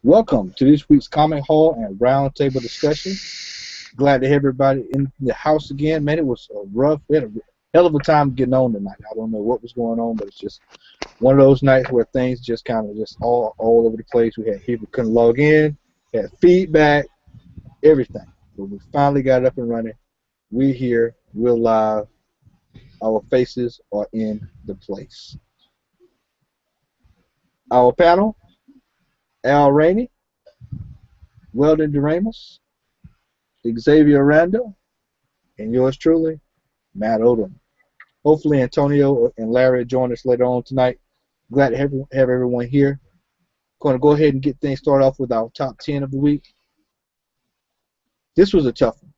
Welcome to this week's Comic Hall and Roundtable discussion. Glad to have everybody in the house again. Man, it was rough. We had a hell of a time getting on tonight. I don't know what was going on, but it's just one of those nights where things just kind of just all over the place. We had people couldn't log in, had feedback, everything. But we finally got it up and running. We're here. We're live. Our faces are in the place. Our panel: Al Rainey, Weldon DeRamos, Xavier Randall, and yours truly, Matt Odom. Hopefully Antonio and Larry join us later on tonight. Glad to have everyone here. Going to go ahead and get things started off with our top 10 of the week. This was a tough one.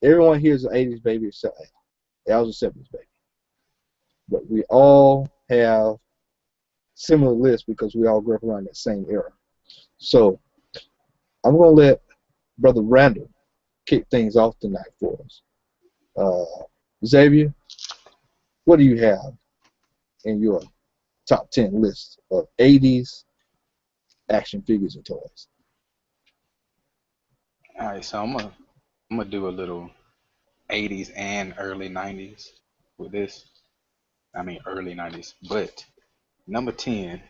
Everyone here is an 80s baby except Al. Al's a 70s baby. But we all have similar lists because we all grew up around that same era. So I'm going to let Brother Randall kick things off tonight for us. Xavier, what do you have in your top 10 list of 80s action figures and toys? All right, so I'm gonna do a little 80s and early 90s with this. I mean early 90s, but number 10,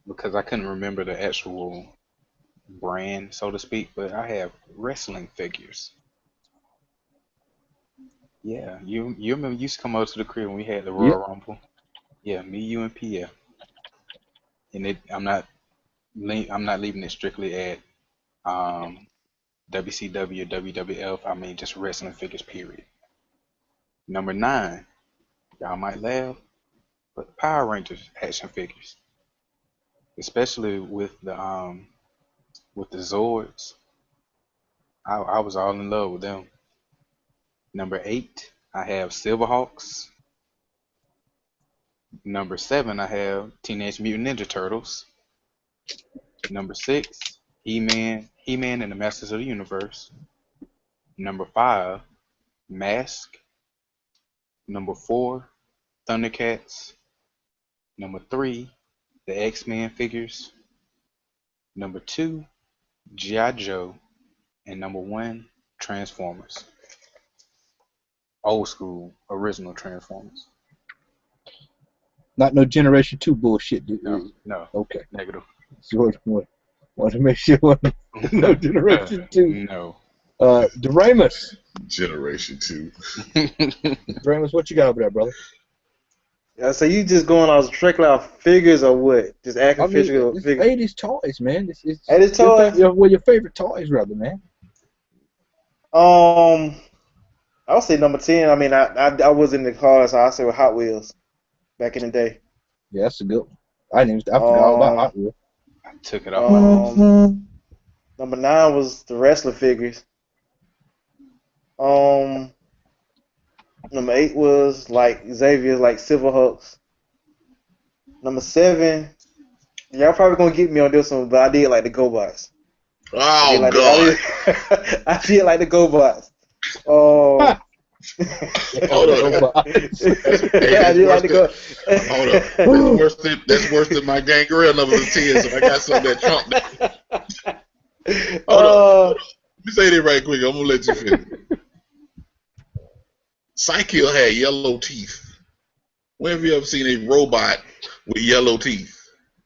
because I couldn't remember the actual brand, so to speak, but I have wrestling figures. Yeah, you remember you used to come over to the crib when we had the Yep. Royal Rumble? Yeah, me, you, and Pierre. And I'm not leaving it strictly at WCW, WWF. I mean just wrestling figures, period. Number 9, y'all might laugh, but Power Rangers action figures, especially with the Zords. I was all in love with them. Number 8, I have Silverhawks. Number 7, I have Teenage Mutant Ninja Turtles. Number 6, He-Man and the Masters of the Universe. Number 5, Mask. Number 4, Thundercats. Number 3, the X-Men figures. Number 2, G.I. Joe. And number 1, Transformers. Old school, original Transformers. Not no Generation 2 bullshit. No. Okay. Negative. So want to make sure no Generation 2. No. DeRamos. Generation 2. DeRamos, what you got over there, brother? Yeah, so you just going off strictly off figures or what? Just action figures? It's 80s toys, man. It's 80s toys? Well, your favorite toys, rather, man. I would say number 10. I mean, I was in the car, so I say with Hot Wheels back in the day. Yeah, that's a good one. I forgot all about Hot Wheels. I took it off my list. Number 9 was the wrestler figures. Number 8 was like Xavier's, like Silverhawks. Number 7, y'all probably gonna get me on this one, but I did like the GoBots. Oh, God. I did like the GoBots. Hold up. I did like the GoBots. Hold up. That's worse than my Gangrel number 10, so I got something that trumped that. Hold up. Let me say that right quick. I'm going to let you finish. Psyche had yellow teeth. When have you ever seen a robot with yellow teeth?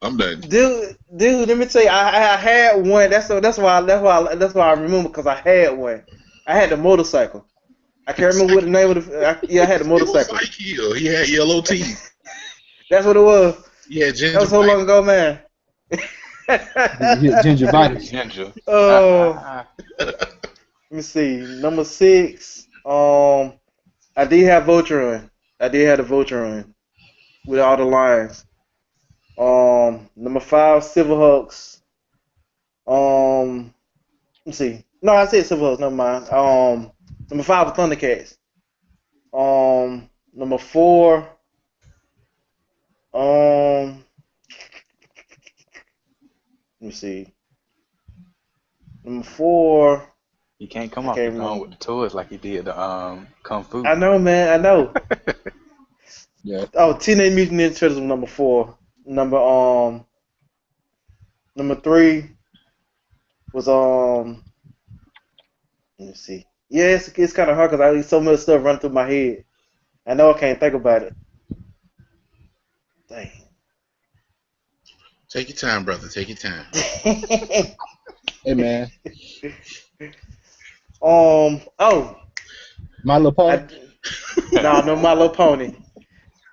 I'm done. Dude, let me tell you, I had one. That's why I remember, because I had one. I had the motorcycle. I can't remember what the name of the. I had the motorcycle. He had yellow teeth. That's what it was. Yeah, gingivitis. That was so long ago, man. Gingivitis. Ginger. Let me see. Number 6. I did have Voltron. I did have the Voltron with all the lines. Number 5, Silverhawks. Let's see. No, I said Silverhawks. Never mind. Number 5 was Thundercats. Number 4. Let me see. Number 4. You can't come off the phone with the toys like you did the Kung Fu. I know, man. I know. Yeah. Oh, Teenage Mutant Ninja Turtles was number 4. Number Number 3 was let me see. Yeah, it's kind of hard because I so much stuff running through my head. I know I can't think about it. Dang. Take your time, brother. Take your time. Hey man, Oh, My Little Pony. no My Little Pony.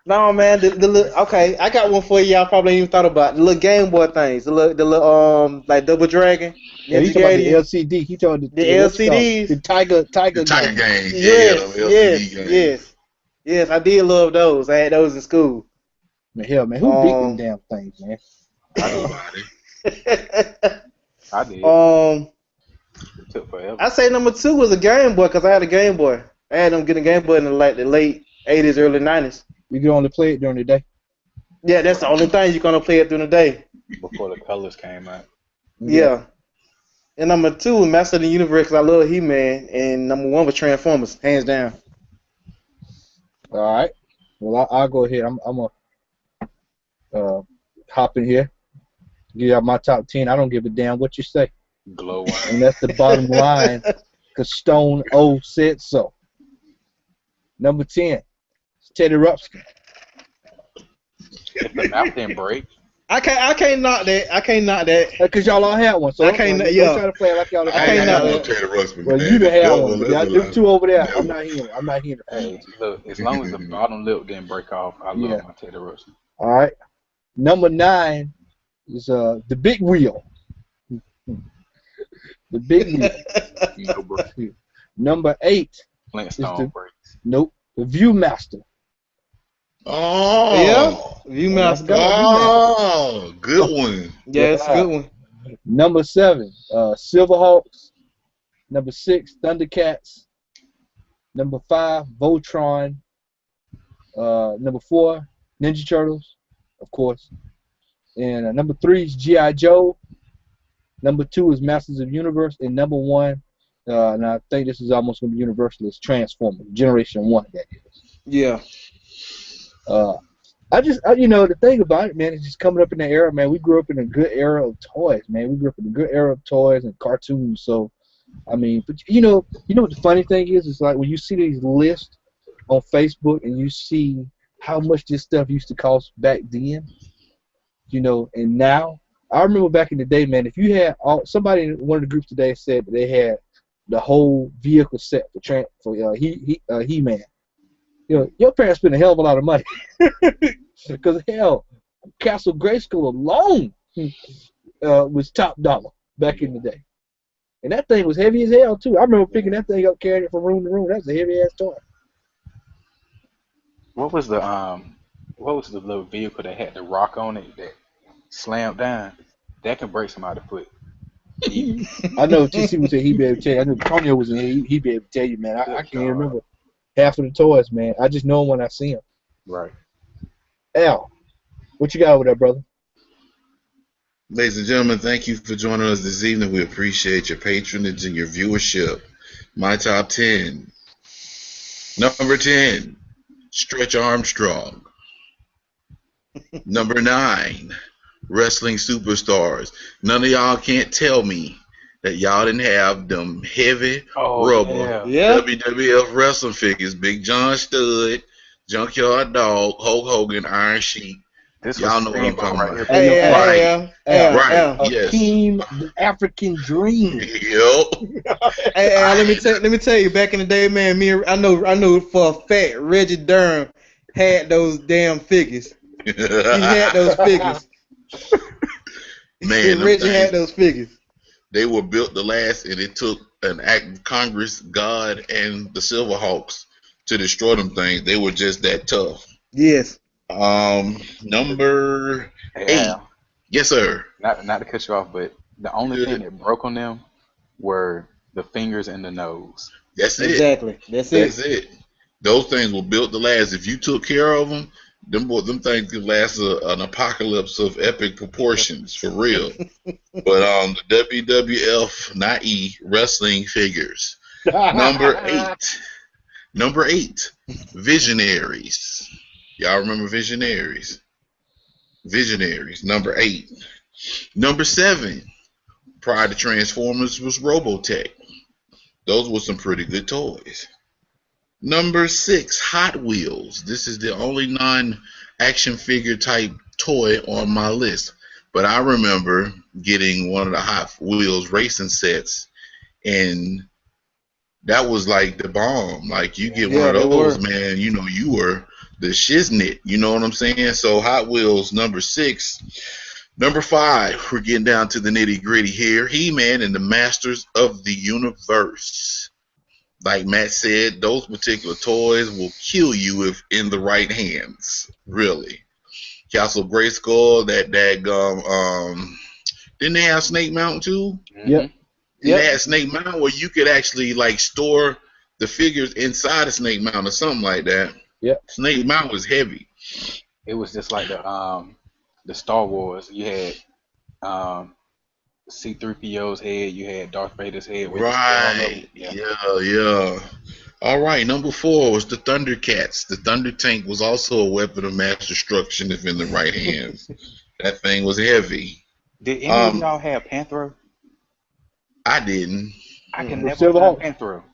No man, okay, I got one for you. Y'all probably ain't even thought about the little Game Boy things. The little like Double Dragon, Yeah, he Ninja talking about the Gaiden, LCD. He talking about the the what you call it? LCDs. The Tiger The Tiger game. games. Yeah, them Yes, LCD yes, games. yes, yes. I did love those. I had those in school. Man, hell, man, who beat them Um, damn things, man? I did. Nobody. I did. um, It took forever. I say number 2 was a Game Boy because I had a Game Boy. I had them getting a Game Boy in the late '80s, early '90s. You can only play it during the day. Yeah, that's the only thing you're gonna play it during the day. Before the colors came out. Yeah. And number 2 was Master of the Universe because I love He-Man, and number 1 was Transformers, hands down. All right. Well, I'll go ahead. I'm gonna hop in here. Give y'all my top 10. I don't give a damn what you say, Glow one. and that's the bottom line. Cause Stone O said so. Number 10, Teddy Ruxpin. If the mouth didn't break, I can't knock that. I can't knock that. Cause y'all all had one, so I can't. don't Yeah. try to play like y'all. I can't ain't knock had no that. Teddy Ruxpin. Well, man. you done had That one. was Y'all, them like- two over there. Never. I'm not hearing. I'm not hearing. hey, look, as long as the bottom lip didn't break off, I Yeah. love my Teddy Ruxpin. All right. Number 9 is the Big Wheel. The Big Wheel. No break. Number 8 is Flintstone breaks. the Viewmaster. Oh. Yeah. Viewmaster. Oh, good one. Yeah, it's a good one. Number 7, Silverhawks. Number 6, Thundercats. Number 5, Voltron. Number 4, Ninja Turtles, of course. And number 3 is G.I. Joe. Number 2 is Masters of the Universe. And number 1, and I think this is almost going to be universal, is Transformers, Generation 1, that is. Yeah. The thing about it, man, is just coming up in the era, man. We grew up in a good era of toys, man. We grew up in a good era of toys and cartoons. So, I mean, but you know what the funny thing is? It's like when you see these lists on Facebook and you see how much this stuff used to cost back then, and now. I remember back in the day, man, if you had somebody in one of the groups today said that they had the whole vehicle set for He-Man. Your parents spent a hell of a lot of money. Because, hell, Castle Grayskull alone was top dollar back in the day. And that thing was heavy as hell, too. I remember picking that thing up, carrying it from room to room. That was a heavy-ass toy. What was the little vehicle that had the rock on it that slammed down? That can break somebody's foot. I know TC would say he'd be able to tell you. I know Antonio was in here. He'd be able to tell you, man. I can't remember half of the toys, man. I just know them when I see them. Right. Al, what you got over there, brother? Ladies and gentlemen, thank you for joining us this evening. We appreciate your patronage and your viewership. My top 10. Number 10, Stretch Armstrong. Number 9, Wrestling Superstars. None of y'all can't tell me that y'all didn't have them heavy rubber Yeah. WWF wrestling figures. Big John Studd, Junkyard Dog, Hulk Hogan, Iron Sheik. This Y'all was know what I'm talking right about. here. Right. Hey, Yes. Team the African Dream. Yep. let me tell you, back in the day, man, I know for a fact Reggie Durham had those damn figures. He had those figures. Man, Reggie had those figures. They were built to last, and it took an act of Congress, God, and the Silverhawks to destroy them things. They were just that tough. Yes. Number Hey, 8. Al, Yes, sir. not to cut you off, but the only thing that broke on them were the fingers and the nose. That's it. Exactly. That's it. Those things were built to last. If you took care of them, them things could last an apocalypse of epic proportions, for real. But the WWF, not E, wrestling figures. Number 8, Visionaries. Y'all remember Visionaries? Number 8. Number 7, prior to Transformers, was Robotech. Those were some pretty good toys. Number 6, Hot Wheels. This is the only non-action figure type toy on my list. But I remember getting one of the Hot Wheels racing sets, and that was like the bomb. Like, you get one Yeah, of they those, were. man, you know, you were the shiznit. You know what I'm saying? So Hot Wheels, number 6. Number 5, we're getting down to the nitty gritty here. He-Man and the Masters of the Universe. Like Matt said, those particular toys will kill you if in the right hands. Really. Castle Grayskull, that daggum, didn't they have Snake Mountain too? Yep. And they Yep. had Snake Mountain where you could actually like store the figures inside of Snake Mountain or something like that. Yep. Snake Mountain was heavy. It was just like the Star Wars. You had C-3PO's head. You had Darth Vader's head with the skull on Right. them. Yeah. Yeah. All right. Number 4 was the Thundercats. The Thunder Tank was also a weapon of mass destruction if in the right hands. That thing was heavy. Did any of Um, y'all have Panthro? I didn't. I can Or never Silverhawk. find Panthro. Or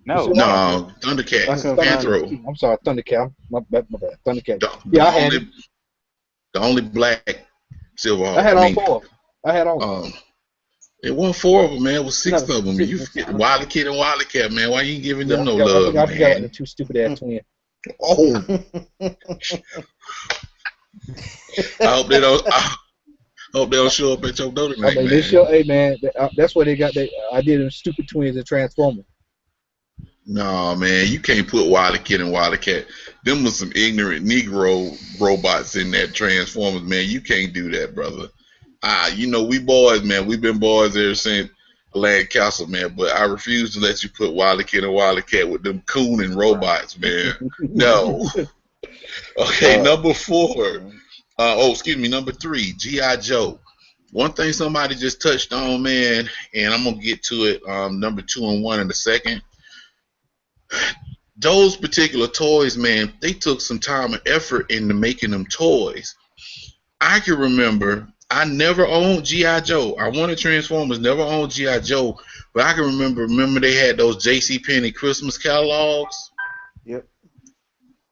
No, Silverhawk. No, Panthro. I Thundercats, couldn't find it. Panthro. I'm sorry, Thundercat. My bad. Thundercat. The, Yeah, the I had it. only, the only black Silverhawk. I had I all mean, 4 of them. I had all of them. it wasn't 4 of them, man. It was 6 No, of them. 6. You forget Wily Kid and Wily Cat, man. Why you ain't giving Yeah, them no love, I forgot about the man? 2 stupid ass twins. Oh, I hope they don't. I hope they don't show up at your door I tonight, mean, man. they show, hey man, that's where they got they. I did them stupid twins and Transformers. No, man, you can't put Wily Kid and Wily Cat. Them was some ignorant Negro robots in that Transformers, man. You can't do that, brother. You know, we boys, man. We've been boys ever since Land Castle, man. But I refuse to let you put Wily Kid and Wily Cat with them coon and robots, man. No. Okay, number 4. Excuse me, number 3, G.I. Joe. One thing somebody just touched on, man, and I'm gonna get to it. Number 2 and 1 in a second. Those particular toys, man, they took some time and effort into making them toys. I can remember I never owned G.I. Joe. I wanted Transformers, never owned G.I. Joe, but I can remember they had those JCPenney Christmas catalogs. Yep.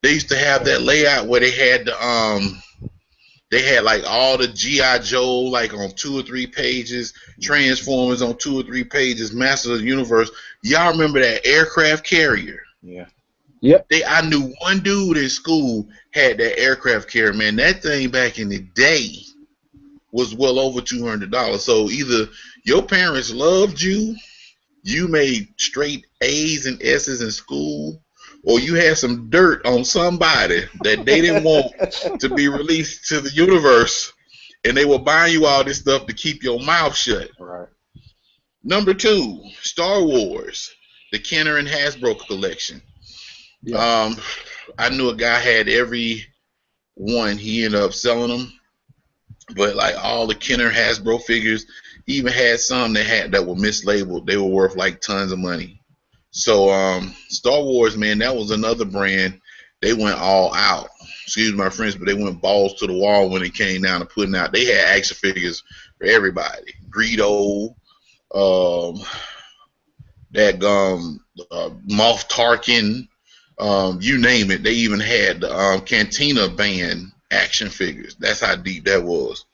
They used to have that layout where they had like all the G.I. Joe like on 2 or 3 pages, Transformers on 2 or 3 pages, Masters of the Universe. Y'all remember that aircraft carrier? Yeah. Yep. I knew one dude in school had that aircraft carrier, man. That thing back in the day was well over $200. So either your parents loved you, you made straight A's and S's in school, or you had some dirt on somebody that they didn't want to be released to the universe, and they were buying you all this stuff to keep your mouth shut. Right. Number 2, Star Wars, the Kenner and Hasbro collection. Yeah. I knew a guy had every one. He ended up selling them, but like all the Kenner Hasbro figures, he even had some that were mislabeled. They were worth like tons of money. So Star Wars, man, that was another brand. They went all out. Excuse my friends, but they went balls to the wall when it came down to putting out. They had action figures for everybody. Greedo, Moff Tarkin, you name it. They even had the Cantina Band action figures. That's how deep that was.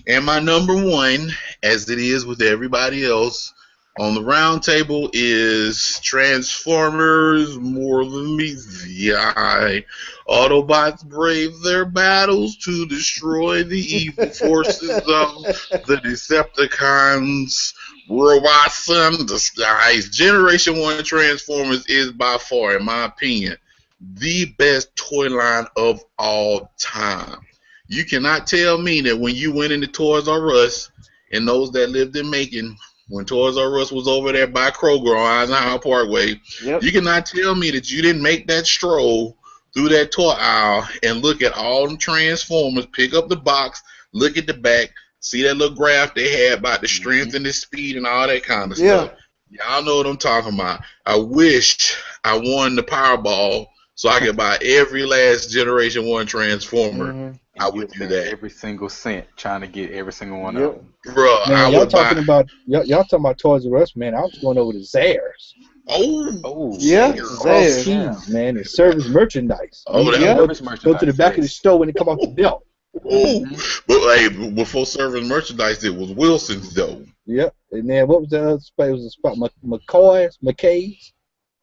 And my number 1, as it is with everybody else on the round table, is Transformers More Than Meets the Eye. Autobots brave their battles to destroy the evil forces of the Decepticons. Robots in disguise. Generation 1 Transformers is by far, in my opinion, the best toy line of all time. You cannot tell me that when you went into Toys R Us, and those that lived in Macon, when Toys R Us was over there by Kroger on Eisenhower Parkway, Yep. you cannot tell me that you didn't make that stroll through that toy aisle and look at all them Transformers, pick up the box, look at the back, see that little graph they had about the strength and the speed and all that kind of Yeah. stuff. Y'all know what I'm talking about. I wish I won the Powerball so I could buy every last Generation 1 Transformer I and you'll would do spend that, every single cent trying to get every single one of Yep. them. bro. I Man, y'all would buy. talking about y'all talking about Toys R Us, man. I was going over to Zayre's. Oh, Oh, Yeah, All Zayre's. Zayas. cheese, man, and service merchandise. Oh, that You Yeah. go service to the merchandise, back of the yes. store when they come off the belt. oh. Hmm. But hey, before serving merchandise, it was Wilson's though. Yep. And then what was the other spot? It was a spot McKay's.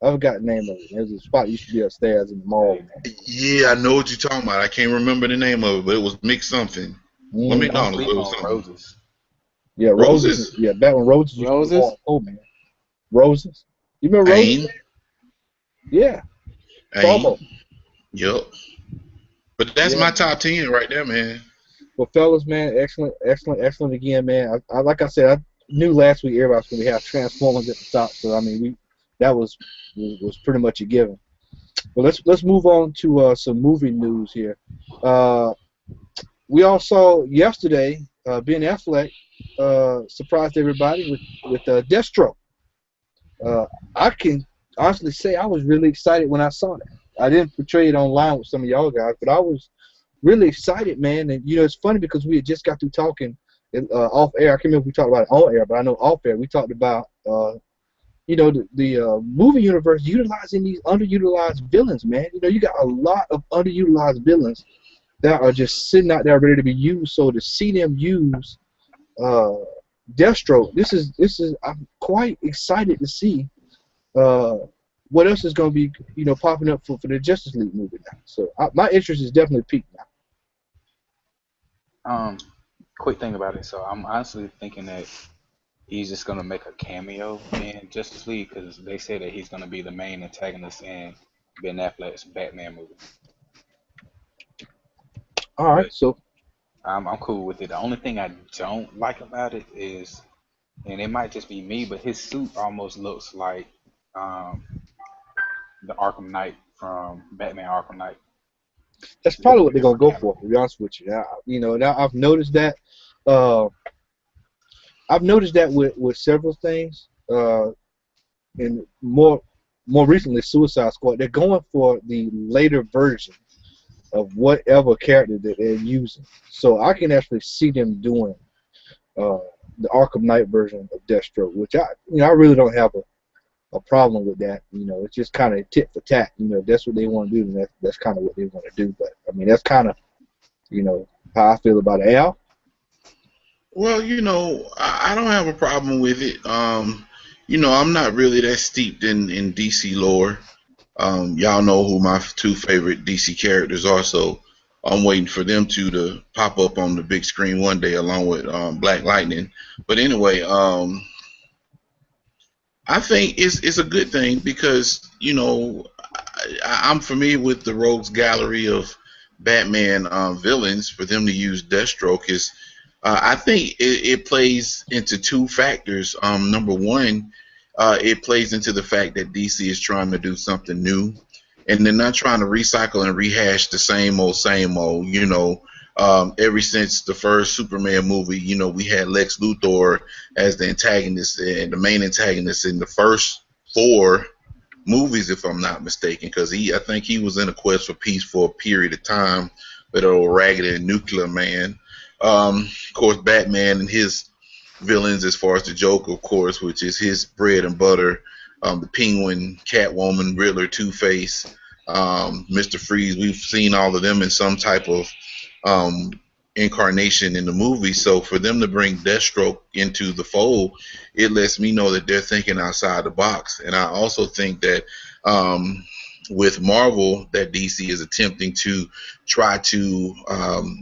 I forgot the name of it. It was a spot used to be upstairs in the mall, Hey, man. Yeah, I know what you're talking about. I can't remember the name of it, but it was mixed something. Well, don't McDonald's, Mm-hmm. but sleep it was on something. Roses. Yeah, Roses. Roses, Yeah, back when Roses used to be Roses. hardcore, man. Roses. You remember Roses? Ain, Yeah. Ain. Promo. Yep. But that's Yeah. my top 10 right there, man. Well, fellas, man, excellent, excellent, excellent again, man. I like I said, I knew last week everybody was going to have Transformers at the top, so I mean, that was pretty much a given. But let's move on to some movie news here. Uh, we all saw yesterday Ben Affleck surprised everybody with Deathstroke. Uh, I can honestly say I was really excited when I saw that. I didn't portray it online with some of y'all guys, but I was really excited, man. And you know, it's funny because we had just got through talking off air. I can't remember if we talked about it on air, but I know off air we talked about you know the movie universe utilizing these underutilized villains, man. You know, you got a lot of underutilized villains that are just sitting out there ready to be used. So to see them use uh, Deathstroke, this is I'm quite excited to see uh, what else is going to be popping up for the Justice League movie now. So my interest is definitely peaked now. Um, quick thing about it. So I'm honestly thinking that he's just gonna make a cameo in Justice League because they say that he's gonna be the main antagonist in Ben Affleck's Batman movie. All right, But so I'm cool with it. The only thing I don't like about it is, and it might just be me, but his suit almost looks like um, the Arkham Knight from Batman Arkham Knight. that's It looks probably what like they're it's gonna from go him. for. To be honest with you, now I've noticed that. Uh, I've noticed that with several things, and more recently, Suicide Squad. They're going for the later version of whatever character that they're using. So I can actually see them doing uh, the Arkham Knight version of Deathstroke, which I really don't have a problem with that. You know, it's just kind of tit for tat. You know, if that's what they want to do, then that's kind of what they want to do. But I mean, that's kind of how I feel about it. Al? Well, I don't have a problem with it. I'm not really that steeped in DC lore. Y'all know who my two favorite DC characters are, so I'm waiting for them to pop up on the big screen one day along with Black Lightning. But anyway, I think it's a good thing because I'm familiar with the Rogues Gallery of Batman villains. For them to use Deathstroke is, I think it plays into two factors. Number one, it plays into the fact that DC is trying to do something new, and they're not trying to recycle and rehash the same old, same old. Ever since the first Superman movie, we had Lex Luthor as the antagonist and the main antagonist in the first four movies, if I'm not mistaken, because I think he was in a quest for peace for a period of time with old Ragged and Nuclear Man. Of course, Batman and his villains, as far as the Joker, of course, which is his bread and butter. The Penguin, Catwoman, Riddler, Two-Face, Mr. Freeze. We've seen all of them in some type of um, incarnation in the movie. So for them to bring Deathstroke into the fold, it lets me know that they're thinking outside the box. And I also think that with Marvel, that DC is attempting to try to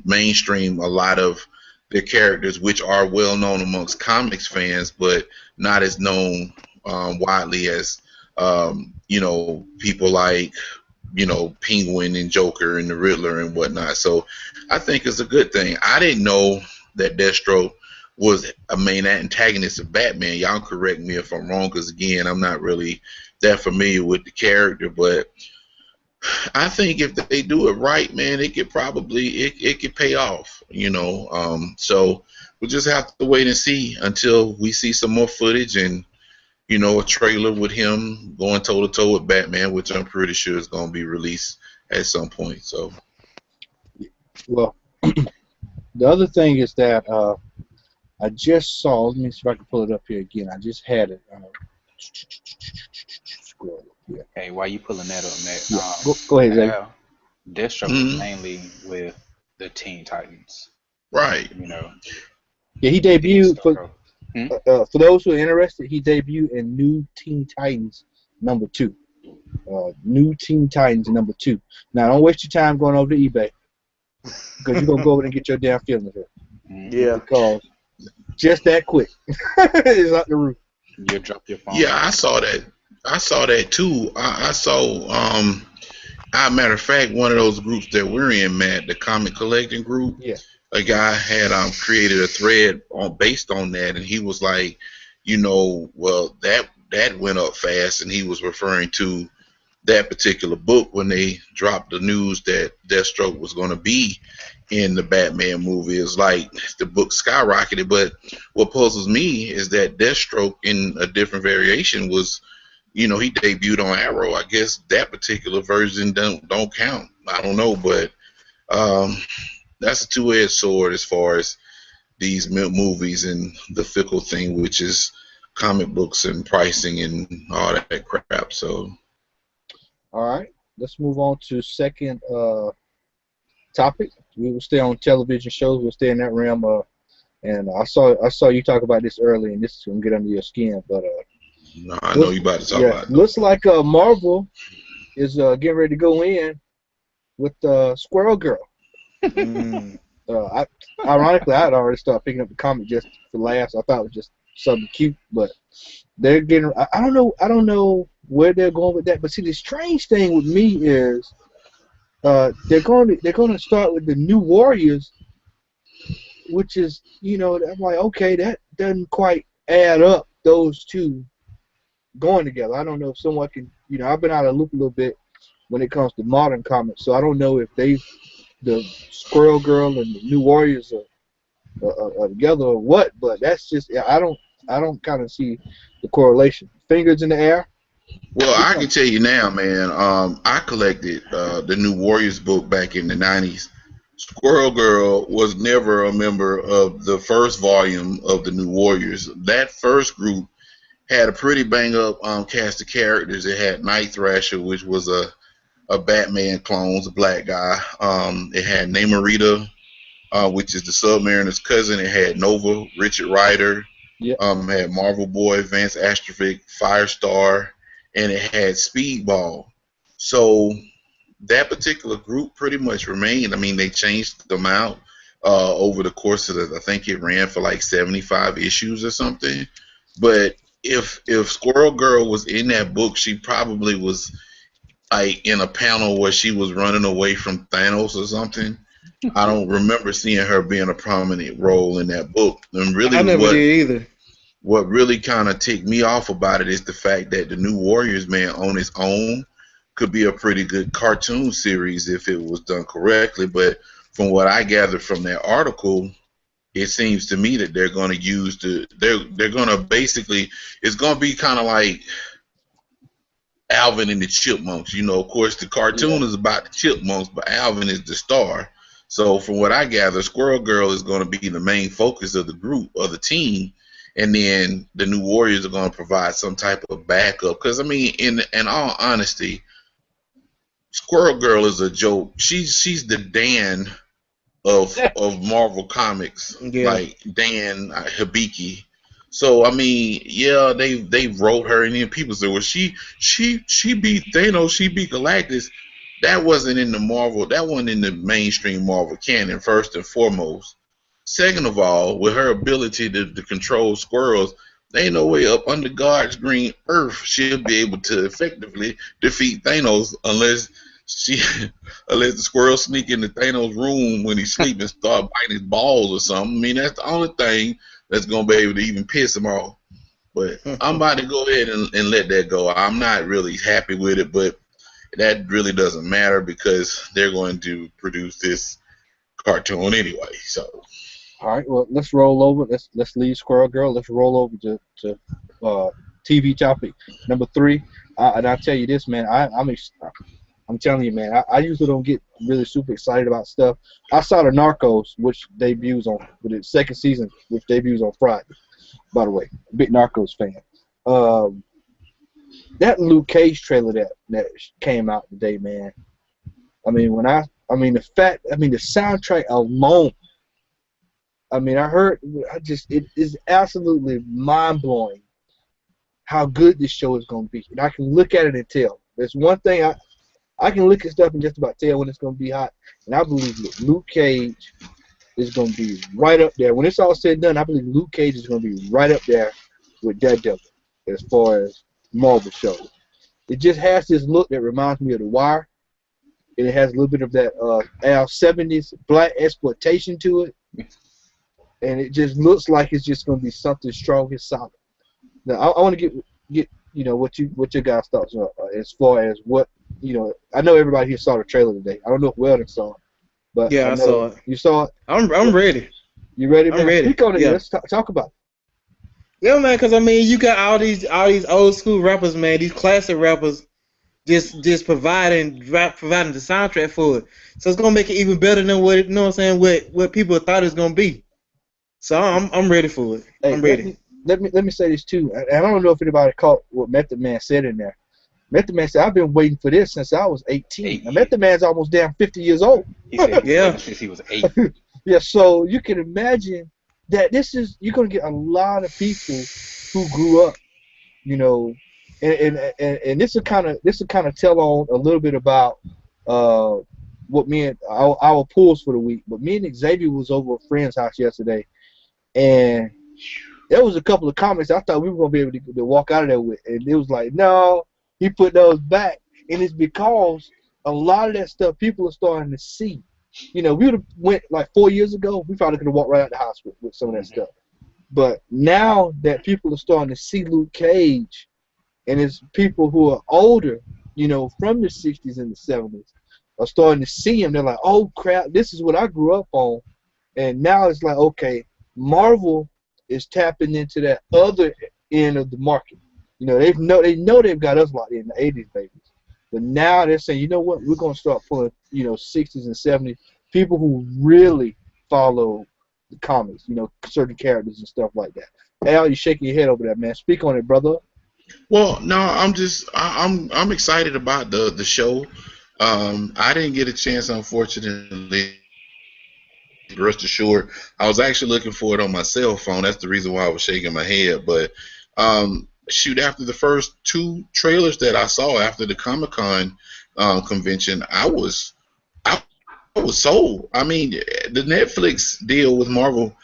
mainstream a lot of their characters, which are well known amongst comics fans, but not as known widely as people like Penguin and Joker and the Riddler and whatnot. So I think it's a good thing. I didn't know that Deathstroke was a main antagonist of Batman. Y'all correct me if I'm wrong, because again, I'm not really that familiar with the character, but I think if they do it right, man, it could probably it could pay off. So we'll just have to wait and see until we see some more footage and a trailer with him going toe to toe with Batman, which I'm pretty sure is going to be released at some point. So Well, the other thing is that I just saw. Let me see if I can pull it up here again. I just had it. Scroll up here. Hey, why you pulling that up, Matt? Yeah, go ahead, Zay. Al, Deathstroke was Mhm. mainly with the Teen Titans. Right. You know, Yeah, he he did debuted start off. for those who are interested. He debuted in New Teen Titans #2. New Teen Titans #2. Now, don't waste your time going over to eBay because you're gonna go over there and get your damn feelings hurt Hmm. Yeah. because just that quick is out the roof. You drop your phone Yeah, and I run saw away. that. I saw that too. I saw. Matter of fact, one of those groups that we're in, Matt, the comic collecting group. Yeah. A guy had created a thread based on that, and he was like, well, that went up fast, and he was referring to that particular book when they dropped the news that Deathstroke was going to be in the Batman movie. It's like the book skyrocketed, but what puzzles me is that Deathstroke in a different variation was, he debuted on Arrow. I guess that particular version don't count. I don't know, but um, that's a two-edged sword as far as these movies and the fickle thing, which is comic books and pricing and all that crap. So, All right. Let's move on to second topic. We will stay on television shows. We'll stay in that realm. And I saw you talk about this early, and this is gonna get under your skin. But no, I know you about to talk yeah, about it, though. looks like Marvel is getting ready to go in with Squirrel Girl. Mm. Ironically, I had already started picking up the comic just for laughs. I thought it was just something cute, but they're getting. I don't know. I don't know where they're going with that. But see, the strange thing with me is they're going to start with the New Warriors, which is I'm like, okay, that doesn't quite add up. Those two going together. I don't know if someone can. I've been out of the loop a little bit when it comes to modern comics, so I don't know if the Squirrel Girl and the New Warriors are together or what. But that's just I don't kind of see the correlation. Fingers in the air. Well, We're I can coming. tell you now, man. I collected the New Warriors book back in the '90s. Squirrel Girl was never a member of the first volume of the New Warriors. That first group had a pretty bang up cast of characters. It had Night Thrasher, which was a Batman clone, a black guy. It had Namorita, which is the Submariner's cousin. It had Nova, Richard Rider, Yeah. had Marvel Boy, Vance Astrophic, Firestar, and it had Speedball. So that particular group pretty much remained. I mean, they changed them out over the course of I think it ran for like 75 issues or something. But if Squirrel Girl was in that book, she probably was like in a panel where she was running away from Thanos or something. I don't remember seeing her being a prominent role in that book. And I really, never did either. what really kind of ticked me off about it is the fact that the New Warriors, man, on its own, could be a pretty good cartoon series if it was done correctly. But from what I gathered from that article, it seems to me that they're going to use they're going to basically, it's going to be kind of like Alvin and the Chipmunks. Of course, the Yeah. cartoon is about the Chipmunks, but Alvin is the star. So, from what I gather, Squirrel Girl is going to be the main focus of the group, of the team, and then the New Warriors are going to provide some type of backup. Because, I mean, in all honesty, Squirrel Girl is a joke. She's the Dan of Marvel Comics, Yeah. like Dan Hibiki. So I mean, yeah, they wrote her, and then people say, well, she beat Thanos, she beat Galactus. That wasn't in the Marvel. That wasn't in the mainstream Marvel canon. First and foremost. Second of all, with her ability to control squirrels, there ain't no way up under God's green earth she'll be able to effectively defeat Thanos she unless the squirrel sneak into Thanos' room when he's sleeping and start biting his balls or something. I mean, that's the only thing that's gonna be able to even piss him off. But I'm about to go ahead and let that go. I'm not really happy with it, but that really doesn't matter because they're going to produce this cartoon anyway. So All right. Well, let's roll over. Let's leave Squirrel Girl. Let's roll over to TV topic #3. And I'll tell you this, man. I'm telling you, man. I usually don't get really super excited about stuff. I saw the Narcos, which debuts on with the second season, which debuts on Friday. By the way, big Narcos fan. Um, that Luke Cage trailer that came out today, man. I mean, the soundtrack alone. I mean, it is absolutely mind blowing how good this show is going to be, and I can look at it and tell. There's one thing I can look at stuff and just about tell when it's going to be hot, and I believe that Luke Cage is going to be right up there. When it's all said and done, I believe Luke Cage is going to be right up there with Daredevil as far as Marvel shows. It just has this look that reminds me of The Wire. And it has a little bit of that 70s black exploitation to it. And it just looks like it's just going to be something strong and solid. Now, I want to get what your guys' thoughts are as far as what, I know everybody here saw the trailer today. I don't know if Weldon saw it, but Yeah, I saw it. You saw it? I'm ready. You ready, man? I'm ready. Speak on it. Yeah. Let's talk about it. Yeah, man, because I mean, you got all these old school rappers, man, these classic rappers, just providing the soundtrack for it. So it's gonna make it even better than what people thought it was gonna be. So I'm ready for it. Hey, I'm ready. Let me say this too. And I don't know if anybody caught what Method Man said in there. Method Man said, "I've been waiting for this since I was 18." Now, Method Man's almost damn 50 years old. He said Yeah. since he was 8. Yeah, so you can imagine that you're gonna get a lot of people who grew up, and this will kind of tell on a little bit about what me and our pulls for the week. But me and Xavier was over at a friend's house yesterday, and there was a couple of comments I thought we were gonna be able to walk out of there with, and it was like, no, he put those back, and it's because a lot of that stuff people are starting to see. We would have went like 4 years ago, we probably could have walked right out the house with some of that stuff. But now that people are starting to see Luke Cage, and it's people who are older, from the 60s and the 70s, are starting to see him. They're like, oh crap, this is what I grew up on. And now it's like, okay, Marvel is tapping into that other end of the market. They know they've got us locked in the 80s babies. But now they're saying, you know what, we're going to start pulling, 60s and 70s, people who really follow the comics, certain characters and stuff like that. Al, you shaking your head over that, man. Speak on it, brother. Well, no, I'm excited about the show. I didn't get a chance, unfortunately. Rest assured, I was actually looking for it on my cell phone. That's the reason why I was shaking my head. But shoot, after the first 2 trailers that I saw after the Comic-Con convention, I was sold. I mean, the Netflix deal with Marvel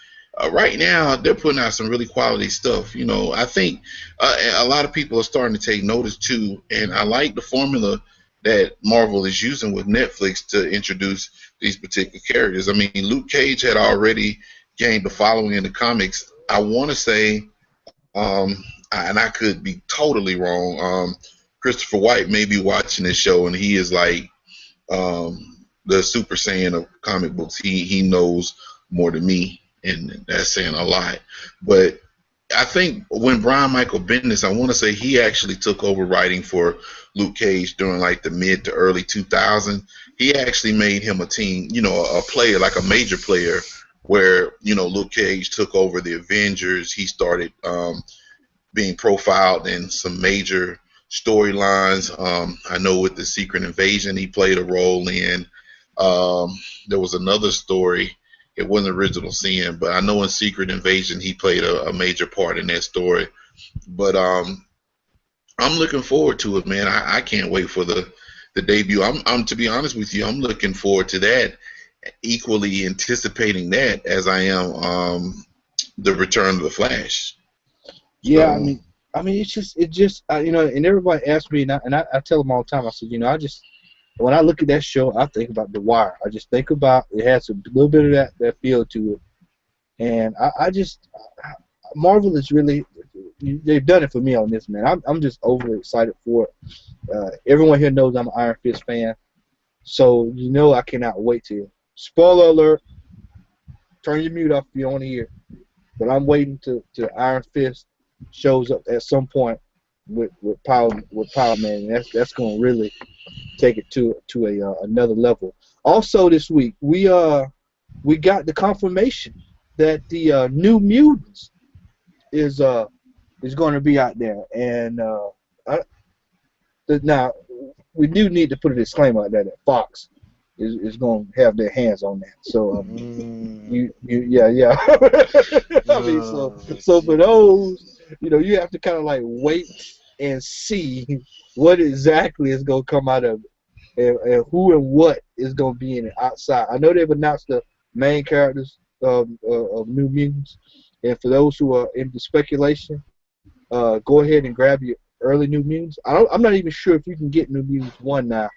right now, they're putting out some really quality stuff. I think a lot of people are starting to take notice too, and I like the formula that Marvel is using with Netflix to introduce these particular characters. I mean, Luke Cage had already gained a following in the comics. I want to say, and I could be totally wrong, Christopher White may be watching this show, and he is like the Super Saiyan of comic books. He knows more than me, and that's saying a lot. But I think when Brian Michael Bendis, I want to say he actually took over writing for Luke Cage during like the mid to early 2000s. He actually made him a team, a player, like a major player, where Luke Cage took over the Avengers. He started being profiled in some major storylines. I know with the Secret Invasion, he played a role in. There was another story. It wasn't Original Sin, but I know in Secret Invasion he played a major part in that story. But I'm looking forward to it, man. I can't wait for the debut. I'm to be honest with you, I'm looking forward to that, equally anticipating that as I am the return of the Flash. Yeah, So, I mean, it's just and everybody asks me, and I tell them all the time. I said, when I look at that show, I think about The Wire. I just think about it has a little bit of that feel to it, and Marvel is really, they've done it for me on this, man. I'm just overly excited for it. Everyone here knows I'm an Iron Fist fan, so I cannot wait to. Spoiler alert! Turn your mute off if you don't want to hear. But I'm waiting to Iron Fist shows up at some point, Power Man. And that's going to really take it to a another level. Also this week we got the confirmation that the New Mutants is going to be out there, and now we do need to put a disclaimer out there that Fox is going to have their hands on that. So yeah. I mean, so for those, you have to kind of like wait and see what exactly is going to come out of it, and who and what is going to be in it outside. I know they've announced the main characters of New Mutants, and for those who are into speculation, go ahead and grab your early New Mutants. I'm not even sure if you can get New Mutants 1 now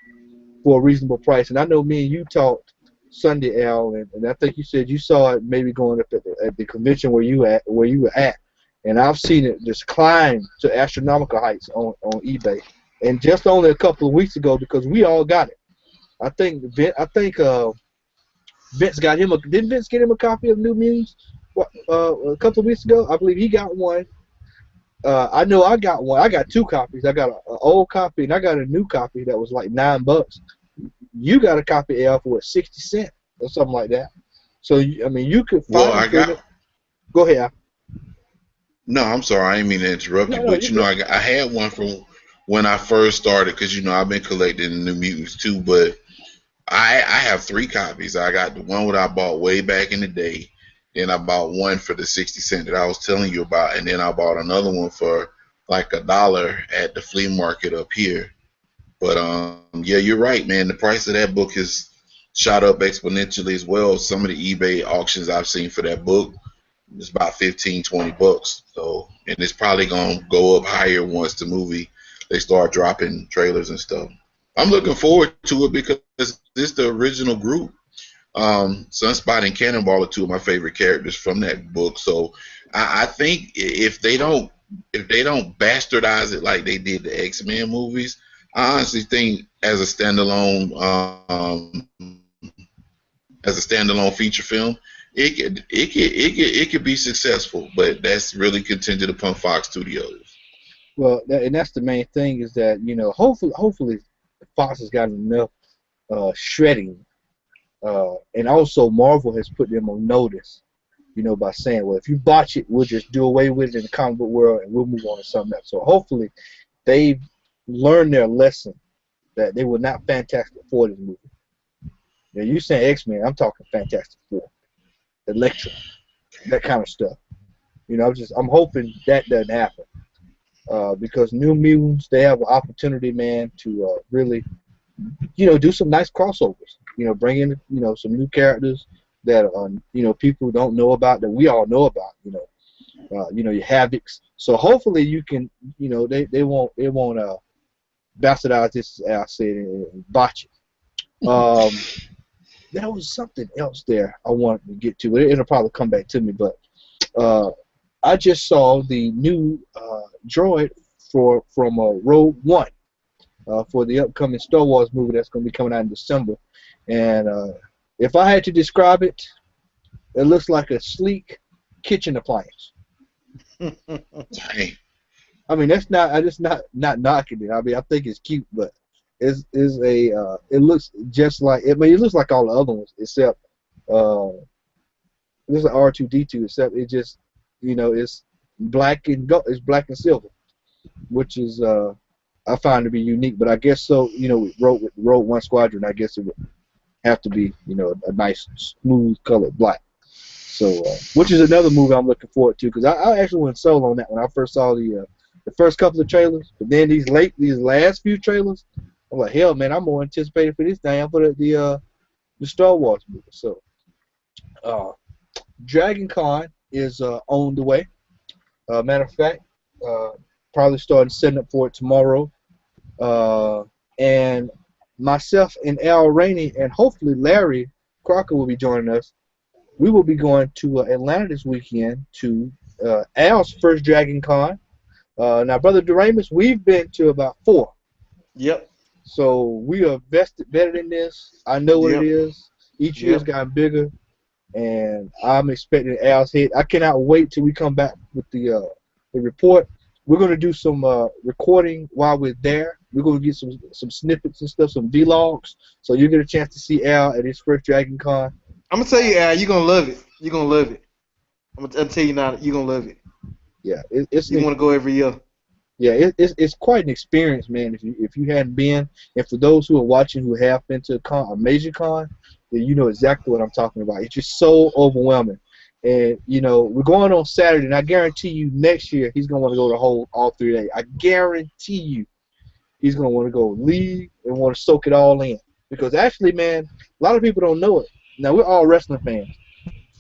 for a reasonable price. And I know me and you talked Sunday, Al, and I think you said you saw it maybe going up at the convention where you were at. And I've seen it just climb to astronomical heights on eBay. And just only a couple of weeks ago, because we all got it. I think Vince got him didn't Vince get him a copy of New Mutants a couple of weeks ago? I believe he got one. I know I got one. I got two copies. I got an old copy and I got a new copy that was like $9. You got a copy of for 60 cents or something like that. So I mean, you could find. Well, Go ahead, Al. No, I'm sorry. I didn't mean to interrupt you, No, but I had one from when I first started because I've been collecting New Mutants too. But I have 3 copies. I got the one that I bought way back in the day. Then I bought one for the 60 cent that I was telling you about, and then I bought another one for like $1 at the flea market up here. But yeah, you're right, man. The price of that book has shot up exponentially as well. Some of the eBay auctions I've seen for that book, it's about $15-20. So, and it's probably gonna go up higher once the movie they start dropping trailers and stuff. I'm looking forward to it because this the original group. Sunspot and Cannonball are 2 of my favorite characters from that book. So I think if they don't bastardize it like they did the X-Men movies, I honestly think as a standalone feature film, it could be successful, but that's really contingent upon Fox Studios. Well, and that's the main thing is that hopefully Fox has got enough shredding, and also Marvel has put them on notice, by saying, well, if you botch it, we'll just do away with it in the comic book world and we'll move on to something else. So hopefully they've learned their lesson that they were not Fantastic Four this movie. You saying X-Men, I'm talking Fantastic Four, Electra, that kind of stuff. I'm hoping that doesn't happen. Because New Mutants, they have an opportunity, man, to really, do some nice crossovers. Bring in, some new characters that people don't know about that we all know about. Your Havocs. So hopefully you can, they won't bastardize this, as I said, and botch it. There was something else there I wanted to get to. It'll probably come back to me, but I just saw the new droid from Rogue One for the upcoming Star Wars movie that's going to be coming out in December. And if I had to describe it, it looks like a sleek kitchen appliance. Dang. I mean, that's not knocking it. I mean, I think it's cute, but it looks just like it looks like all the other ones except this is R2D2, except it just it's black and it's black and silver, which is I find to be unique. But I guess so. With Rogue One Squadron, I guess it would have to be a nice smooth colored black. So which is another movie I'm looking forward to because I actually went solo on that when I first saw the first couple of trailers. But then these last few trailers, I'm like, hell, man, I'm more anticipated for this thing for the Star Wars movie. So Dragon Con is on the way. Matter of fact, probably starting setting up for it tomorrow. And myself and Al Rainey and hopefully Larry Crocker will be joining us. We will be going to Atlanta this weekend to Al's first Dragon Con. Now, Brother Doremus, we've been to about 4. Yep. So we are vested better than this. I know what it is. Each year's gotten bigger, and I'm expecting Al's hit. I cannot wait till we come back with the report. we're gonna do some recording while we're there. We're gonna get some snippets and stuff, some vlogs, so you get a chance to see Al at his first Dragon Con. I'm gonna tell you, Al, you're gonna love it. You're gonna love it. I'm gonna tell you now, you're gonna love it. Yeah, You want to go every year. yeah, it's quite an experience, man. If you hadn't been, and for those who are watching who have been to a major con, then you know exactly what I'm talking about. It's just so overwhelming. And you know, we're going on Saturday, and I guarantee you next year he's gonna want to go the all 3 days. I guarantee you he's gonna want to go leave and want to soak it all in. Because actually, man, a lot of people don't know it. Now we're all wrestling fans.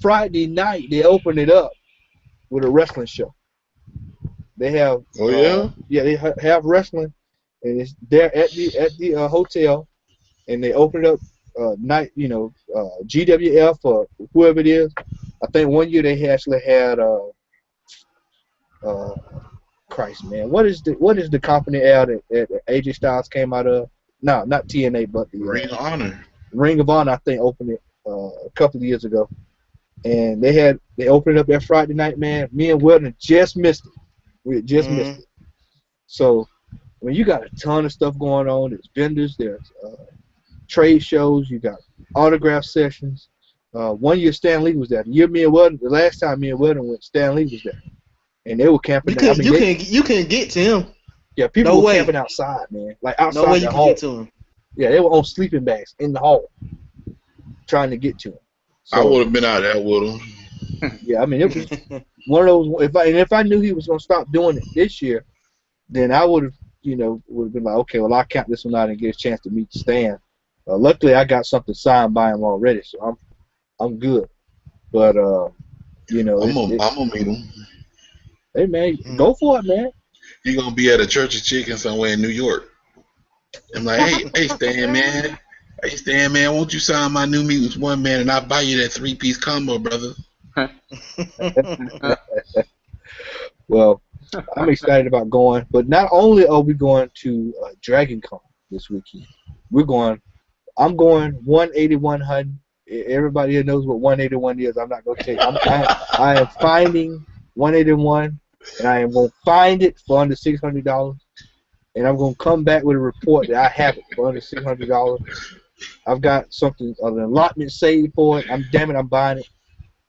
Friday night they open it up with a wrestling show. They have Oh yeah. yeah, they have wrestling, and it's there at the hotel, and they open it up night, you know, GWF or whoever it is. I think one year they actually had Christ, man, what is the company out at AJ Styles came out of? No, not TNA, but the Ring of Honor. Ring of Honor. I think opened it a couple of years ago, and they opened it up that Friday night, man. Me and Weldon just missed it. We had just missed it. So when you got a ton of stuff going on, there's vendors, there's trade shows, you got autograph sessions. 1 year Stan Lee was there. The last time me and Weldon went, Stan Lee was there, and they were camping. You couldn't get to him. Yeah, people were camping outside, man, like outside no way the you hall. could get to him. Yeah, they were on sleeping bags in the hall, trying to get to him. So, I would have been out there with him. Yeah, I mean, it was one of those. If I knew he was gonna stop doing it this year, then I would have, been like, okay, well, I'll count this one out and get a chance to meet Stan. Luckily, I got something signed by him already, so I'm good. But I'm gonna meet him. Hey man, go for it, man. He gonna be at a Church of Chicken somewhere in New York. I'm like, hey Stan, man. Hey Stan, man, won't you sign my New Mutants 1 man and I'll buy you that 3-piece combo, brother. Well, I'm excited about going, but not only are we going to Dragon Con this weekend, I'm going 181 HUD. Everybody here knows what 181 is. I'm not going to tell you. I am finding 181, and I am going to find it for under $600, and I'm going to come back with a report that I have it for under $600. I've got something, an allotment saved for it. I'm buying it.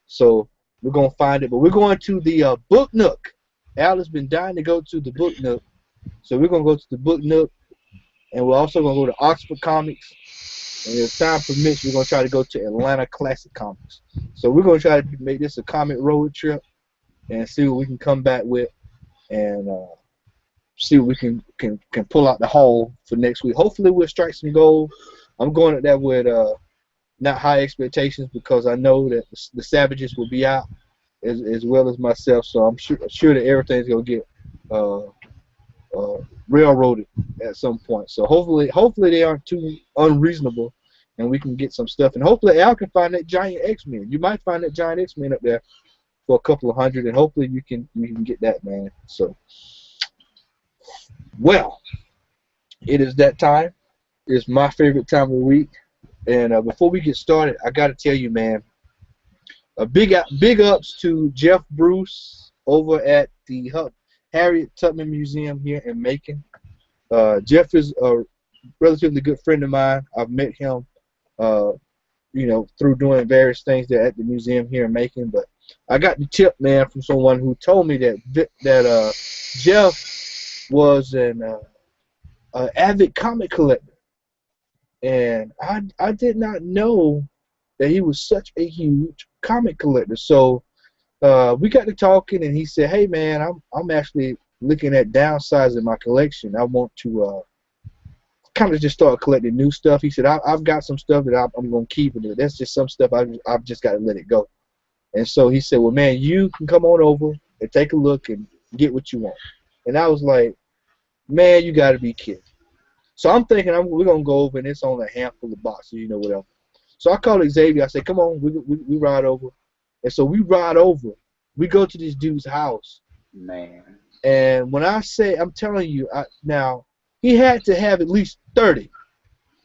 So we're going to find it, but we're going to the Book Nook. Al has been dying to go to the Book Nook, so we're going to go to the Book Nook, and we're also going to go to Oxford Comics, and if time permits, we're going to try to go to Atlanta Classic Comics. So we're going to try to make this a comic road trip and see what we can come back with, and see what we can pull out the haul for next week. Hopefully we'll strike some gold. I'm going at that with not high expectations because I know that the Savages will be out as well as myself, so I'm sure that everything's going to get railroaded at some point. So hopefully they aren't too unreasonable, and we can get some stuff. And hopefully Al can find that giant X-Men. You might find that giant X-Men up there for a couple of $100, and hopefully you can get that, man. So, well, it is that time. It's my favorite time of the week. And before we get started, I got to tell you, man, big ups to Jeff Bruce over at the Harriet Tubman Museum here in Macon. Jeff is a relatively good friend of mine. I've met him, through doing various things there at the museum here in Macon. But I got the tip, man, from someone who told me that Jeff was an avid comic collector, and I did not know that he was such a huge comic collector. So we got to talking, and he said, "Hey, man, I'm actually looking at downsizing my collection. I want to kind of just start collecting new stuff." He said, "I've got some stuff that I'm going to keep, and that's just some stuff I've just got to let it go." And so he said, "Well, man, you can come on over and take a look and get what you want." And I was like, "Man, you got to be kidding." So I'm thinking we're going to go over, and it's only a handful of boxes, whatever. So I called Xavier. I said, "Come on, we ride over." And so we ride over. We go to this dude's house. Man. And when I say, I'm telling you, now, he had to have at least 30,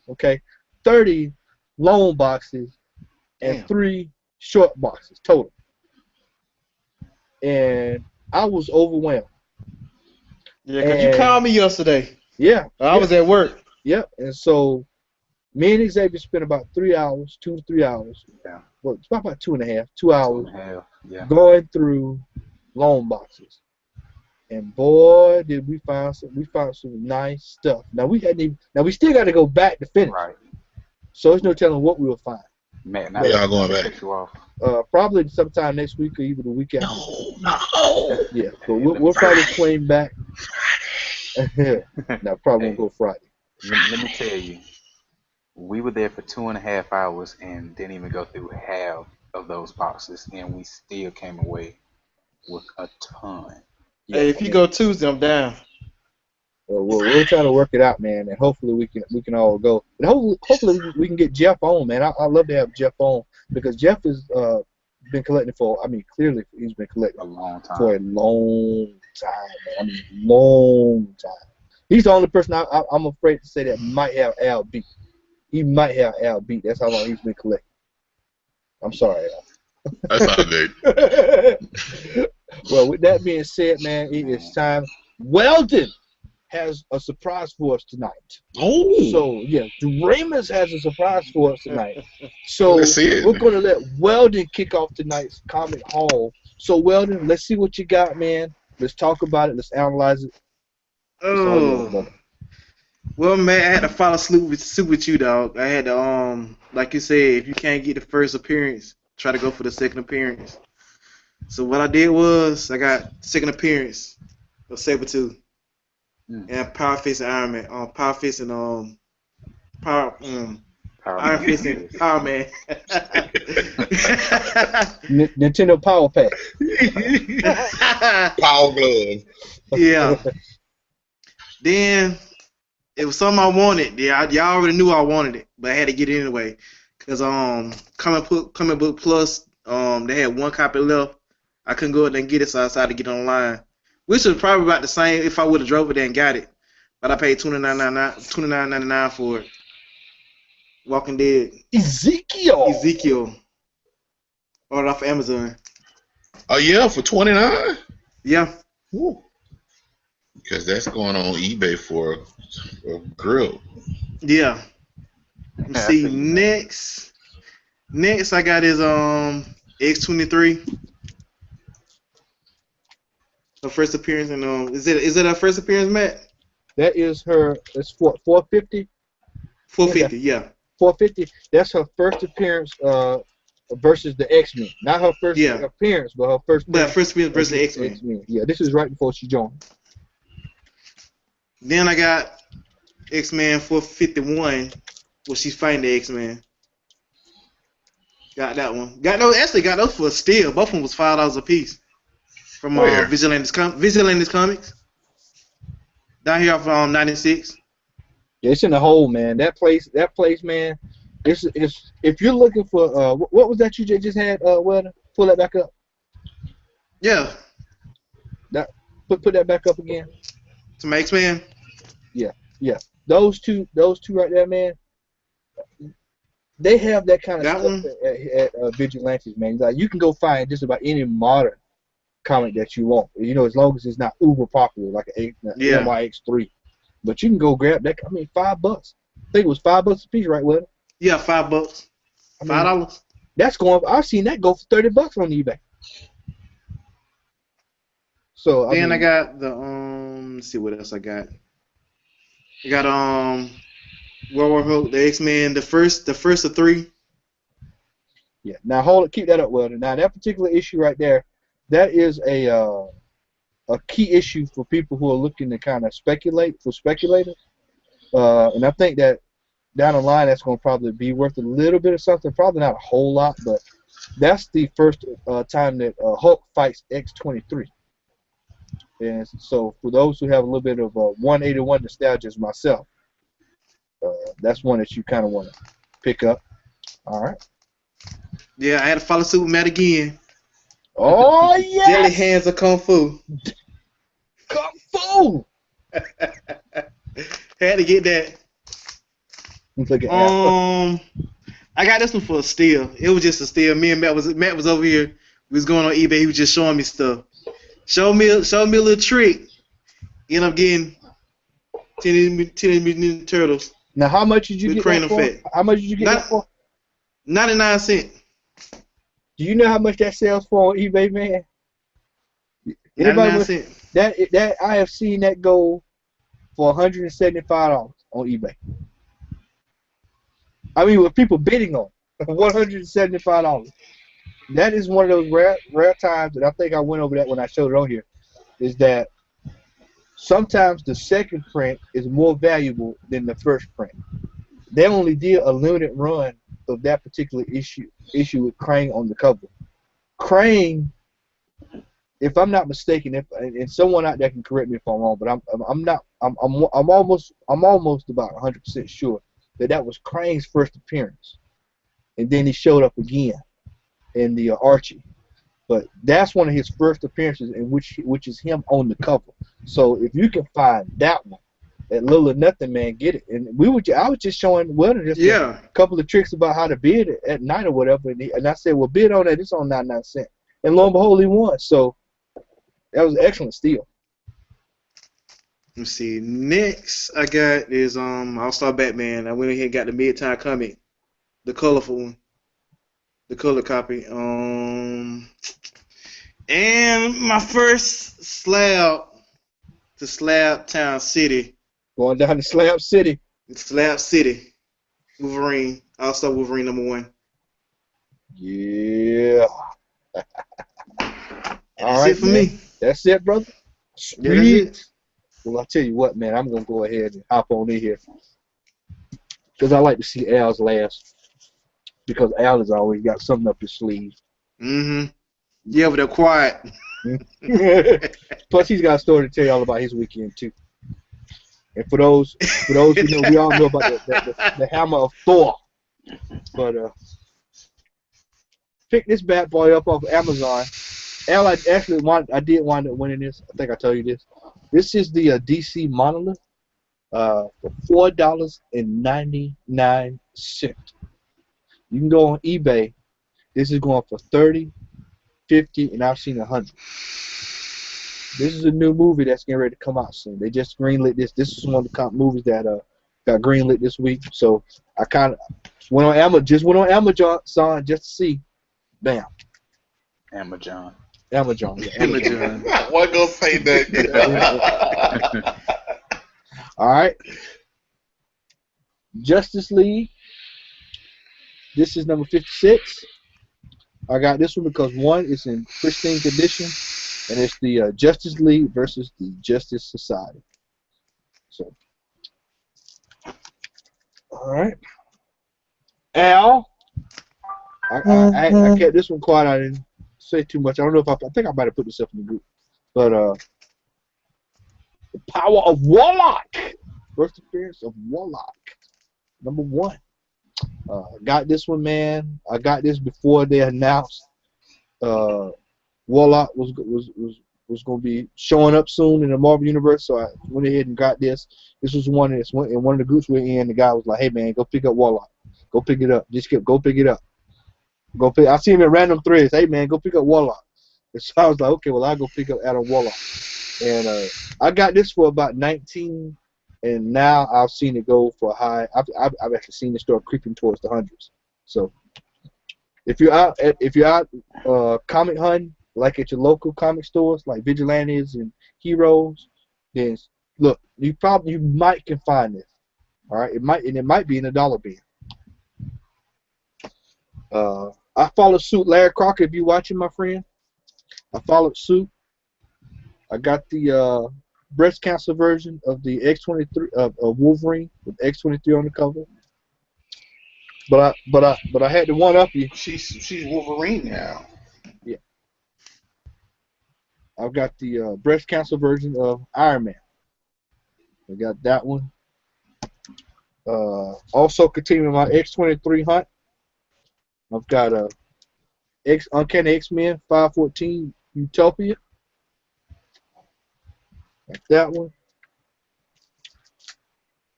okay? 30 long boxes and 3 short boxes total. And I was overwhelmed. Yeah, because you called me yesterday. Yeah. I was at work. Yep. And so me and Xavier spent about 3 hours, 2 to 3 hours. Yeah. Well, it's about 2.5, 2 hours 2.5. Yeah. going through loan boxes. And boy, did we find some nice stuff. Now we still got to go back to finish. Right. So there's no telling what we'll find. Matt, Where y'all going back? cut you off. Probably sometime next week or even the week after. No. Yeah, but we'll probably swing back. No, probably won't go Friday. Let me tell you, we were there for 2.5 hours and didn't even go through half of those boxes, and we still came away with a ton. Yeah, Hey, if you go Tuesday, I'm down. We'll try to work it out, man, and hopefully we can all go. And hopefully we can get Jeff on, man. I love to have Jeff on because Jeff has been collecting clearly he's been collecting A long time. for a long time, man. Long time. He's the only person I'm afraid to say that might have Al beat. He might have Al beat. That's how long he's been collecting. I'm sorry, Al. That's not good. Well, with that being said, man, it is time. Weldon has a surprise for us tonight. Oh. So, yeah, Ramus has a surprise for us tonight. So, Let's see it. we're going to let Weldon kick off tonight's Comic Hall. So, Weldon, let's see what you got, man. Let's talk about it. Let's analyze it. Oh. Well, man, I had to follow suit with you, dog. I had to, like you said, if you can't get the first appearance, try to go for the second appearance. So what I did was I got second appearance of Sabretooth and Power Fist and Iron Man. Power Fist and Iron Fist and Power Man. Nintendo Power Pack. Power glove. Yeah. Then it was something I wanted. Yeah, y'all already knew I wanted it, but I had to get it anyway. Cause Comic Book Plus, they had one copy left. I couldn't go out there and get it, so I decided to get it online. Which was probably about the same if I would have drove it there and got it. But I paid $29.99 for it. Walking Dead. Ezekiel. Ordered off Amazon. Oh yeah, for $29. Yeah. Woo. Because that's going on eBay for a grill. Yeah. Let me see. Next I got his X-23. Her first appearance in is it her first appearance, Matt? That is her. It's 450. 450, yeah. 450. That's her first appearance versus the X-Men. Not her first appearance, but her first. But first appearance versus the X-Men. Yeah, this is right before she joined. Then I got X-Men 451, where she's fighting the X-Men. Got that one. Got those for a steal. Both of them was $5 a piece. From Vigilantes Comics. Down here off 96. Yeah, it's in the hole, man. That place, man. It's if you're looking for what was that you just had? Weldon? Pull that back up. Yeah. That put that back up again. Some X-Men. Yeah. Those two right there, man. They have that kind of stuff at Vigilantes, man. Like you can go find just about any modern comic that you want. You know, as long as it's not uber popular like an NYX3. But you can go grab that. I mean, $5. I think it was $5 a piece, right, Will? Yeah, $5. $5. That's going. I've seen that go for $30 on eBay. So I got the let's see what else I got. I got World War Hulk, the X-Men, the first of 3. Yeah. Now keep that up, Weldon. Now that particular issue right there, that is a key issue for people who are looking to kind of speculators. And I think that down the line that's going to probably be worth a little bit of something. Probably not a whole lot, but that's the first time that Hulk fights X-23. And so for those who have a little bit of 181 nostalgia as myself, that's one that you kind of want to pick up. All right. Yeah, I had to follow suit with Matt again. Oh, yeah. Jelly hands of Kung Fu. Kung Fu! Had to get that. Look at I got this one for a steal. It was just a steal. Me and Matt was over here. We was going on eBay. He was just showing me stuff. Showed me a little trick. End up getting Teenage Mutant Ninja Turtles Now, how much did you with get that Crane for? Effect. How much did you get that for? 99 cents. Do you know how much that sells for on eBay, man? 99 cents. That I have seen that go for $175 on eBay. I mean, with people bidding on $175. That is one of those rare times, and I think I went over that when I showed it on here, is that sometimes the second print is more valuable than the first print. They only did a limited run of that particular issue with Crane on the cover. Crane, if I'm not mistaken, and someone out there can correct me if I'm wrong, but I'm almost about 100% sure that was Crane's first appearance, and then he showed up again in the Archie. But that's one of his first appearances, in which is him on the cover. So if you can find that one, at little or nothing, man, get it. And I was just showing Wilder just a couple of tricks about how to bid at night or whatever, and I said, well, bid on that. It's on 99 cents, and lo and behold, he won. So that was an excellent steal. Let's see. Next I got is All-Star Batman. I went ahead and got the mid-time comic, the colorful one, the color copy. And my first slab to Slab Town City. Going down to Slab City. Slab City. Wolverine. All-Star Wolverine #1. Yeah. That's it for me. That's it, brother. Yeah, that's it. Well, I'll tell you what, man. I'm going to go ahead and hop on in here, because I like to see Al's last, because Al has always got something up his sleeve. Mm-hmm. Yeah, but they're quiet. Plus, he's got a story to tell you all about his weekend, too. And for those who know, we all know about the hammer of Thor. But pick this bad boy up off of Amazon. Al, I did wind up winning this. I think I told you this. This is the DC Monolith for $4.99. You can go on eBay. This is going for $30, $50, and I've seen $100. This is a new movie that's getting ready to come out soon. They just greenlit this. This is one of the movies that got greenlit this week. So I kind of went on Amazon just to see. Bam. Amazon. Yeah, I wasn't gonna say that. All right. Justice League. This is number 56. I got this one because one is in pristine condition, and it's the Justice League versus the Justice Society. So, all right. Al, I kept this one quiet. I didn't say too much. I don't know if I think I might have put this up in the group, but the Power of Warlock, first appearance of Warlock, #1. Got this one, man. I got this before they announced Warlock was going to be showing up soon in the Marvel Universe, so I went ahead and got this. This was one in one of the groups we're in. The guy was like, "Hey, man, go pick up Warlock. Go pick it up. Go pick it up. I see him in random threads. Hey, man, go pick up Warlock." And so I was like, okay, well, I'll go pick up Adam Warlock. And I got this for about 19, and now I've seen it go for high. I've actually seen it start creeping towards the hundreds. So if you're out comic hunting, like at your local comic stores, like Vigilantes and Heroes, then look, you might can find this. All right, it might be in a dollar bin. I followed suit, Larry Crocker. If you watching, my friend, I followed suit. I got the breast cancer version of the X-23 of Wolverine with X-23 on the cover. But I had to one up you. She's Wolverine now. Yeah. I've got the breast cancer version of Iron Man. I got that one. Also continuing my X-23 hunt. I've got Uncanny X-Men 514 Utopia. Like that one.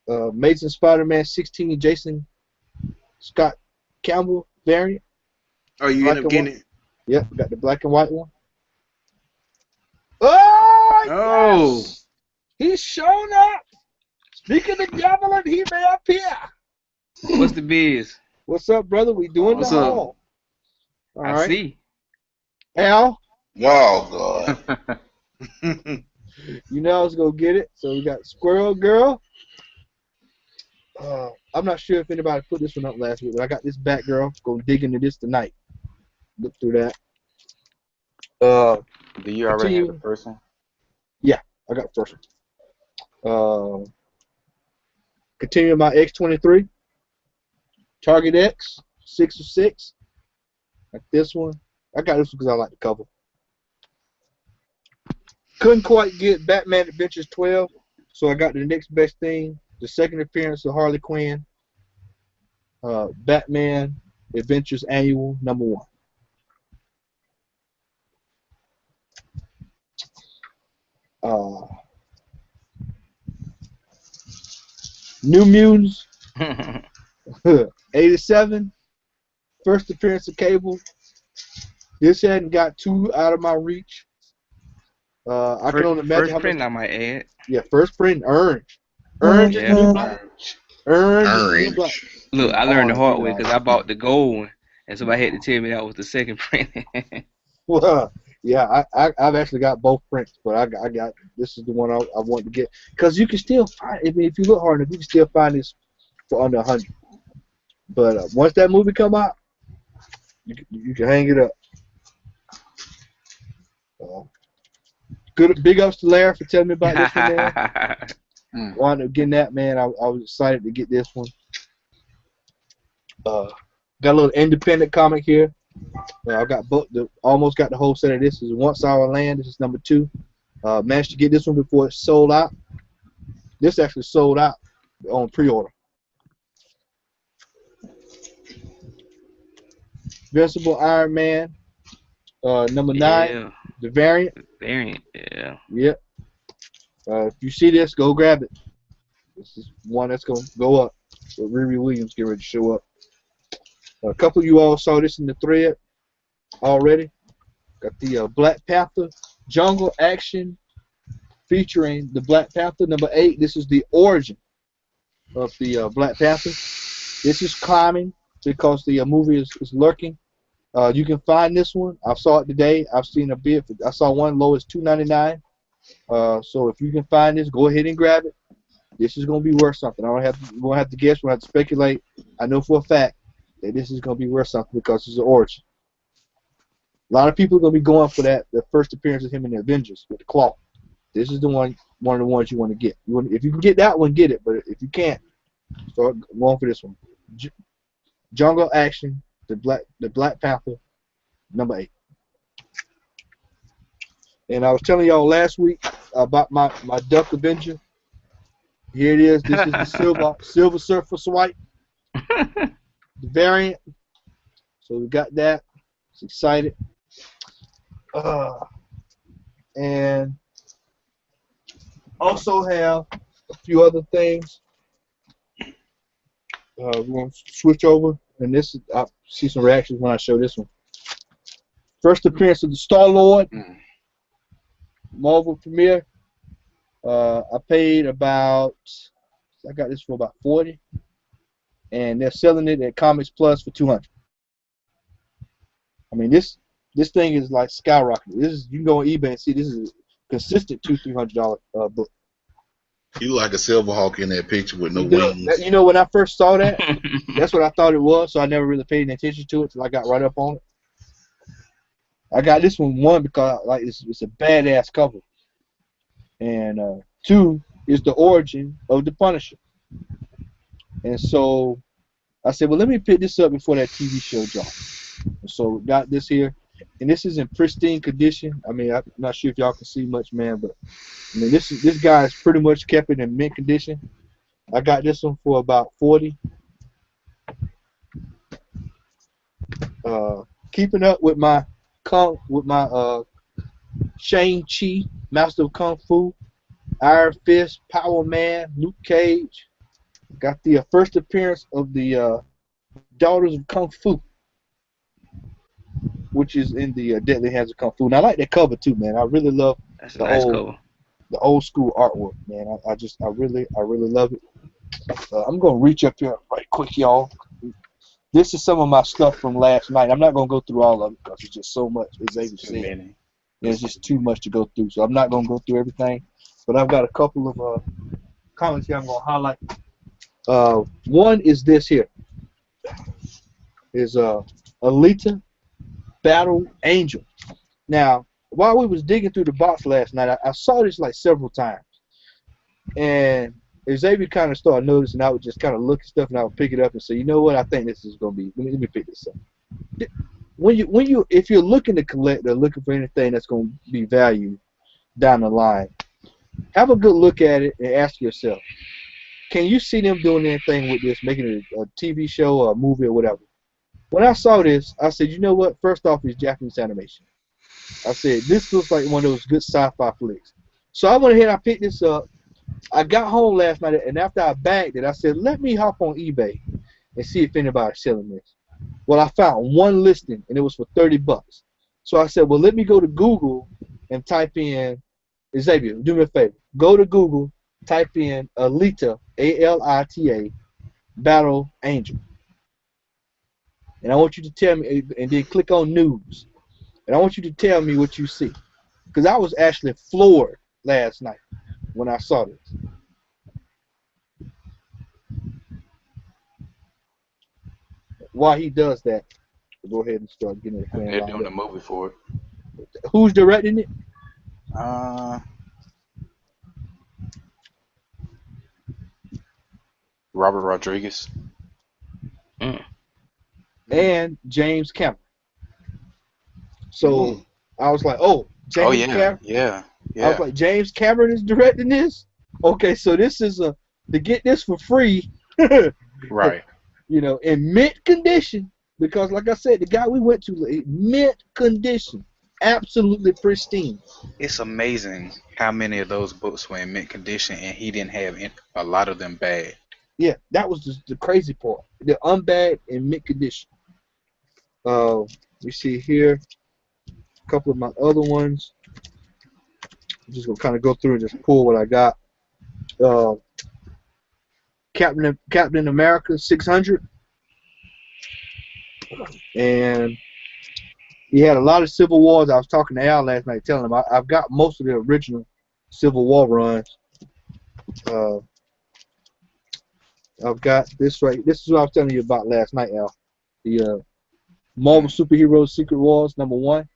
Amazing Spider-Man 16 Jason Scott Campbell variant. Oh, you end up getting it? Yep, got the black and white one. Oh! Oh! Yes! Speaking of Javelin, he may appear. What's the biz? What's up, brother? We doing What's the up? haul. All I right. see. Al, Oh God. you know I was going to get it. So we got Squirrel Girl. I'm not sure if anybody put this one up last week, but I got this Batgirl. Go dig into this tonight. Look through that. Do you already have the first one? Yeah, I got the first one. Continue my X-23. Target X, 6 of 6. Like this one. I got this one because I like the cover. Couldn't quite get Batman Adventures 12, so I got the next best thing. The second appearance of Harley Quinn. Batman Adventures Annual #1. New Mutants 87. First appearance of Cable. This hadn't got too out of my reach. I can only imagine First how print, much. I might add. Yeah, first print orange. Orange Yeah. and blue black. Orange and blue black. Look, I learned the Orange, hard you way know. because I bought the gold one, and somebody had to tell me that was the second print. Well, yeah, I've actually got both prints, but I got this is the one I want to get because you can still find. I mean, if you look hard enough, you can still find this for under 100. But once that movie come out, you can hang it up. Good, big ups to Larry for telling me about this one, man. Wound up getting that, man. I was excited to get this one. Got a little independent comic here. I got almost got the whole set of this. This is Once Our Land. This is #2. Managed to get this one before it sold out. This actually sold out on pre-order. Invincible Iron Man, #9. Yeah. The variant. Variant, yeah. Yep. If you see this, go grab it. This is one that's going to go up. So Riri Williams getting ready to show up. A couple of you all saw this in the thread already. Got the Black Panther Jungle Action featuring the Black Panther #8. This is the origin of the Black Panther. This is climbing because the movie is lurking. You can find this one. I saw it today. I've seen a bid. I saw one low as $2.99. So if you can find this, go ahead and grab it. This is going to be worth something. I don't have to. We won't have to guess. We won't have to speculate. I know for a fact that this is going to be worth something because it's an origin. A lot of people are going to be going for that. The first appearance of him in the Avengers with the claw. This is the one of the ones you want to get. If you can get that one, get it. But if you can't, start going for this one. Jungle Action, the Black Panther, #8. And I was telling y'all last week about my Duck Avenger. Here it is. This is the Silver Surfer Swipe, the variant. So we got that. It's excited. And also have a few other things. We're going to switch over. And this is, I see some reactions when I show this one. First appearance of the Star-Lord. Marvel premiere. I paid about, I got this for about $40, and they're selling it at Comics Plus for $200. I mean, this thing is like skyrocketing. This is, you can go on eBay and see this is a consistent $200-300 book. You like a Silverhawk in that picture with no wings. You know, when I first saw that, that's what I thought it was. So I never really paid any attention to it till I got right up on it. I got this one because like it's a badass cover. And 2 is the origin of the Punisher. And so I said, well, let me pick this up before that TV show drops. And so got this here, and this is in pristine condition. I mean, I'm not sure if y'all can see much, man, but I mean, this guy's pretty much kept it in mint condition. I got this one for about $40. Keeping up with my Shang-Chi, Master of Kung Fu, Iron Fist, Power Man, Luke Cage. Got the first appearance of the Daughters of Kung Fu, which is in the Deadly Hands of Kung Fu. And I like that cover too, man. I really love That's a the nice old cover. the old school artwork, man. I really love it. I'm gonna reach up here right quick, y'all. This is some of my stuff from last night. I'm not gonna go through all of it because it's just so much, as It's Xavier too said. many. There's just too much to go through, so I'm not gonna go through everything. But I've got a couple of comments here I'm gonna highlight. One is this here. Is Alita Battle Angel. Now, while we was digging through the box last night, I saw this like several times, and Xavier kind of started noticing. I would just kind of look at stuff, and I would pick it up and say, you know what? I think this is gonna be. Let me pick this up. If you're looking to collect or looking for anything that's gonna be valued down the line, have a good look at it and ask yourself, can you see them doing anything with this, making it a TV show or a movie or whatever? When I saw this, I said, you know what? First off, it's Japanese animation. I said, this looks like one of those good sci-fi flicks. So I went ahead and I picked this up. I got home last night, and after I bagged it, I said, let me hop on eBay and see if anybody's selling this. Well, I found one listing, and it was for $30. So I said, well, let me go to Google and type in, Xavier, do me a favor. Go to Google, type in Alita, A-L-I-T-A, Battle Angel. And I want you to tell me, and then click on news. And I want you to tell me what you see. Because I was actually floored last night when I saw this. While he does that, go ahead and start getting it. They're doing a movie for it. Who's directing it? Robert Rodriguez. And James Cameron. So I was like, oh, James Cameron? Yeah. I was like, James Cameron is directing this? Okay, so this is to get this for free. Right. You know, in mint condition, because like I said, the guy we went to, mint condition, absolutely pristine. It's amazing how many of those books were in mint condition, and he didn't have a lot of them bad. Yeah, that was the crazy part. They're unbagged in mint condition. We see here a couple of my other ones. I'm just gonna kind of go through and just pull what I got. Captain America 600, and he had a lot of Civil Wars. I was talking to Al last night, telling him I've got most of the original Civil War runs. I've got this right. This is what I was telling you about last night, Al. The Marvel Superheroes Secret Wars #1.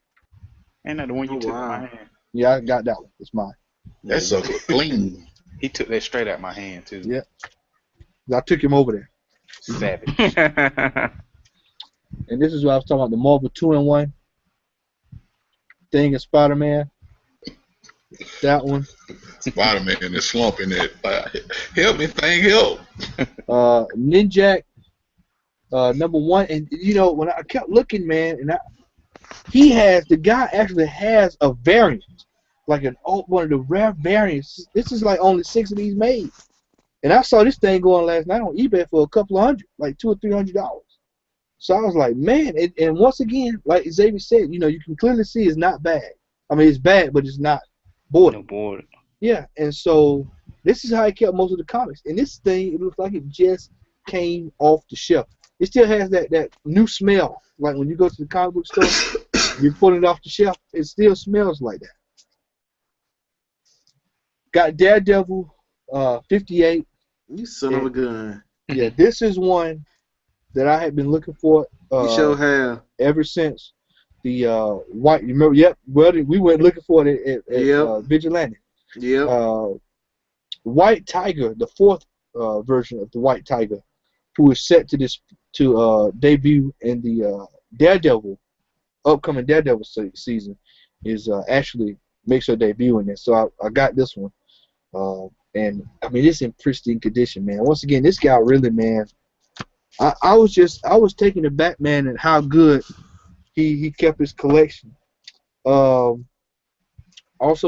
Ain't that the one you took out my hand? Yeah, I got that one. It's mine. That's so clean. He took that straight out my hand too. Yeah. I took him over there. Savage. And this is what I was talking about, the Marvel 2-in-1 thing of Spider-Man. That one. Spider-Man is slumping it. Help me, thing, help. Ninjak #1. And, you know, when I kept looking, man, and the guy actually has a variant. Like one of the rare variants. This is like only 6 of these made. And I saw this thing going last night on eBay for a couple of $100, like $200 or $300. So I was like, man, and once again, like Xavier said, you know, you can clearly see it's not bad. I mean, it's bad, but it's not border. No border. Yeah, and so this is how he kept most of the comics. And this thing, it looks like it just came off the shelf. It still has that new smell. Like when you go to the comic book store, you pull it off the shelf, it still smells like that. Got Daredevil 58. You son of a gun. Yeah, this is one that I had been looking for. You sure have. Ever since the white. You remember? Yep. Well, we went looking for it at Vigilante. Yep. White Tiger, the 4th version of the White Tiger, who is set to debut in the upcoming Daredevil season, is actually makes her debut in this. So I got this one. And I mean, it's in pristine condition, man. Once again, this guy really, man. I was taken aback, man, at how good he kept his collection. Also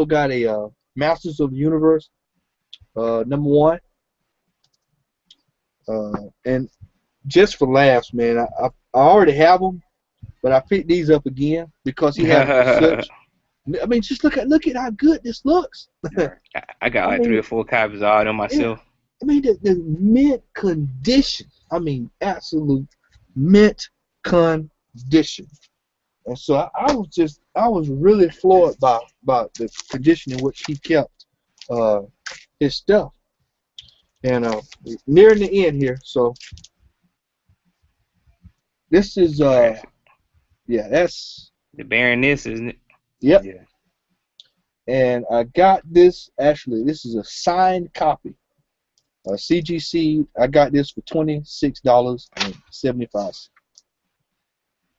got a Masters of the Universe #1. And just for laughs, man, I already have them, but I picked these up again because he has such I mean, just look at how good this looks. Right. I got I like 3 mean, or 4 copies of all them yeah. myself. I mean, the mint condition. I mean, absolute mint condition. And so I was really floored by the condition in which he kept his stuff. And nearing the end here, so this is Classic. yeah, that's The Baroness, isn't it? yep. Yeah. And I got this actually. This is a signed copy. CGC. I got this for $26.75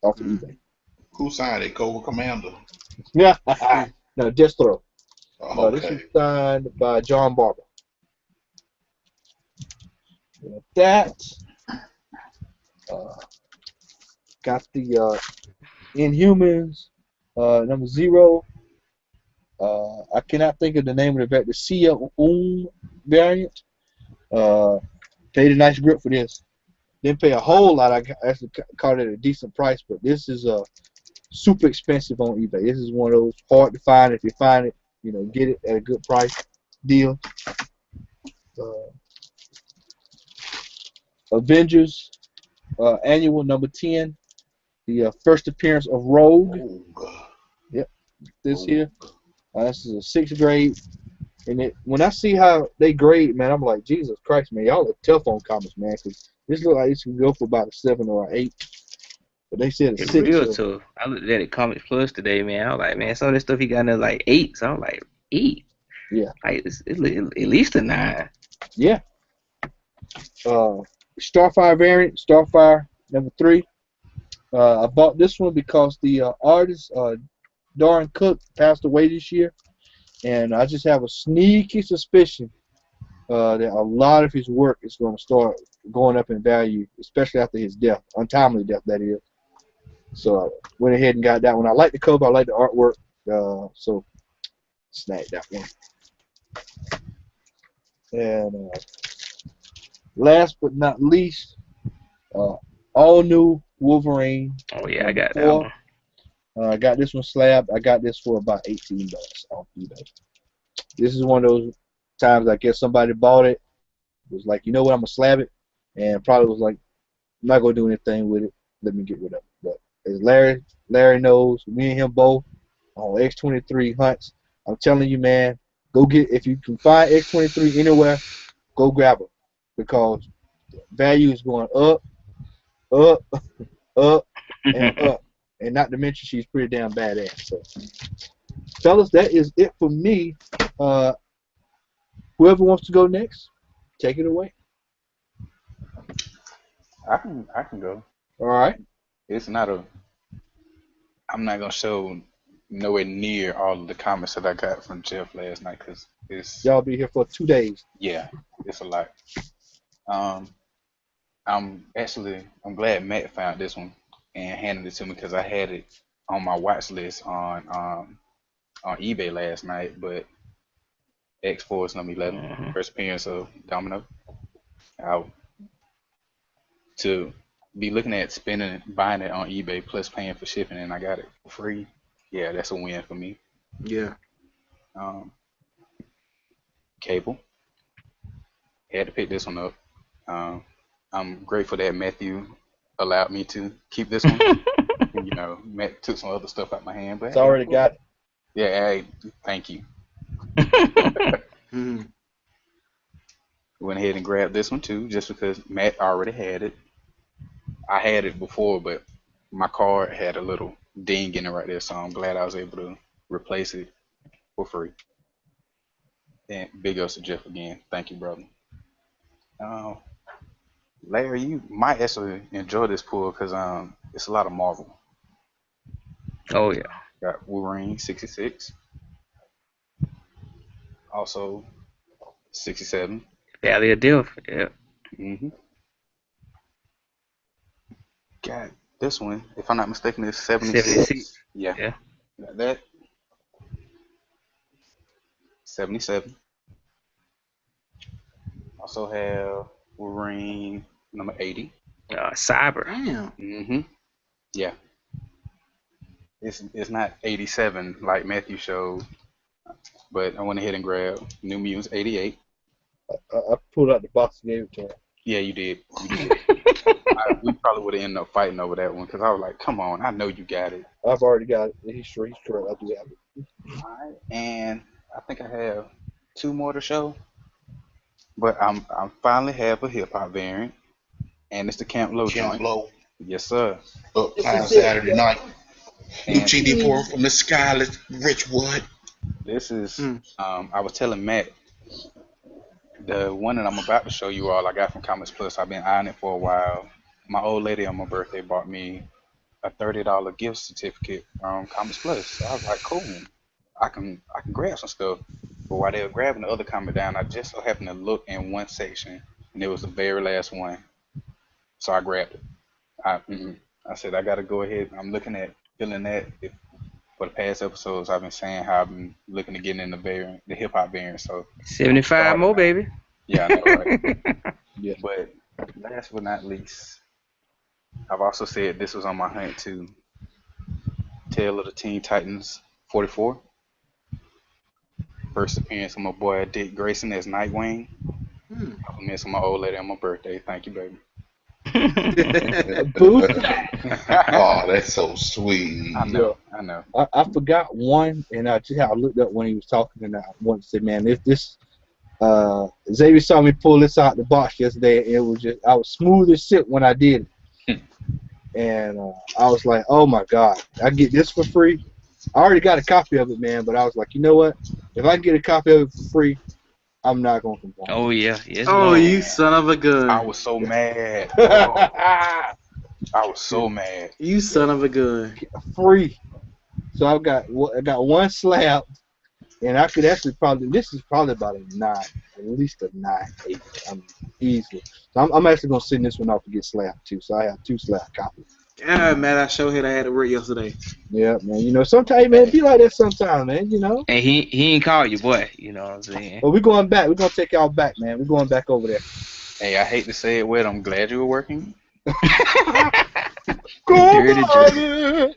off of eBay. Who signed it? Cobra Commander. Yeah, no, Destro. Oh, This okay. is signed by John Barber. That got the Inhumans number 0. I cannot think of the name of the variant. The Sia variant. Paid a nice grip for this. Didn't pay a whole lot. I actually caught it at a decent price, but this is super expensive on eBay. This is one of those hard to find. If you find it, get it at a good price deal. Avengers Annual number 10. The first appearance of Rogue. Yep, this here. This is a 6th grade. And when I see how they grade, man, I'm like, Jesus Christ, man, y'all are telephone comics, man, because this look like this can go for about a 7 or an 8. But they said a It's 6. real So, tough. I looked at it Comics Plus today, man. I was like, man, some of this stuff he got in there like 8. So I'm like, 8? yeah. Like, it's at least a 9. Yeah. Starfire variant, Starfire number 3. I bought this one because the artist, Darren Cook, passed away this year. And I just have a sneaky suspicion that a lot of his work is going to start going up in value, especially after his death, untimely death, that is. So I went ahead and got that one. I like the cover. I like the artwork. So snagged that one. And last but not least, all new Wolverine. Oh, yeah, I number got that 4. one. I got this one slabbed. I got this for about $18 off eBay. This is one of those times I guess somebody bought it. Was like, you know what, I'm gonna slab it, and probably was like, I'm not gonna do anything with it. Let me get rid of it. But as Larry knows, me and him both on X23 hunts. I'm telling you, man, go get, if you can find X23 anywhere, go grab them, because value is going up, up, up, and up. And not to mention, she's pretty damn badass. So, fellas, that is it for me. Whoever wants to go next, take it away. I can go. All right. It's not a. I'm not gonna show nowhere near all of the comments that I got from Jeff last night because Y'all be here for 2 days. yeah, it's a lot. I'm glad Matt found this one and handed it to me because I had it on my watch list on eBay last night, but X-Force number 11, first appearance of Domino. Out to be looking at buying it on eBay plus paying for shipping, and I got it for free. Yeah, that's a win for me. Yeah. Cable. Had to pick this one up. I'm grateful that Matthew allowed me to keep this one. And, Matt took some other stuff out my hand, but It's already got it. yeah, hey, thank you. Went ahead and grabbed this one too, just because Matt already had it. I had it before, but my card had a little ding in it right there, so I'm glad I was able to replace it for free. And big ups to Jeff again. Thank you, brother. Larry, you might actually enjoy this pull because it's a lot of Marvel. Oh, yeah. Got Wolverine 66, also 67. Valley of Death. Yeah. Got this one, if I'm not mistaken, it's 76. 76. Yeah. Yeah. Got that. 77. Also have Wolverine number 80. Cyber. Damn. Yeah. it's not 87 like Matthew showed, but I went ahead and grabbed New Mutants 88. I pulled out the box and gave it to him. Yeah, you did. You did. We probably would have ended up fighting over that one because I was like, "Come on, I know you got it." I've already got it. He's correct. I do have it. All right, and I think I have two more to show, but I'm finally have a hip hop variant, and it's the Camp Low Camp joint. Low Yes, sir. uptown Saturday night. New And TD pour from Miss Scarlett Richwood. this is Mm. I was telling Matt the one that I'm about to show you all I got from Comics Plus. I've been eyeing it for a while. My old lady on my birthday bought me a $30 gift certificate from Comics Plus. So I was like, cool, I can grab some stuff. But while they were grabbing the other comic down, I just so happened to look in one section, and it was the very last one. So I grabbed it. I said I gotta go ahead. I'm looking at feeling that. For the past episodes, I've been saying how I've been looking to get in the hip hop variant. So 75 more, baby. yeah, I know, right? Yeah. But last but not least, I've also said this was on my hunt to Tale of the Teen Titans 44. First appearance of my boy Dick Grayson as Nightwing. Compliments of my old lady on my birthday. Thank you, baby. Boost. Oh, that's so sweet. I know. I forgot one, and I looked up when he was talking, and I wanted to say, man, if this Xavier saw me pull this out the box yesterday, and it was just I was smooth as shit when I did it, and I was like, oh my god, I get this for free. I already got a copy of it, man, but I was like, you know what? If I can get a copy of it for free, I'm not gonna complain. Oh yeah, yes. Oh, Lord. you son of a gun. I was so mad. Oh, I was so mad. You son of a gun. Free. So I got one slab, and I could actually this is probably about a 9, at least a 9, 8. I mean, easily. So I'm actually gonna send this one off to get slab too. So I have 2 slab copies. Yeah, man, I showed him I had to work yesterday. Yeah, man. You know, sometimes, man, it be like that sometimes, man. You know. And he ain't called you, boy. You know what I'm saying? But we're going back. We're gonna take y'all back, man. We're going back over there. Hey, I hate to say it, Wed. I'm glad you were working. Dirty jerk.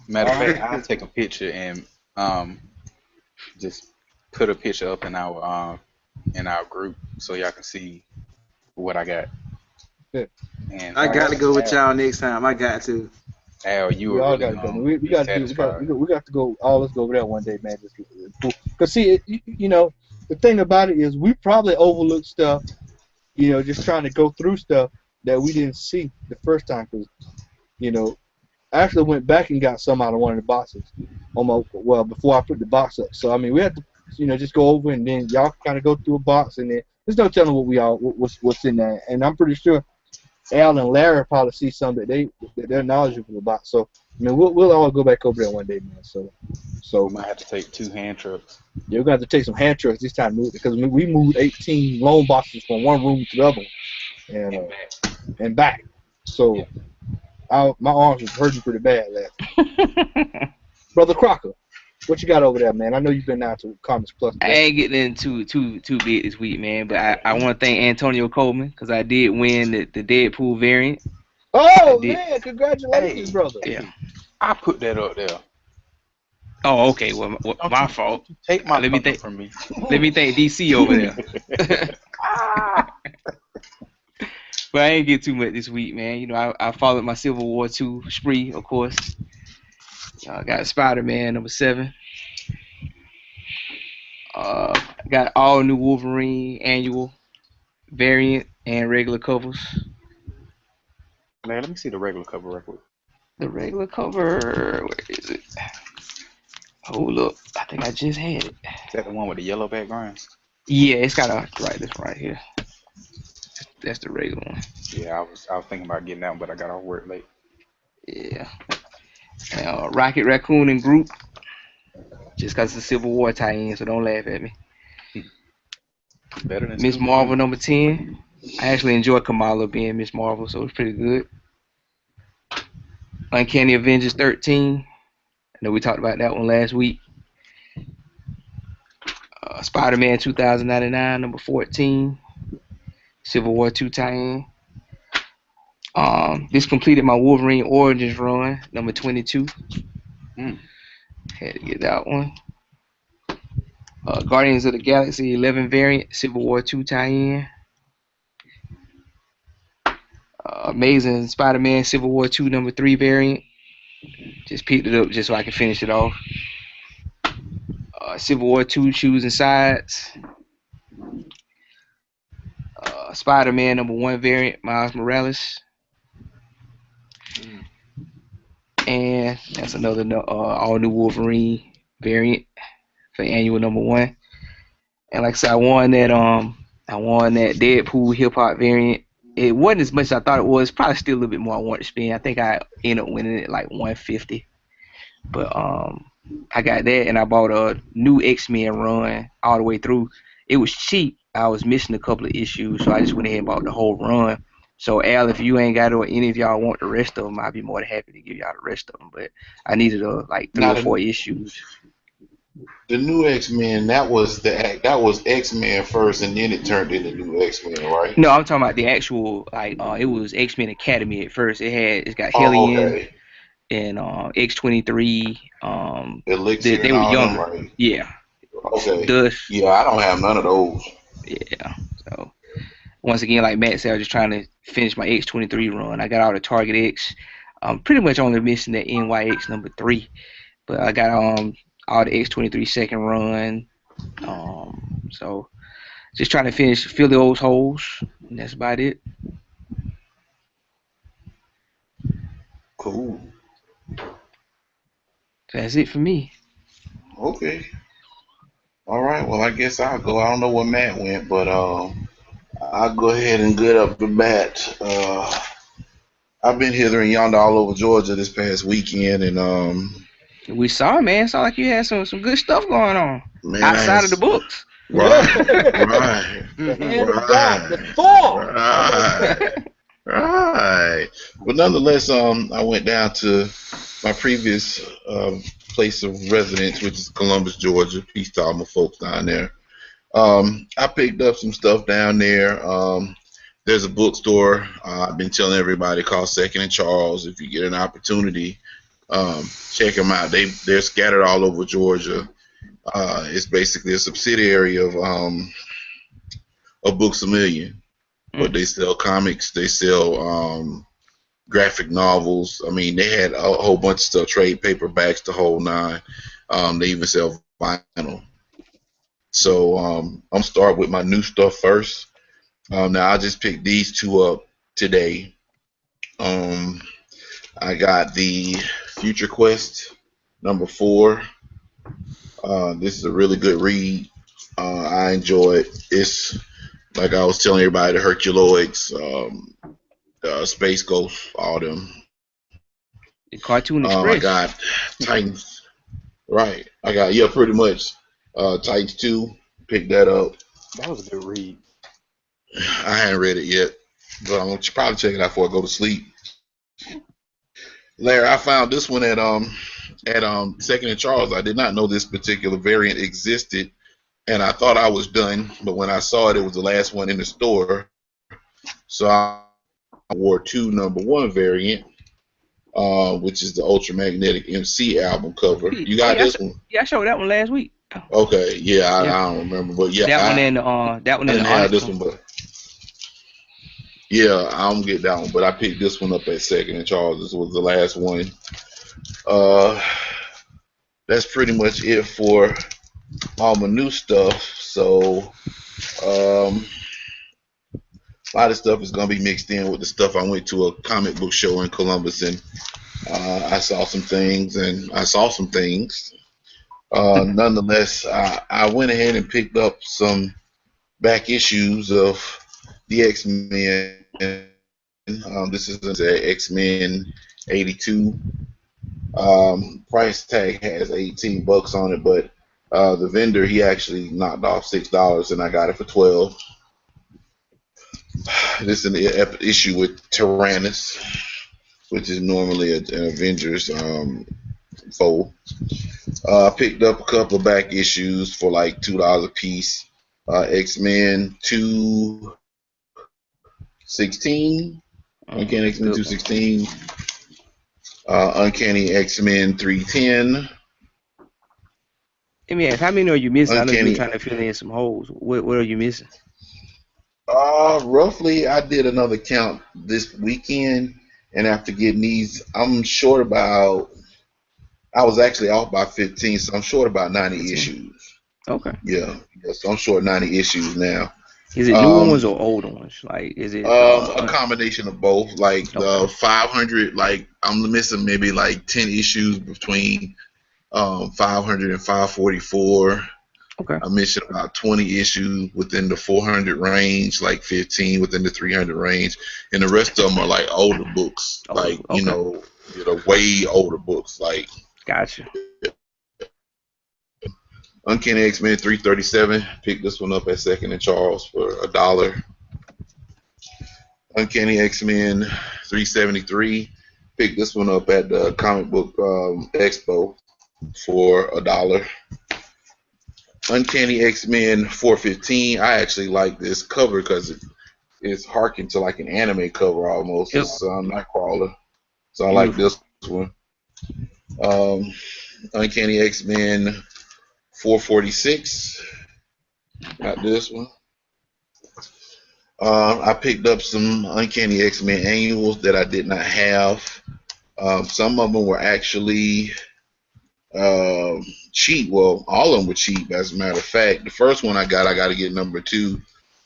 Matter of fact, I'll take a picture and just put a picture up in our group so y'all can see what I got. Yeah. And I got to go with y'all next time. I got to. Al, you We were all really got to go. gonna We be got to satisfied. we got to go. All let's go over there one day, man. Cause see, you know, the thing about it is we probably overlooked stuff. You know, just trying to go through stuff that we didn't see the first time. Cause you know, I actually went back and got some out of one of the boxes. Before I put the box up. So I mean, we had to, you know, just go over and then y'all kind of go through a box and then there's no telling what's in there. And I'm pretty sure Al and Larry probably see something that they're knowledgeable about. So I mean, we'll all go back over there one day, man. So We might have to take 2 hand trucks. yeah, we're gonna have to take some hand trucks this time because we moved 18 loan boxes from one room to the other one, and back. So Yeah. my arms was hurting pretty bad last. Brother Crocker, what you got over there, man? I know you've been out to Comics Plus. I ain't getting into too big this week, man. But I want to thank Antonio Coleman because I did win the Deadpool variant. Oh man, congratulations, Hey. brother. Yeah. I put that up there. Oh, okay. Well, my fault. Take my Let me thunder think. from me. Let me thank DC over there. But I ain't get too much this week, man. You know, I followed my Civil War 2 spree, of course. I got Spider-Man #7. Got all new Wolverine annual variant and regular covers. Man, let me see the regular cover record. The regular cover, where is it? Hold up, I think I just had it. Is that the one with the yellow background? Yeah, it's got this one right here. That's the regular one. Yeah, I was thinking about getting that one, but I got off work late. Yeah. Rocket Raccoon and Groot. Just because it's a Civil War tie-in, so don't laugh at me. Better than Miss Superman. Marvel #10. I actually enjoy Kamala being Miss Marvel, so it's pretty good. Uncanny Avengers 13. I know we talked about that one last week. Spider-Man 2099 #14. Civil War 2 tie-in. This completed my Wolverine Origins run, number 22. Mm. Had to get that one. Guardians of the Galaxy 11 variant, Civil War 2 tie-in. Amazing Spider-Man Civil War 2 number 3 variant. Just picked it up just so I can finish it off. Civil War 2 Shoes and Sides. Spider-Man number 1 variant, Miles Morales. Mm. And that's another all new Wolverine variant for annual number 1. And like I said, I won that Deadpool hip hop variant. It wasn't as much as I thought it was. Probably still a little bit more I wanted to spend. I think I ended up winning it like 150. But I got that, and I bought a new X-Men run all the way through. It was cheap. I was missing a couple of issues, so I just went ahead and bought the whole run. So Al, if you ain't got it or any of y'all want the rest of them, I'd be more than happy to give y'all the rest of them. But I needed like 3 Now or 4 issues. the new X-Men, that was X-Men first, and then it turned into new X-Men, right? No, I'm talking about the actual it was X-Men Academy at first. It's got Oh, Hellion okay. and X-23. Elixir They and were all them, younger. right? Yeah, Okay. Dust. Yeah, I don't have none of those. Yeah. So once again, like Matt said, I was just trying to finish my X-23 run. I got all the Target X. I'm pretty much only missing the NYX number 3, but I got all the X-23 second run. So just trying to fill those holes, and that's about it. Cool. So that's it for me. Okay. All right. Well, I guess I'll go. I don't know where Matt went, but I'll go ahead and get up the bat. I've been hither and yonder all over Georgia this past weekend, and We saw, man. Saw like you had some good stuff going on man, I outside of the has books. Yeah. right, The Mm-hmm. hand of God, the right, Thor. right, right. But nonetheless, I went down to my previous place of residence, which is Columbus, Georgia. Peace to all my folks down there. I picked up some stuff down there. There's a bookstore I've been telling everybody called Second and Charles. If you get an opportunity, check them out. They're scattered all over Georgia. It's basically a subsidiary of Books a Million, but they sell comics. They sell graphic novels. I mean, they had a whole bunch of stuff, trade paperbacks, the whole nine. They even sell vinyl. So I'm gonna start with my new stuff first. Now I just picked these two up today. Um, I got the Future Quest #4. This is a really good read. I enjoy it. It's like I was telling everybody, the Herculoids, Space Ghost, all them. The Cartoon I Express. got Titans. Right. I got pretty much Titans 2. Picked that up. That was a good read. I hadn't read it yet, but I'm gonna probably check it out before I go to sleep. Larry, I found this one at Second and Charles. I did not know this particular variant existed, and I thought I was done. But when I saw it, it was the last one in the store. So I wore 2 #1 variant, which is the Ultra Magnetic MC album cover. You got this one? Yeah, I showed that one last week. Okay, yeah, Yeah, I don't remember, but yeah, that one I, and I the didn't have Onyx this one. one, but yeah, I don't get that one. But I picked this one up at Second and Charles. This was the last one. Uh, that's pretty much it for all my new stuff. So a lot of stuff is gonna be mixed in with the stuff. I went to a comic book show in Columbus, and I saw some things, and I saw some things. Nonetheless, I went ahead and picked up some back issues of the X-Men. This is the X-Men 82. Price tag has $18 on it, but the vendor, he actually knocked off $6, and I got it for 12. This is an issue with Tyrannus, which is normally an Avengers foe. I picked up a couple of back issues for like $2 a piece. X-Men 216, Uncanny X-Men Good one. 216. Uncanny X-Men 310. Let me ask, how many are you missing? I know you were Uncanny. trying to fill in some holes. What are you missing? Roughly, I did another count this weekend, and after getting these, I'm short about. I was actually off by 15, so I'm short about 90 15. issues. Okay. Yeah, so I'm short 90 issues now. Is it newer Um, ones or older ones? Like, is it a combination of both. Like okay. the 500, like I'm missing maybe like 10 issues between 500 and 544. Okay. I'm missing about 20 issues within the 400 range, like 15 within the 300 range, and the rest of them are like older books, Older. like Okay. way older books, like Gotcha. Uncanny X-Men 337. Picked this one up at Second and Charles for $1. Uncanny X-Men 373. Picked this one up at the Comic Book Expo for $1. Uncanny X-Men 415. I actually like this cover because it's harkened to like an anime cover almost. Yep. It's Nightcrawler, so I like Beautiful. this one. Um, Uncanny X-Men 446. Got this one. I picked up some Uncanny X-Men annuals that I did not have. Some of them were actually cheap. Well, all of them were cheap, as a matter of fact. The first one I got to get number 2.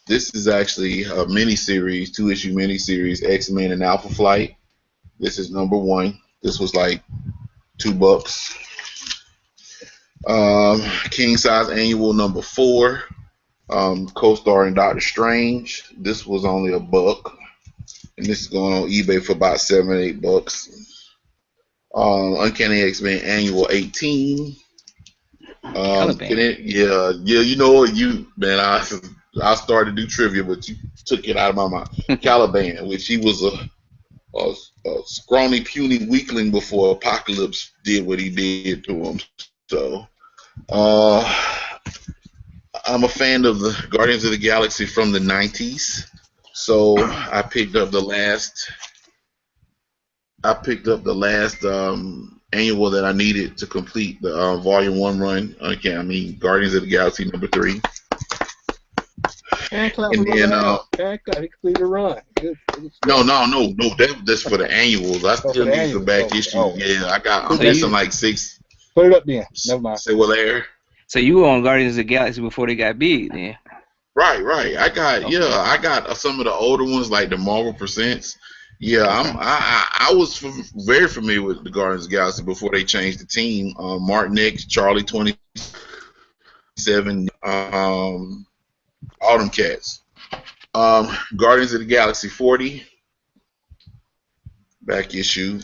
This is actually a miniseries, 2-issue miniseries, X-Men and Alpha Flight. This is number 1. This was like $2. King size annual number 4. Co-starring Doctor Strange. This was only $1, and this is going on eBay for about $7-8. Uncanny X-Men Annual 18. Caliban. You know what, man, I started to do trivia, but you took it out of my mind. Caliban, which he was a scrawny, puny weakling before Apocalypse did what he did to him. So, I'm a fan of the Guardians of the Galaxy from the 90s. So I picked up the last annual that I needed to complete the Volume 1 run. Guardians of the Galaxy number 3. And clap And for then Brother Al. And clap. He completed a run. Good no, stuff. that's for the annuals. I Oh, for still the need some annual. back Okay. issues. Oh. Yeah, I'm So missing you like 6. Put it up then. Never mind. Say what there? so you were on Guardians of the Galaxy before they got big then. Right. I Okay. got some of the older ones like the Marvel Presents. Yeah, Okay. I was very familiar with the Guardians of the Galaxy before they changed the team. Martin X, Charlie 27, all them cats. Guardians of the Galaxy 40 back issue,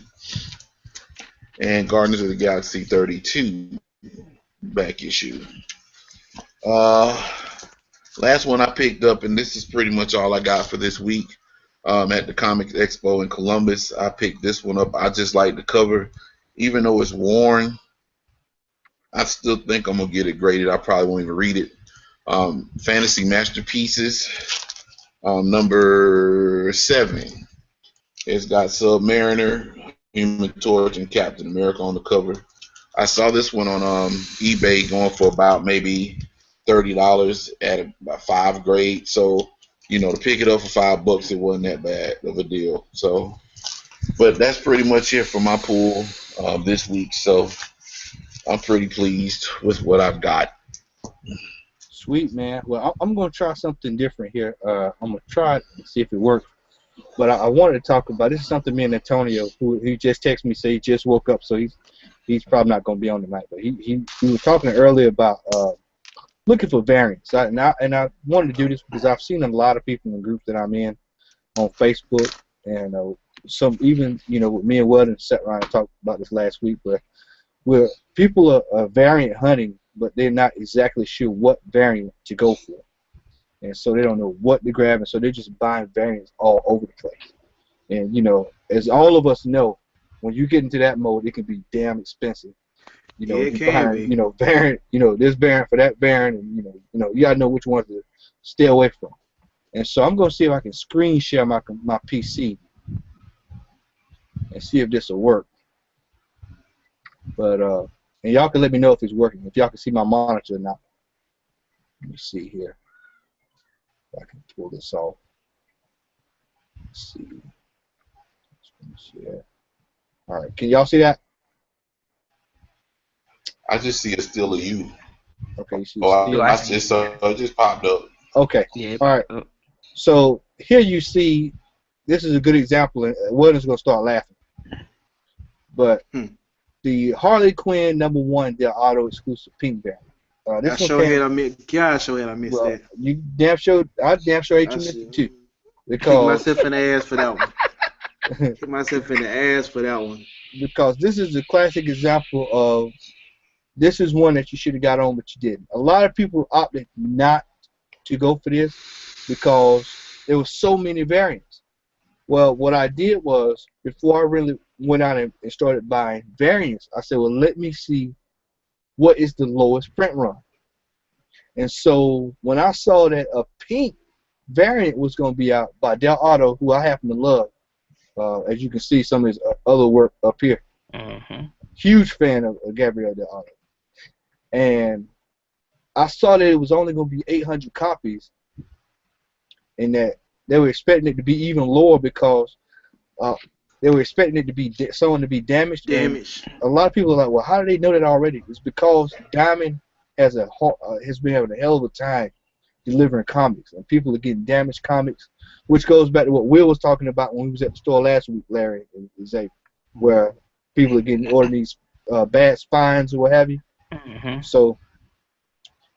and Guardians of the Galaxy 32 back issue. Last one I picked up, and this is pretty much all I got for this week. At the Comics Expo in Columbus, I picked this one up. I just like the cover, even though it's worn. I still think I'm gonna get it graded. I probably won't even read it. Fantasy Masterpieces, number 7. It's got Submariner, Human Torch, and Captain America on the cover. I saw this one on eBay going for about maybe $30 at about 5 grade. So, to pick it up for $5, it wasn't that bad of a deal. So, but that's pretty much it for my pool this week. So, I'm pretty pleased with what I've got. Sweet, man. Well, I'm going to try something different here. I'm going to try it and see if it works. But I wanted to talk about, this is something me and Antonio, who he just texted me, say he just woke up, so he's probably not going to be on tonight. But we were talking earlier about looking for variants. And I wanted to do this because I've seen a lot of people in the group that I'm in on Facebook, and some even, with me and Weldon sat around and talked about this last week, where people are variant hunting, but they're not exactly sure what variant to go for. And so they don't know what to grab, and so they're just buying variants all over the place. And, as all of us know, when you get into that mode, it can be damn expensive. Yeah, it you can buying, be. variant, this variant for that variant, and, you got to know which ones to stay away from. And so I'm going to see if I can screen share my PC and see if this will work. But and y'all can let me know if it's working. If y'all can see my monitor or not. Let me see here. If I can pull this off. Let's see. Yeah. All right. Can y'all see that? I just see a still of you. Okay. You see Oh, Do still. I I see? just it just popped up. Okay. Yeah. All right. So here you see. This is a good example. And Wilden's gonna start laughing. But the Harley Quinn #1, their auto exclusive pink variant. This one came. I missed Well, that. you damn sure. I damn sure hate I you missed it should too. kick Because myself in the ass for that one. Kick myself in the ass for that one. because this is a classic example of this is one that you should have got on, but you didn't. A lot of people opted not to go for this because there were so many variants. Well, what I did was before I really went out and started buying variants, I said, well, let me see what is the lowest print run. And so when I saw that a pink variant was going to be out by Del Auto, who I happen to love, as you can see some of his other work up here. Huge fan of Gabriel Del Auto. And I saw that it was only going to be 800 copies and that they were expecting it to be even lower because they were expecting it to be someone to be damaged. Damage. And a lot of people are like, well, how do they know that already? It's because Diamond has been having a hell of a time delivering comics, and people are getting damaged comics, which goes back to what Will was talking about when we was at the store last week, Larry and Xavier, where people are getting ordering these bad spines or what have you. So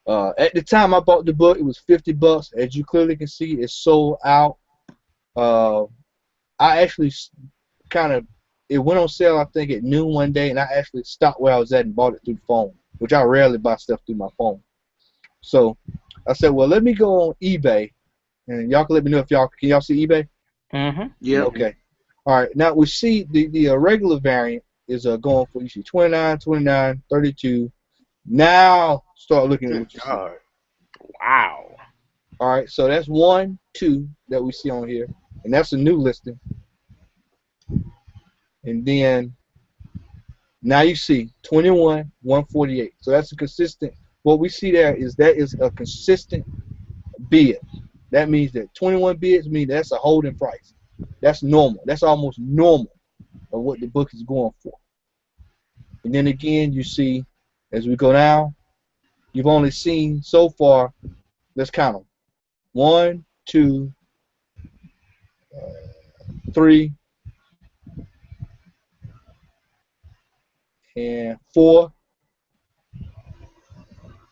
at the time I bought the book, it was $50. As you clearly can see, it's sold out. I actually it went on sale, I think, at noon one day, and I actually stopped where I was at and bought it through the phone, which I rarely buy stuff through my phone. So I said, well, let me go on eBay, and y'all can let me know if can y'all see eBay? Yeah. Okay. All right. Now we see the regular variant is going for, you see 29, 29, 32. Now start looking at what you see. Wow. All right. So that's 1, 2 that we see on here, and that's a new listing. And then now you see 21, 148. So that's a consistent. What we see there is that is a consistent bid. That means that 21 bids mean that's a holding price. That's normal. That's almost normal of what the book is going for. And then again, you see, as we go down, you've only seen so far, let's count them. 1, 2, 3, and 4,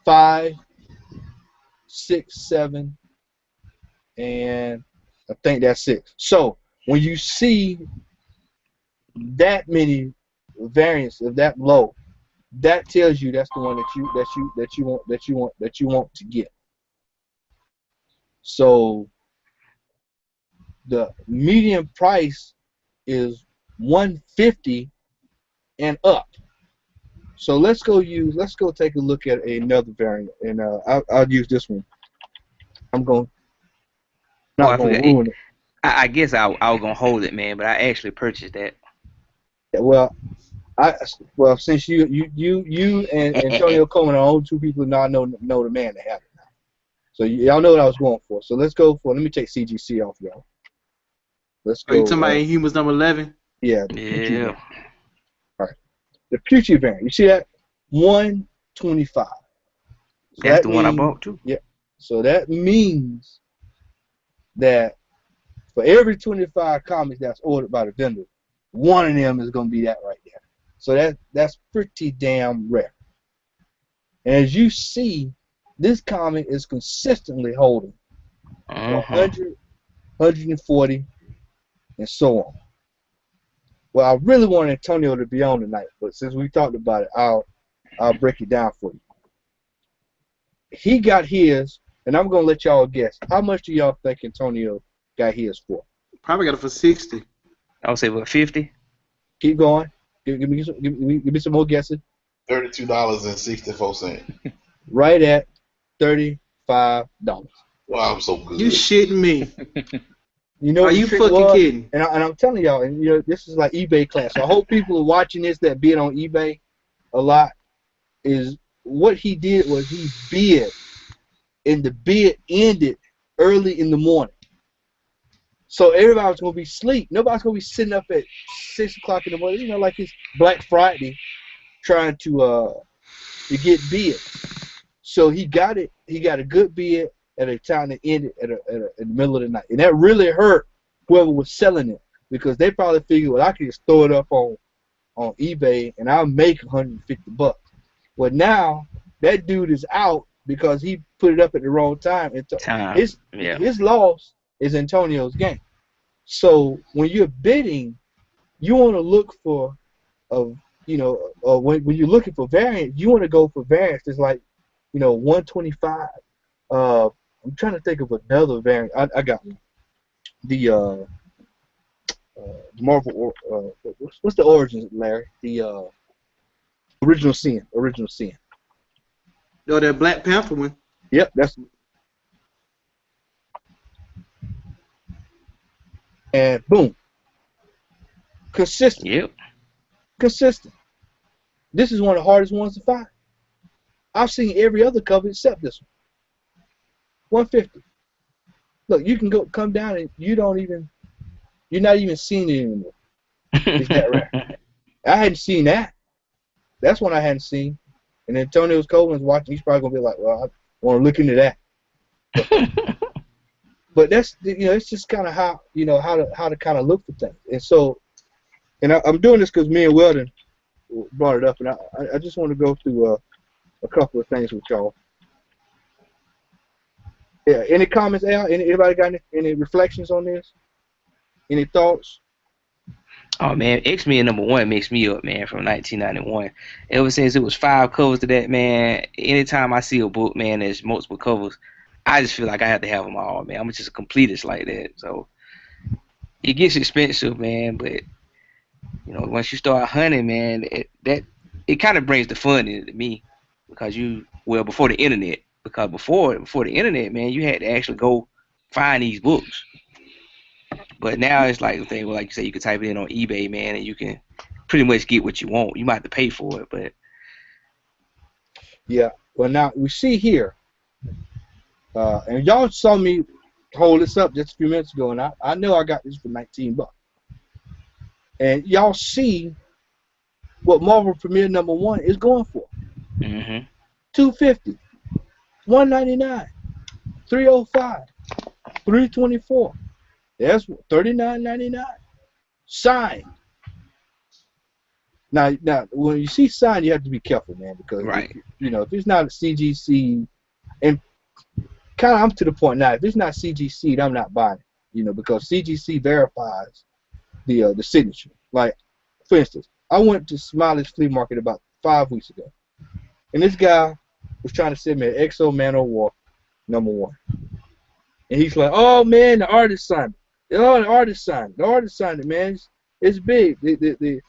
5, 6, 7, and I think that's it. So when you see that many variants of that low, that tells you that's the one that you want to get. So the median price is 150 and up. So let's go take a look at another variant, and I'll use this one. I'm not I going forgot. to ruin it. I guess I was gonna hold it, man, but I actually purchased that. Well, since you and Antonio Coleman are the only two people now know the man that have it now. So y'all know what I was going for. So let's go for. Let me take CGC off, y'all. Let's go. Are you talking about Inhumans #11? Yeah. Yeah. All right. The Pucci variant. You see that? 125. So That's the one I bought too. Yeah. So that means that for every 25 comics that's ordered by the vendor, one of them is going to be that right there. So that's pretty damn rare. And as you see, this comic is consistently holding for 100, 140, and so on. Well, I really want Antonio to be on tonight, but since we talked about it, I'll break it down for you. He got his, and I'm gonna let y'all guess. How much do y'all think Antonio got his for? Probably got it for 60. I would say what, 50? Keep going. Give me some more guesses. $32.64. Right at $35. Wow, I'm so good. You shitting me? You know Are what the you trick fucking was? kidding? And I'm telling y'all, and this is like eBay class. So I hope people are watching this that bid on eBay a lot. Is what he did was he bid, and the bid ended early in the morning. So everybody was gonna be asleep. Nobody's gonna be sitting up at 6 o'clock in the morning. Like it's Black Friday, trying to get bids. So he got it. He got a good bid at a time that ended in the middle of the night, and that really hurt whoever was selling it because they probably figured, well, I can just throw it up on eBay and I'll make $150. Well, now that dude is out because he put it up at the wrong time, and his loss is Antonio's gain. So when you're bidding, you want to look for when you're looking for variance, you want to go for variance. It's like 125. I'm trying to think of another variant. I got one. The Marvel. What's the origins, Larry? The original sin. Original sin. Oh, that Black Panther one. Yep, that's. And boom. Consistent. Yep. Consistent. This is one of the hardest ones to find. I've seen every other cover except this one. 150. Look, you can come down and you're not even seeing it anymore. It's that rare. I hadn't seen that. That's one I hadn't seen. And Antonio Coleman's watching. He's probably gonna be like, "Well, I want to look into that." But that's it's just kind of how how to kind of look for things. And so, I'm doing this because me and Weldon brought it up, and I just want to go through a couple of things with y'all. Yeah. Any comments, Al? Anybody got any reflections on this? Any thoughts? Oh man, X-Men #1 makes me up, man, from 1991. Ever since it was 5 covers to that, man, anytime I see a book, man, there's multiple covers, I just feel like I have to have them all, man. I'm just a completist like that. So it gets expensive, man, but once you start hunting, man, it kind of brings the fun into me because before the internet, because before the internet, man, you had to actually go find these books. But now it's like the thing, well, like you say, you can type it in on eBay, man, and you can pretty much get what you want. You might have to pay for it, but yeah. Well, now we see here, and y'all saw me hold this up just a few minutes ago, and I know I got this for $19. And y'all see what Marvel Premiere #1 is going for. Mm-hmm. $250, $199, $305, $324. That's $39.99. Signed. Now, when you see signed, you have to be careful, man, because right. if it's not a CGC, and kind of I'm to the point now, if it's not CGC, I'm not buying it, because CGC verifies the signature. Like, for instance, I went to Smiley's Flea Market about 5 weeks ago, and this guy was trying to send me an XO Man of War #1, and he's like, "Oh man, the artist signed it. Oh, the artist signed it. The artist signed it, man. It's big. The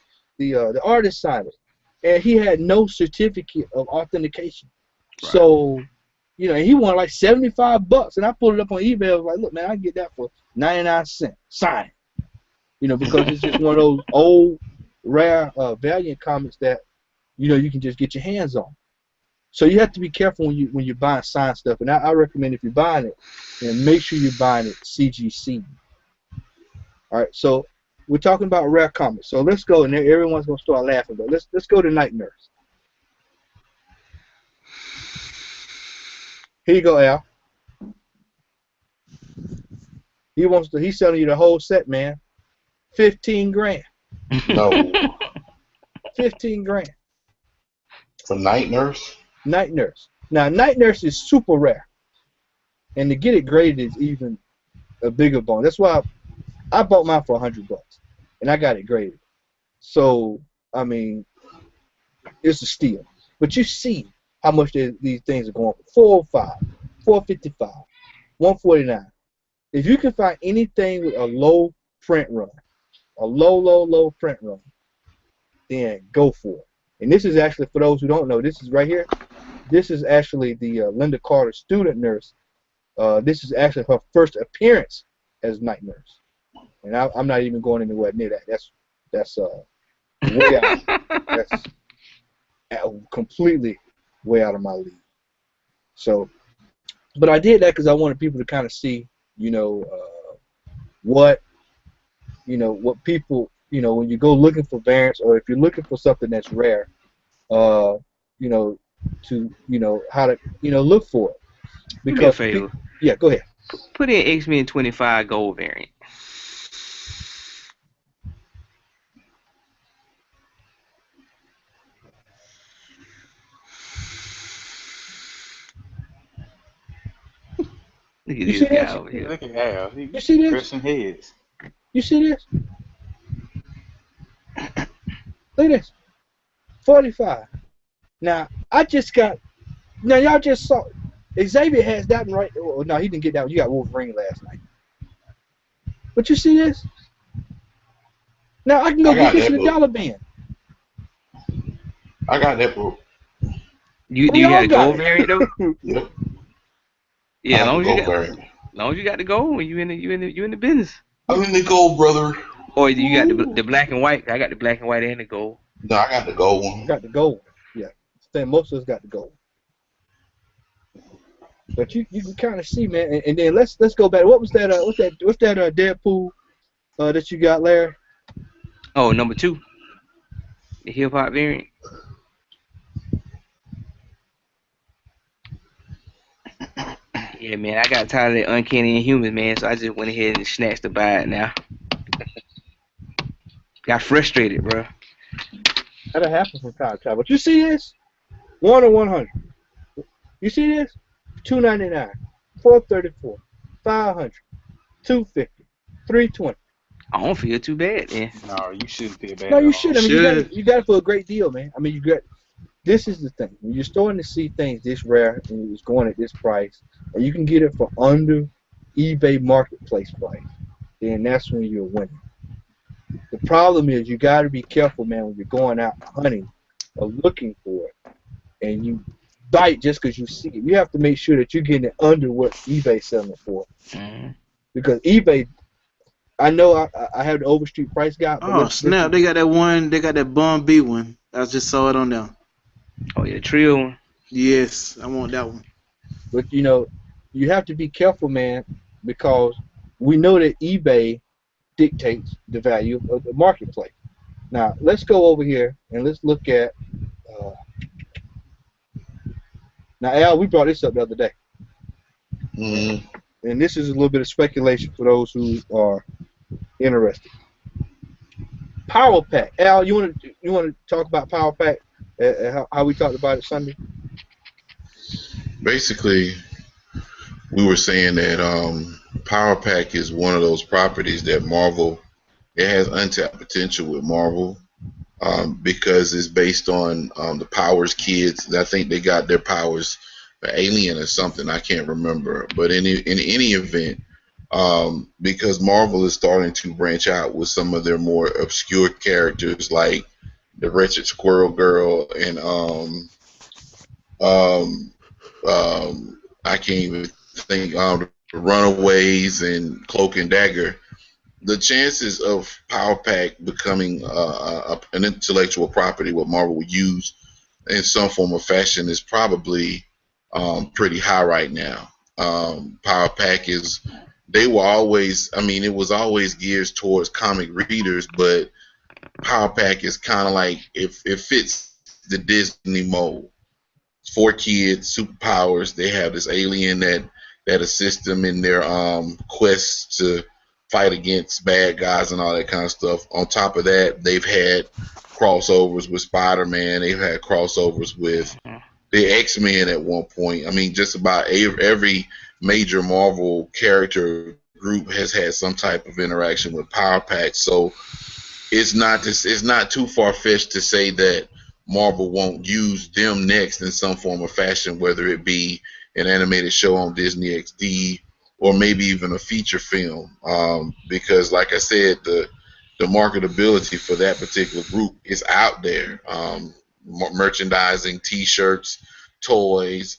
artist signed it," and he had no certificate of authentication. Right. So, and he wanted like $75, and I pulled it up on eBay. I was like, "Look, man, I can get that for 99 cents. Signed." Because it's just one of those old, rare, Valiant comics that, you can just get your hands on. So you have to be careful when you're buying signed stuff. And I recommend if you're buying it, make sure you're buying it CGC. All right. So we're talking about rare comics. So let's go, and everyone's gonna start laughing. But let's go to Night Nurse. Here you go, Al. He's selling you the whole set, man. 15 grand. No. 15 grand. For Night Nurse? Night Nurse. Now, Night Nurse is super rare. And to get it graded is even a bigger bonus. That's why I bought mine for $100. And I got it graded. So, I mean, it's a steal. But you see how much these things are going for. $405, $455, $149. If you can find anything with a low print run, a low print run, then go for it. And this is actually, for those who don't know, this is right here. This is actually the Linda Carter student nurse. This is actually her first appearance as Night Nurse. and I'm not even going anywhere near that. That's way out. That's completely way out of my league. So, but I did that because I wanted people to kind of see, what what people, when you go looking for variants, or if you're looking for something that's rare, uh, you know, how to look for it. Do me a Because favor. yeah, go ahead. Put in X-Men 25 gold variant. Look at You this see guy this? over here. Look at Al. He You see this? pressing heads. You see this? Look at this. 45. Now I just got. Now y'all just saw. Xavier has that one right. Oh, no, he didn't get that one. You got Wolverine last night. But you see this? Now I can go I get got this in that the book. dollar bin. I got that book. You do We you have all the got gold it. variant though? Yep. I Yeah, have the gold variant. as long as you got the gold, you in the business. I'm in the gold, brother. Or you got Ooh. the black and white. I got the black and white and the gold. No, I got the gold I one. got the gold. Yeah. Then most of us got the gold. But you can kind of see, man. And then let's go back. What was that? What's that? Deadpool that you got, Larry? Oh, number 2, the hip hop variant. Yeah, man, I got tired of the uncanny inhumans, man. So I just went ahead and snatched the buy it now. Got frustrated, bro. That'll happen from time to time. But you see this? 1 or 100. You see this? 299, 434, 500, 250, 320. I don't feel too bad, man. No, you shouldn't feel bad No, at you all. should. I mean, Should. you got it for a great deal, man. I mean, you got. This is the thing. When you're starting to see things this rare and it's going at this price, and you can get it for under eBay marketplace price, then that's when you're winning. The problem is you got to be careful, man, when you're going out hunting or looking for it, and you bite just because you see it. You have to make sure that you're getting it under what eBay's selling it for, Mm-hmm. because eBay. I know I have the Overstreet price guide, but Oh snap! They got that one. They got that Bun B one. I just saw it on there. Oh yeah, the trio one. Yes, I want that one. but you have to be careful, man, because we know that eBay dictates the value of the marketplace. Now let's go over here and let's look at. Uh, Now, Al, we brought this up the other day, Mm. and this is a little bit of speculation for those who are interested. Power Pack, Al, you want to talk about Power Pack? How we talked about it Sunday? Basically, we were saying that Power Pack is one of those properties that Marvel. It has untapped potential with Marvel because it's based on the Powers kids. I think they got their powers, Alien or something. I can't remember. But in any event, because Marvel is starting to branch out with some of their more obscure characters, like the Wretched Squirrel Girl and um, I can't even think the Runaways and Cloak and Dagger. The chances of Power Pack becoming an intellectual property what Marvel would use in some form or fashion is probably pretty high right now. Power Pack is they were always I mean it was always geared towards comic readers, but Power Pack is kind of like if it fits the Disney mold. 4 kids, superpowers. They have this alien that assists them in their quests to fight against bad guys and all that kind of stuff. On top of that, they've had crossovers with Spider-Man. They've had crossovers with the X-Men at one point. I mean, just about every major Marvel character group has had some type of interaction with Power Pack. So it's not too far fetched to say that Marvel won't use them next in some form or fashion, whether it be an animated show on Disney XD or maybe even a feature film. Because, like I said, the marketability for that particular group is out there. Merchandising, T-shirts, toys,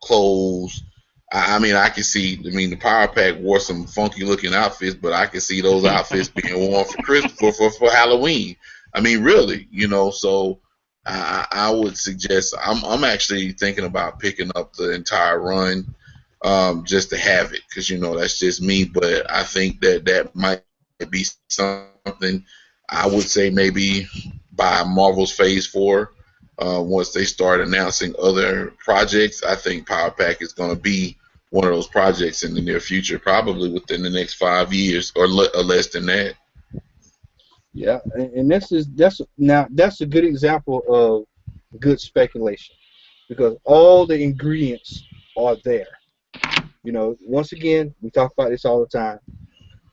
clothes. I mean, I can see. I mean, the Power Pack wore some funky looking outfits, but I can see those outfits being worn for Christmas for Halloween. I mean, really, So I would suggest. I'm actually thinking about picking up the entire run, just to have it, because that's just me. But I think that might be something. I would say maybe by Marvel's Phase 4. Once they start announcing other projects, I think Power Pack is going to be one of those projects in the near future, probably within the next 5 years or less than that. Yeah, and that's a good example of good speculation, because all the ingredients are there. Once again, we talk about this all the time.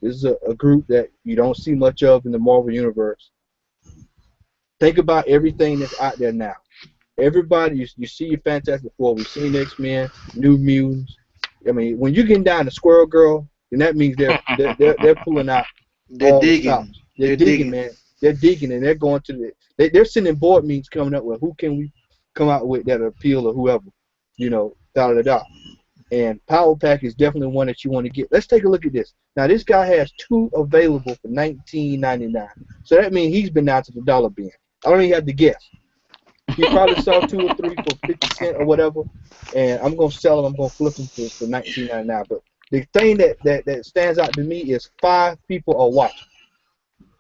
This is a group that you don't see much of in the Marvel Universe. Think about everything that's out there now. Everybody, you see your Fantastic Four. We've seen X-Men, New Mutants. I mean, when you're getting down to Squirrel Girl, then that means they're pulling out They're all the digging. stops. They're They're digging, digging. man. They're digging, and they're going to they're sending board meetings coming up with who can we come out with that appeal or whoever, da da da. And Power Pack is definitely one that you want to get. Let's take a look at this. Now, this guy has 2 available for $19.99. So that means he's been down to the dollar bin. I don't even have to guess. He probably saw 2 or 3 for 50 cents or whatever, and I'm gonna sell them. I'm gonna flip them for $19.99. But the thing that stands out to me is 5 people are watching.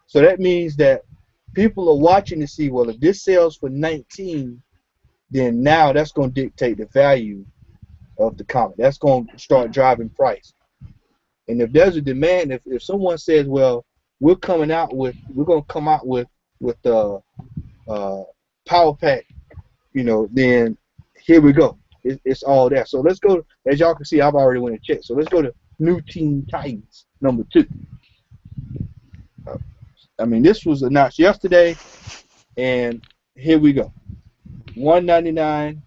So that means that people are watching to see, well, if this sells for 19, then now that's gonna dictate the value of the comic. That's gonna start driving price. And if there's a demand, if someone says, well, we're gonna come out with Power Pack, then here we go. It's all there. So let's go. As y'all can see, I've already went and checked. So let's go to New Teen Titans #2. I mean, this was announced yesterday, and here we go. $199,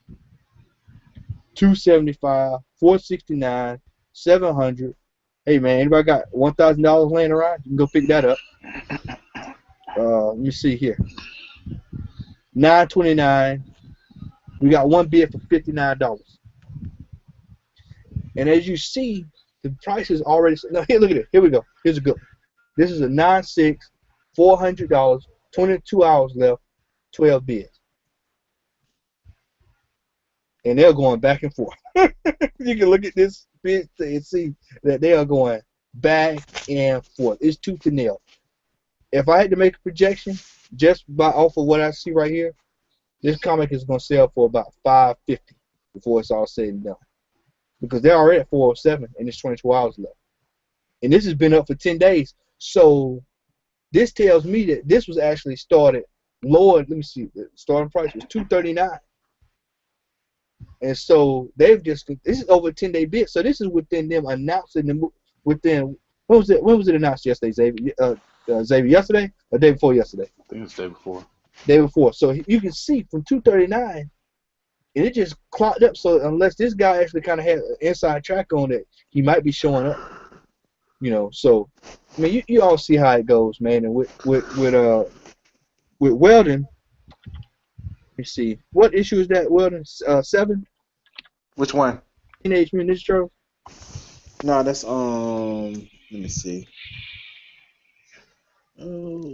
$275, $469, $700. Hey man, anybody got $1,000 laying around? You can go pick that up. Let me see here. $929. We got one bid for $59. And as you see, the price is already. No, here, look at it. Here we go. Here's a good one. This is a 9.6, $400, 22 hours left, 12 bids. And they're going back and forth. You can look at this bid and see that they are going back and forth. It's tooth and nail. If I had to make a projection, just off of what I see right here, this comic is going to sell for about $550 before it's all said and done. Because they're already at 407 and it's 22 hours left. And this has been up for 10 days. So this tells me that this was actually started lower. Let me see. The starting price was $239. And so they've just, this is over a 10-day bid. So this is within them announcing within, when was it announced yesterday, Xavier? Xavier, yesterday or day before yesterday? I think it's the day before. Day before. So you can see from 239, and it just clocked up. So unless this guy actually kind of had an inside track on it, he might be showing up. So I mean, you all see how it goes, man. And with Weldon, let me see, what issue is that, Weldon? 7? Which one? Teenage Mutant Ninja Turtles. No, that's let me see. Oh.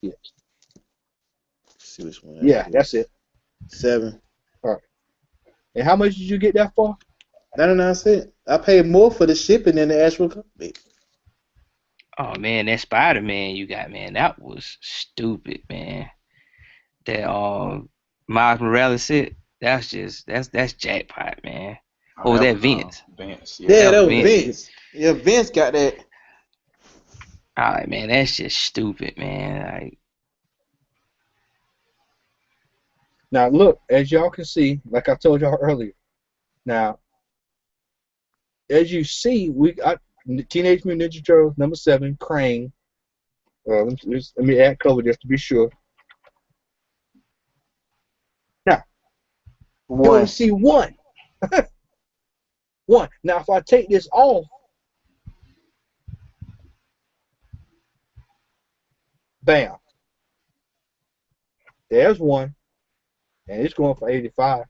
Yeah. Let's see which one. Yeah, that's it. 7. All right. And how much did you get that for? 99 cents. I paid more for the shipping than the actual comic. Oh man, that Spider-Man you got, man, that was stupid, man. That Miles Morales set, that's jackpot, man. Oh, Or was that that was Vince? Vince. Yeah, That that was was Vince. Vince. Yeah, Vince got that. Alright, man, that's just stupid, man. Like, Now look, as y'all can see, like I told y'all earlier. Now, as you see, we got Teenage Mutant Ninja Turtles #7, Crane. Let me add color just to be sure. Now, you only One. see one. One. Now, if I take this off, bam, there's one, and it's going for 85.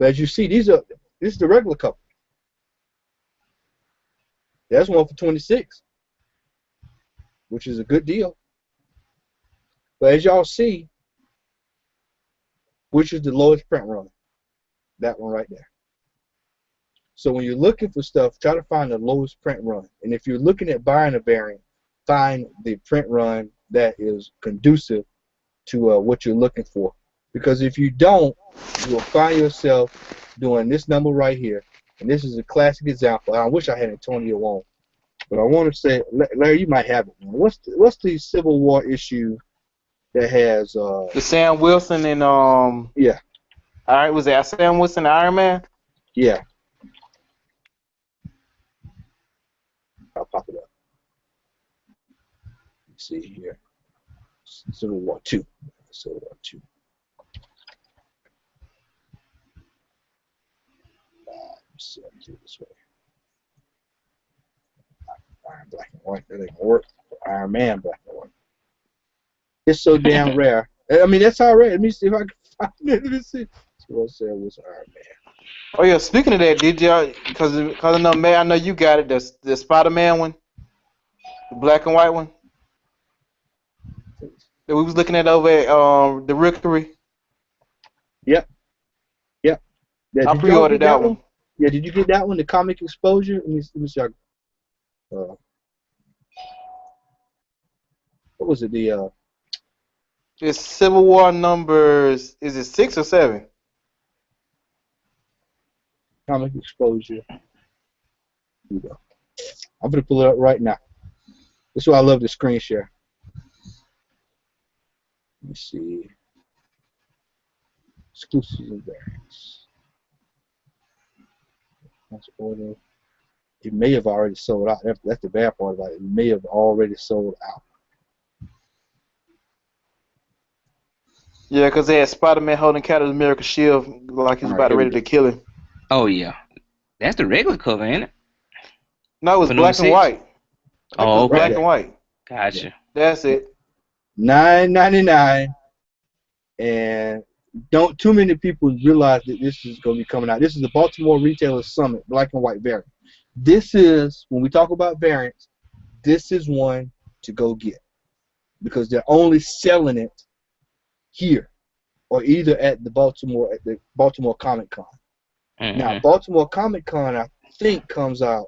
But as you see, this is the regular couple. That's one for 26, which is a good deal. But as y'all see, which is the lowest print run? That one right there. So when you're looking for stuff, try to find the lowest print run. And if you're looking at buying a variant, find the print run that is conducive to what you're looking for. Because if you don't, you will find yourself doing this number right here. And this is a classic example. I wish I had Antonio on. But I want to say, Larry, you might have it. What's the Civil War issue that has The Sam Wilson and yeah. All right, was that Sam Wilson Iron Man? Yeah. I'll pop it up. Let's see here. Civil War 2. Civil War 2. Let's see, I'll do it this way. Iron black and white. That ain't gonna work. Iron Man black and white. It's so damn rare. I mean, that's all right. Let me see if I can find it. Let me see. So I said was Iron Man. Oh yeah, speaking of that, did y'all? Because I know, man, I know you got it. The Spider-Man one, the black and white one that we was looking at over at the Rookery. Yep. Yep. Yeah, I pre-ordered that one. Yeah, did you get that one? The comic exposure? Let me see. What was it? The It's Civil War numbers. Is it 6 or 7? comic exposure. Here we go. I'm gonna pull it up right now. This is why I love the screen share. Let me see. Exclusives and variants. That's order. It may have already sold out. That's the bad part about it. It may have already sold out. Yeah, because they had Spider-Man holding Captain America's shield like he was about ready to kill him. Oh yeah, that's the regular cover, ain't it? No, it was For black and number white. Oh, it was okay. black and white. Gotcha. That's it. $9.99, and don't too many people realize that this is going to be coming out. This is the Baltimore Retailer Summit black and white variant. This is, when we talk about variants, this is one to go get because they're only selling it here or either at the Baltimore Comic Con. Mm-hmm. Now Baltimore Comic Con I think comes out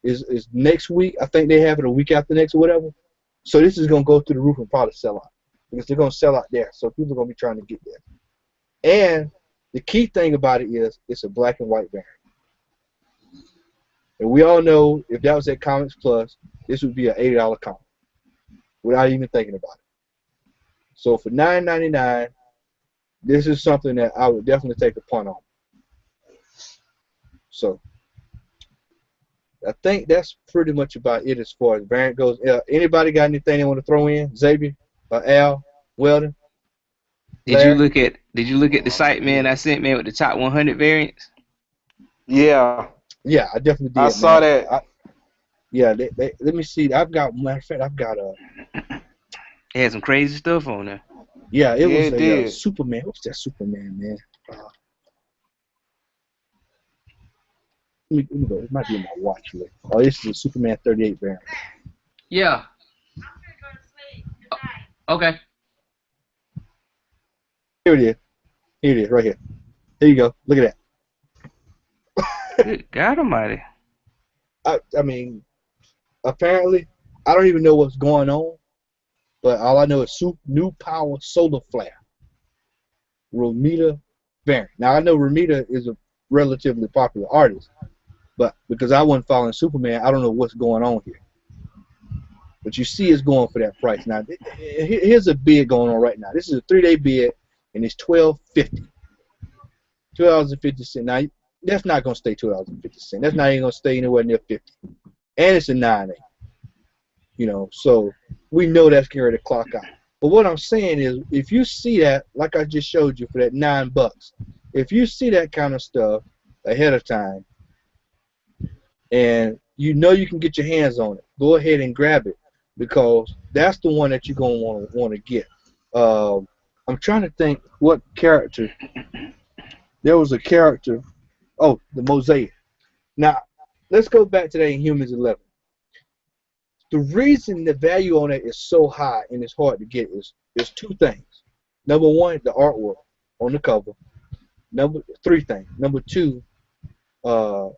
is next week. I think they have it a week after next or whatever. So this is going to go through the roof and probably sell out because they're going to sell out there. So people are going to be trying to get there. And the key thing about it is it's a black and white variant. And we all know if that was at Comics Plus, this would be an $80 comic without even thinking about it. So for $9.99, this is something that I would definitely take a punt on. So I think that's pretty much about it as far as variant goes. Anybody got anything they want to throw in? Xavier, Al, Weldon? Did you look at the site, man? I sent, man, with the top 100 variants. Yeah. Yeah, I definitely did. I saw that. Let me see. Matter of fact, I've got a. It had some crazy stuff on there. Yeah, it was did. a Superman. What's that Superman, man? Let me go. It might be in my watch list. Oh, this is a Superman 38 variant. Yeah. Okay. Here it is. Here it is, right here. There you go. Look at that. Good God Almighty. I mean, apparently, I don't even know what's going on, but all I know is New Power Solar Flare. Romita variant. Now, I know Romita is a relatively popular artist, but because I wasn't following Superman, I don't know what's going on here. But you see it's going for that price. Now, here's a bid going on right now. This is a 3-day bid, and it's $12.50. $12.50. Now, that's not going to stay $12.50. That's not even going to stay anywhere near 50. And it's a 9A. You know, so we know that's getting ready to clock out. But what I'm saying is, if you see that, like I just showed you for that $9, if you see that kind of stuff ahead of time, and you know you can get your hands on it, go ahead and grab it because that's the one that you're going to want to get. I'm trying to think what character there was a character. Oh, the mosaic. Now, let's go back to that Inhumans 11. The reason the value on it is so high and it's hard to get is two things. Number one, the artwork on the cover. Number three things. Number two, uh,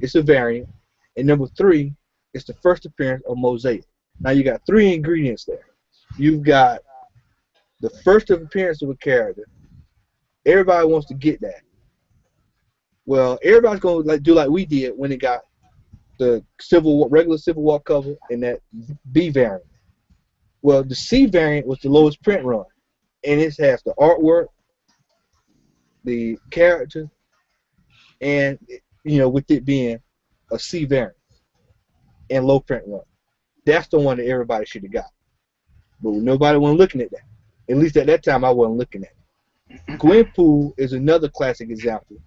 it's a variant, and number three, it's the first appearance of mosaic. Now you got three ingredients there. You've got the first appearance of a character. Everybody wants to get that. Well, everybody's gonna do like we did when it got the regular Civil War cover and that B variant. Well, the C variant was the lowest print run, and it has the artwork, the character, and with it being a C variant and low print run. That's the one that everybody should have got. But nobody wasn't looking at that. At least at that time, I wasn't looking at it. Gwenpool is another classic example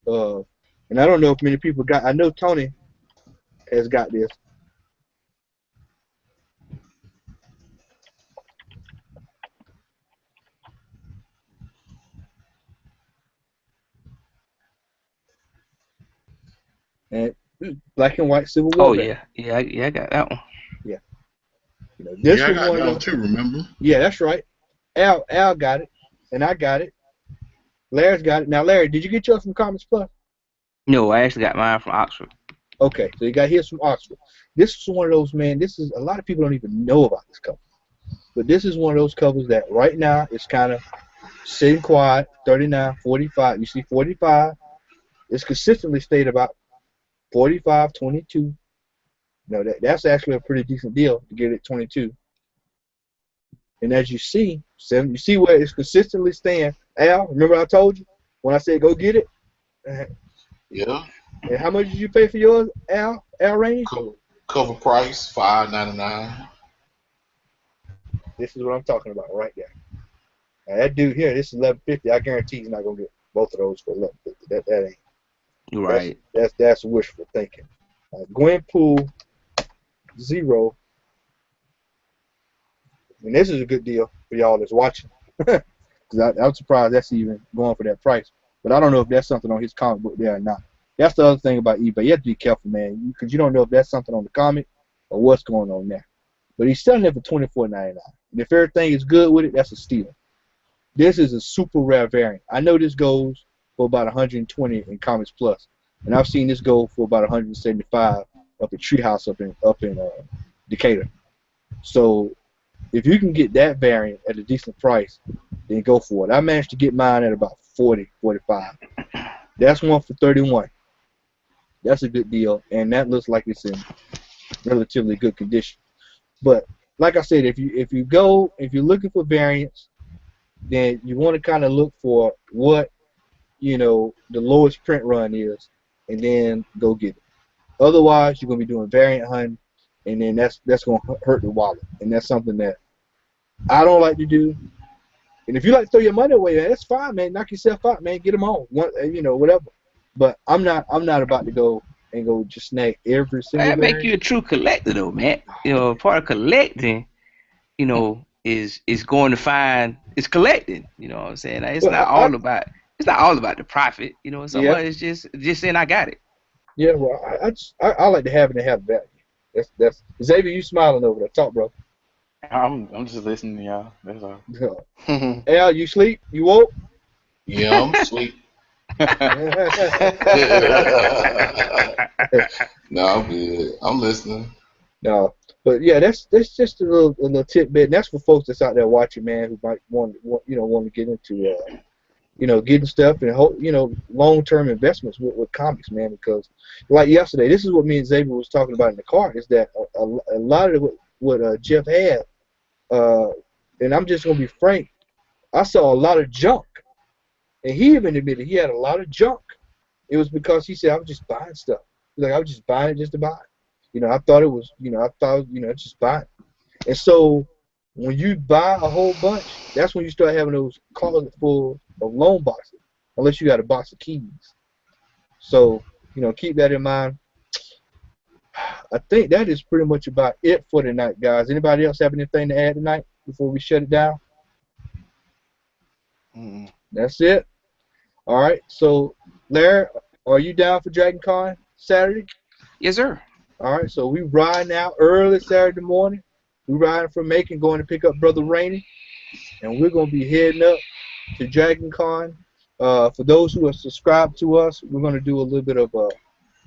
of, and I don't know if many people got. I know Tony has got this. And black and white Civil War. Oh yeah, I got that one. Yeah. This I was got one that of one too. Remember? Yeah, that's right. Al got it, and I got it. Larry's got it. Now, Larry, did you get yours from Comics Plus? No, I actually got mine from Oxford. Okay, so you got his from Oxford. This is one of those, man. This is a lot of people don't even know about this cover, but this is one of those covers that right now it's kind of sitting quiet. 39, 45. You see 45. It's consistently stayed about 45, 22. That's actually a pretty decent deal to get it 22. And as you see, you see where it's consistently staying. Al, remember I told you when I said go get it? Yeah. And how much did you pay for yours, Al Rainey? Cover price $5.99. This is what I'm talking about right there. Now, that dude here, this is $11.50. I guarantee he's not gonna get both of those for $11.50. That ain't. Right. That's wishful thinking. Gwenpool 0. And this is a good deal for y'all that's watching. Because I'm surprised that's even going for that price. But I don't know if that's something on his comic book there or not. That's the other thing about eBay. You have to be careful, man, because you don't know if that's something on the comic or what's going on there. But he's selling it for $24.99. And if everything is good with it, that's a steal. This is a super rare variant. I know this goes for about $120 in Comics Plus, and I've seen this go for about $175 up at Treehouse up in Decatur. So if you can get that variant at a decent price, then go for it. I managed to get mine at about 40, 45. That's one for 31. That's a good deal, and that looks like it's in relatively good condition. But like I said, if you're looking for variants, then you want to kind of look for what the lowest print run is, and then go get it. Otherwise, you're gonna be doing variant hunting, and then that's gonna hurt the wallet, and that's something that I don't like to do. And if you like to throw your money away, man, that's fine, man. Knock yourself out, man. Get them on, whatever. But I'm not about to go just snag every single. That make you a true collector, though, man. Part of collecting, is going to find is collecting. You know what I'm saying? It's not all about the profit. Someone is just saying I got it. Yeah, well, I like to have it and have value. That's Xavier. You smiling over there? Talk, bro. I'm just listening to y'all. That's all. Al, you sleep? You woke? Yeah, I'm asleep. No, I'm good. I'm listening. No, but yeah, that's just a little tidbit. And that's for folks that's out there watching, man, who might want to get into getting stuff and long-term investments with comics, man. Because like yesterday, this is what me and Xavier was talking about in the car, is that a lot of what Jeff had, and I'm just gonna be frank, I saw a lot of junk, and he even admitted he had a lot of junk. It was because he said I was just buying stuff. Like I was just buying it just to buy it. I thought it was, just buying it. And so when you buy a whole bunch, that's when you start having those closets full of loan boxes, unless you got a box of keys. So, keep that in mind. I think that is pretty much about it for tonight, guys. Anybody else have anything to add tonight before we shut it down? That's it. All right. So, Larry, are you down for Dragon Con Saturday? Yes, sir. All right. So we riding out early Saturday morning. We riding from Macon, going to pick up Brother Rainey, and we're gonna be heading up to Dragon Con. For those who are subscribed to us, we're gonna do a little bit of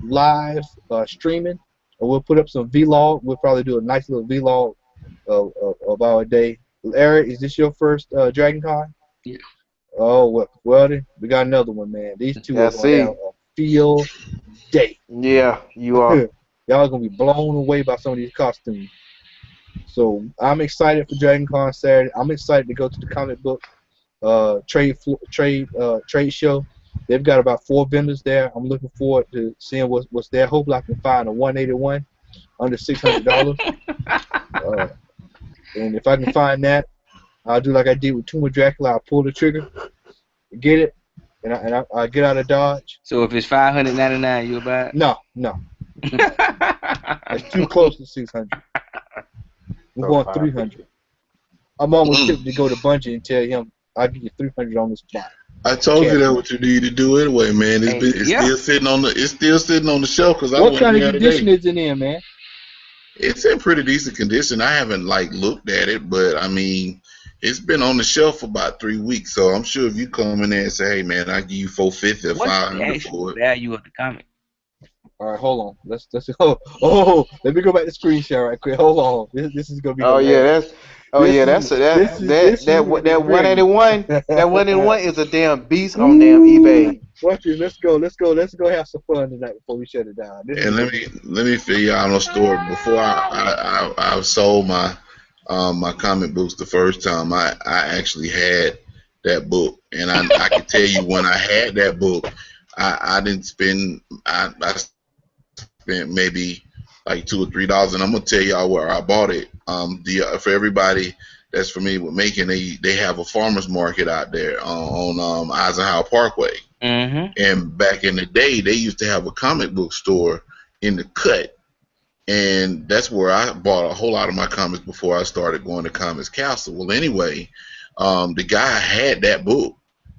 live streaming, or we'll put up some vlog. We'll probably do a nice little vlog of our day. Larry, is this your first Dragon Con? Yeah. Oh, well then, we got another one, man. These two Yeah, are gonna have see. a field day. Yeah, you are. Y'all are gonna be blown away by some of these costumes. So I'm excited for Dragon Con Saturday. I'm excited to go to the comic book trade show. They've got about 4 vendors there. I'm looking forward to seeing what's there. Hopefully I can find a 181 under $600. And if I can find that, I'll do like I did with Tomb of Dracula. I'll pull the trigger, get it, and I get out of Dodge. So if it's $599, you'll buy No, it. that's too close to 600. We're So going 550. 300. I'm almost tempted to go to Bungie and tell him I'll give you 300 on the spot. I told you that's what you need to do anyway, man. It's Yeah. still sitting on the shelf because I What went kind of the other condition day. is it in, man? It's in pretty decent condition. I haven't like looked at it, but I mean, it's been on the shelf for about 3 weeks. So I'm sure if you come in there and say, "Hey, man, I give you 450 or What's the 500 actual for it," value of the comic? All right, hold on. Let's let me go back to screen share right quick. Hold on. This is gonna be Oh yeah, hilarious. that's. Oh yeah, that's This that is gonna be 181. great. That 181 is a damn beast on damn Ooh, eBay. watch this. Let's go have some fun tonight before we shut it down. This is and gonna be let me fill you out on a story. Before I sold my comic books the first time, I actually had that book, and I can tell you when I had that book, I didn't spend I spent maybe like $2 or $3, and I'm gonna tell y'all where I bought it. For everybody that's familiar with Macon, they have a farmers market out there on Eisenhower Parkway. Mm-hmm. And back in the day, they used to have a comic book store in the cut, and that's where I bought a whole lot of my comics before I started going to Comics Castle. Well, anyway, the guy had that book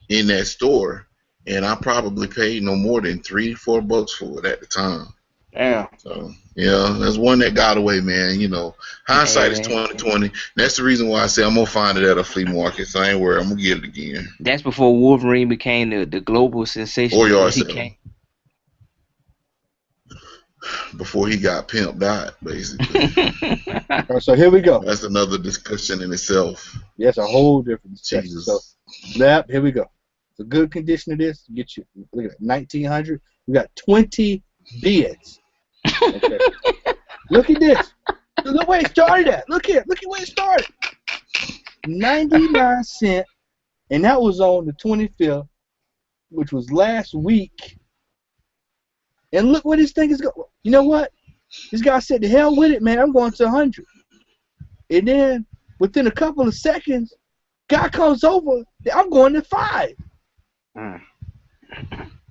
in that store, and I probably paid no more than $3-4 for it at the time. Damn. So yeah, that's one that got away, man. You know, hindsight is And 20/20. That's the reason why I say I'm gonna find it at a flea market. So I ain't worried. I'm gonna get it again. that's before Wolverine became the global sensation Or yard that he sale came. before he got pimped out, basically. all right. So here we go. That's another discussion in itself. Yes, a whole different discussion. Jesus. So, yep, here we go. It's a good condition of this. Get you. Look at that, 1900. We got 20 bids. Okay. Look at this. Look where it started at. Look here. Look at where it started. 99 cents, and that was on the 25th, which was last week. And look where this thing is going. You know what? This guy said, "The hell with it, man. I'm going to 100." And then within a couple of seconds, guy comes over. I'm going to 5. Mm.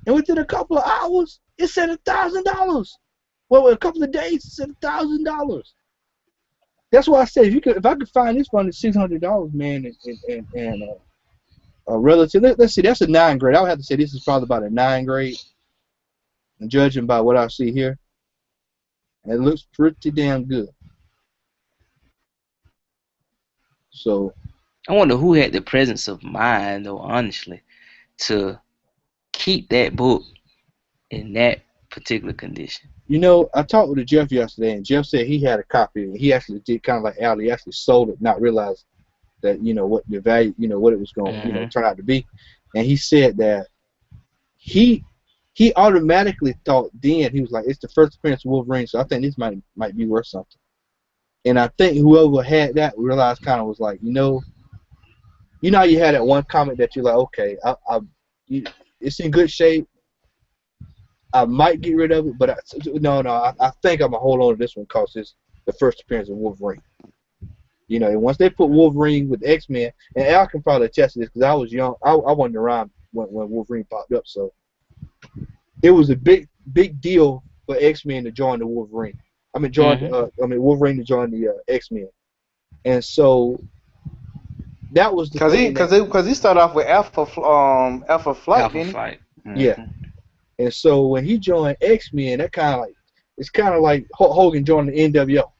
And within a couple of hours, it said $1,000. Well, in a couple of days, it said $1,000. That's why I said if I could find this for under $600, man, and a relative. Let's see, that's a 9 grade. I would have to say this is probably about a 9 grade. And judging by what I see here, it looks pretty damn good. So I wonder who had the presence of mind, though, honestly, to keep that book in that particular condition. you know, I talked with Jeff yesterday, and Jeff said he had a copy, and he actually did kind of like Al. He actually sold it, not realize that what the value, what it was going to turn out to be. And he said that he automatically thought then he was like, it's the first appearance of Wolverine, so I think this might be worth something. And I think whoever had that realized kind of was like, how you had that one comment that you're like, okay, it's in good shape. I might get rid of it, but I think I'm gonna hold on to this one because it's the first appearance of Wolverine. And once they put Wolverine with X-Men, and Al can probably attest to this because I was young, I wasn't around when Wolverine popped up, so it was a big deal for X-Men to join the Wolverine. Wolverine to join the X-Men, and so That was the Cause he, thing cause that, he, cause he started off with Alpha Flight, Alpha didn't he? Flight. yeah. Mm-hmm. And so when he joined X-Men, that kind of like, it's kind of like Hulk Hogan joining the NWO.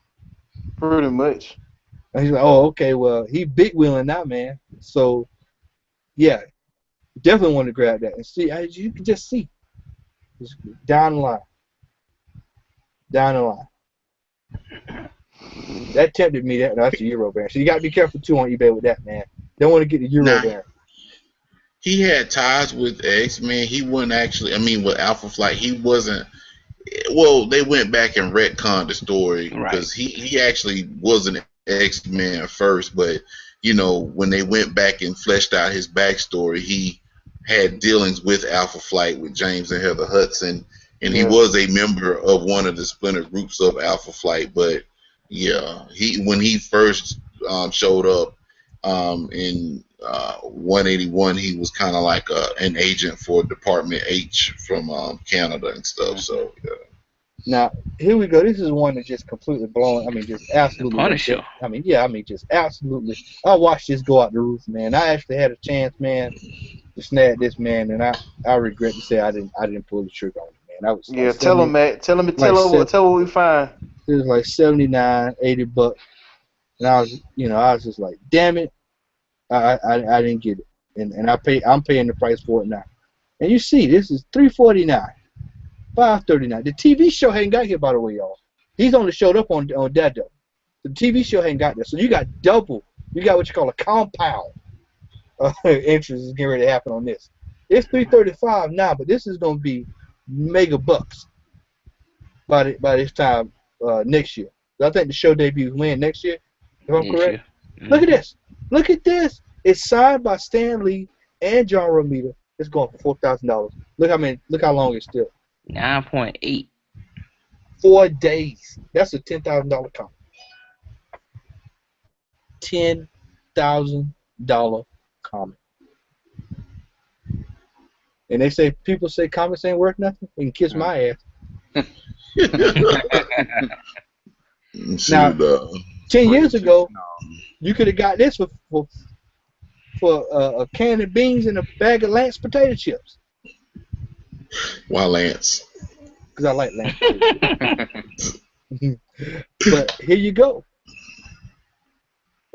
Pretty much. And he's like, oh, okay, well, he big wheeling now, man. So yeah, definitely want to grab that and see. You can just see, just down the line, down the line. That tempted me. That's a Euro variant. So you got to be careful too on eBay with that, man. Don't want to get the Euro Nah, variant. he had ties with X-Men. He wasn't actually. I mean, with Alpha Flight, he wasn't. Well, they went back and retconned the story Right. because he actually was an X-Men first, but when they went back and fleshed out his backstory, he had dealings with Alpha Flight with James and Heather Hudson, and he Yeah. was a member of one of the splinter groups of Alpha Flight. But yeah, when he first showed up in 181, he was kind of like an agent for Department H from Canada and stuff. So yeah. Now, here we go. This is one that just completely blown. I mean, just The absolutely went dead. Punisher. I mean, yeah, I mean, just absolutely. I watched this go out the roof, man. I actually had a chance, man, to snag this, man, and I regret to say I didn't pull the trigger on it, man. I was like Yeah. Tell him, 70, Matt. Tell him. like Tell what we find. it was like 79, 80 bucks, and I was just like, damn it, I didn't get it, and I'm paying the price for it now. And you see, this is $349. $539. The TV show hadn't got here, by the way, y'all. He's only showed up on that though. The TV show hadn't got there, so you got double. You got what you call a compound interest is getting ready to happen on this. It's $335 now, but this is gonna be mega bucks by this time next year. I think the show debuts when next year, if I'm Next correct. year. Look at this. Look at this. It's signed by Stan Lee and John Romita. It's going for $4,000. Look how long it's still. 9.8. 4 days. That's a $10,000 comic. $10,000 comic. And they say people say comics ain't worth nothing. You can kiss my ass. Now, 10 years ago, you could have got this for a can of beans and a bag of Lance potato chips. Why Lance? Because I like Lance potato chips. But here you go.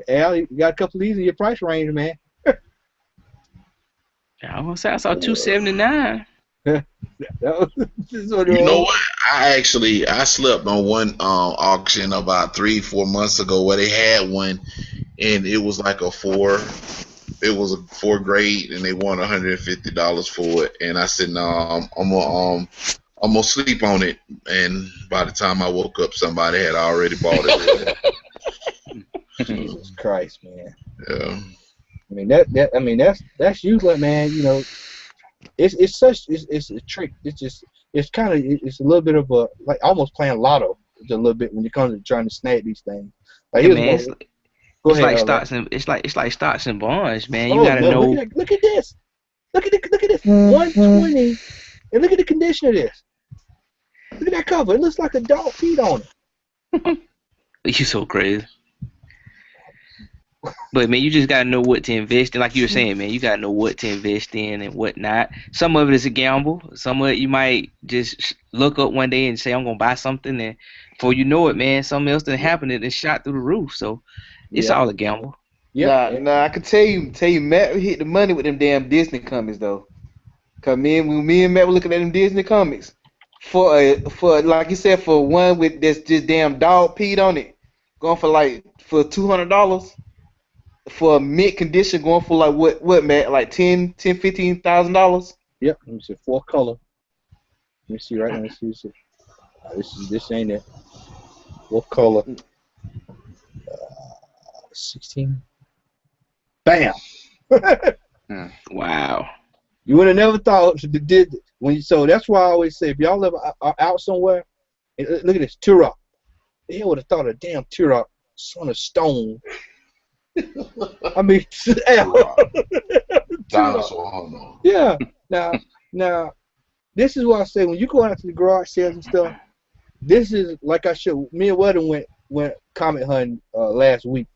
Al, you got a couple of these in your price range, man. I was gonna say I saw $279. This is what You know what? I slept on one auction about 3-4 months ago where they had one, and it was like a 4. It was a 4 grade, and they won $150 for it. And I said, no, I'm gonna sleep on it. And by the time I woke up, somebody had already bought it. Jesus Christ, man. Yeah. I mean that's usually, man. It's a trick. It's a little bit of a like almost playing lotto. It's a little bit when it comes to trying to snag these things. Like Yeah, here's man, one. Go it's ahead. like Alex. it's like stocks and bonds, man. You Oh gotta no! know. Look at this. Look at this. 120. And look at the condition of this. Look at that cover. It looks like a dog peed on it. You so crazy. But man, you just gotta know what to invest in. Like you were saying, man, you gotta know what to invest in and what not. Some of it is a gamble. Some of it you might just look up one day and say, I'm gonna buy something, and before you know it, man, something else done happened and it shot through the roof. So it's Yeah. all a gamble. Yeah. Nah, I can tell you, Matt hit the money with them damn Disney comics though. Cause when me and Matt were looking at them Disney comics, for like you said, for one with this just damn dog peed on it, going for $200. For a mint condition, going for like what Matt, like $15,000. Yep. Let me see. 4 color. Let me see right now. Let me see. This ain't it. 4 color. 16. Bam. Wow. You would have never thought did when you. So that's why I always say if y'all ever are out somewhere, and look at this Turok. They would have thought a damn Turok, son of stone. I mean, Dinosaur homo. yeah. Now, this is what I say when you go out to the garage sales and stuff. This is like I showed. Me and Wedding went comic hunting last week,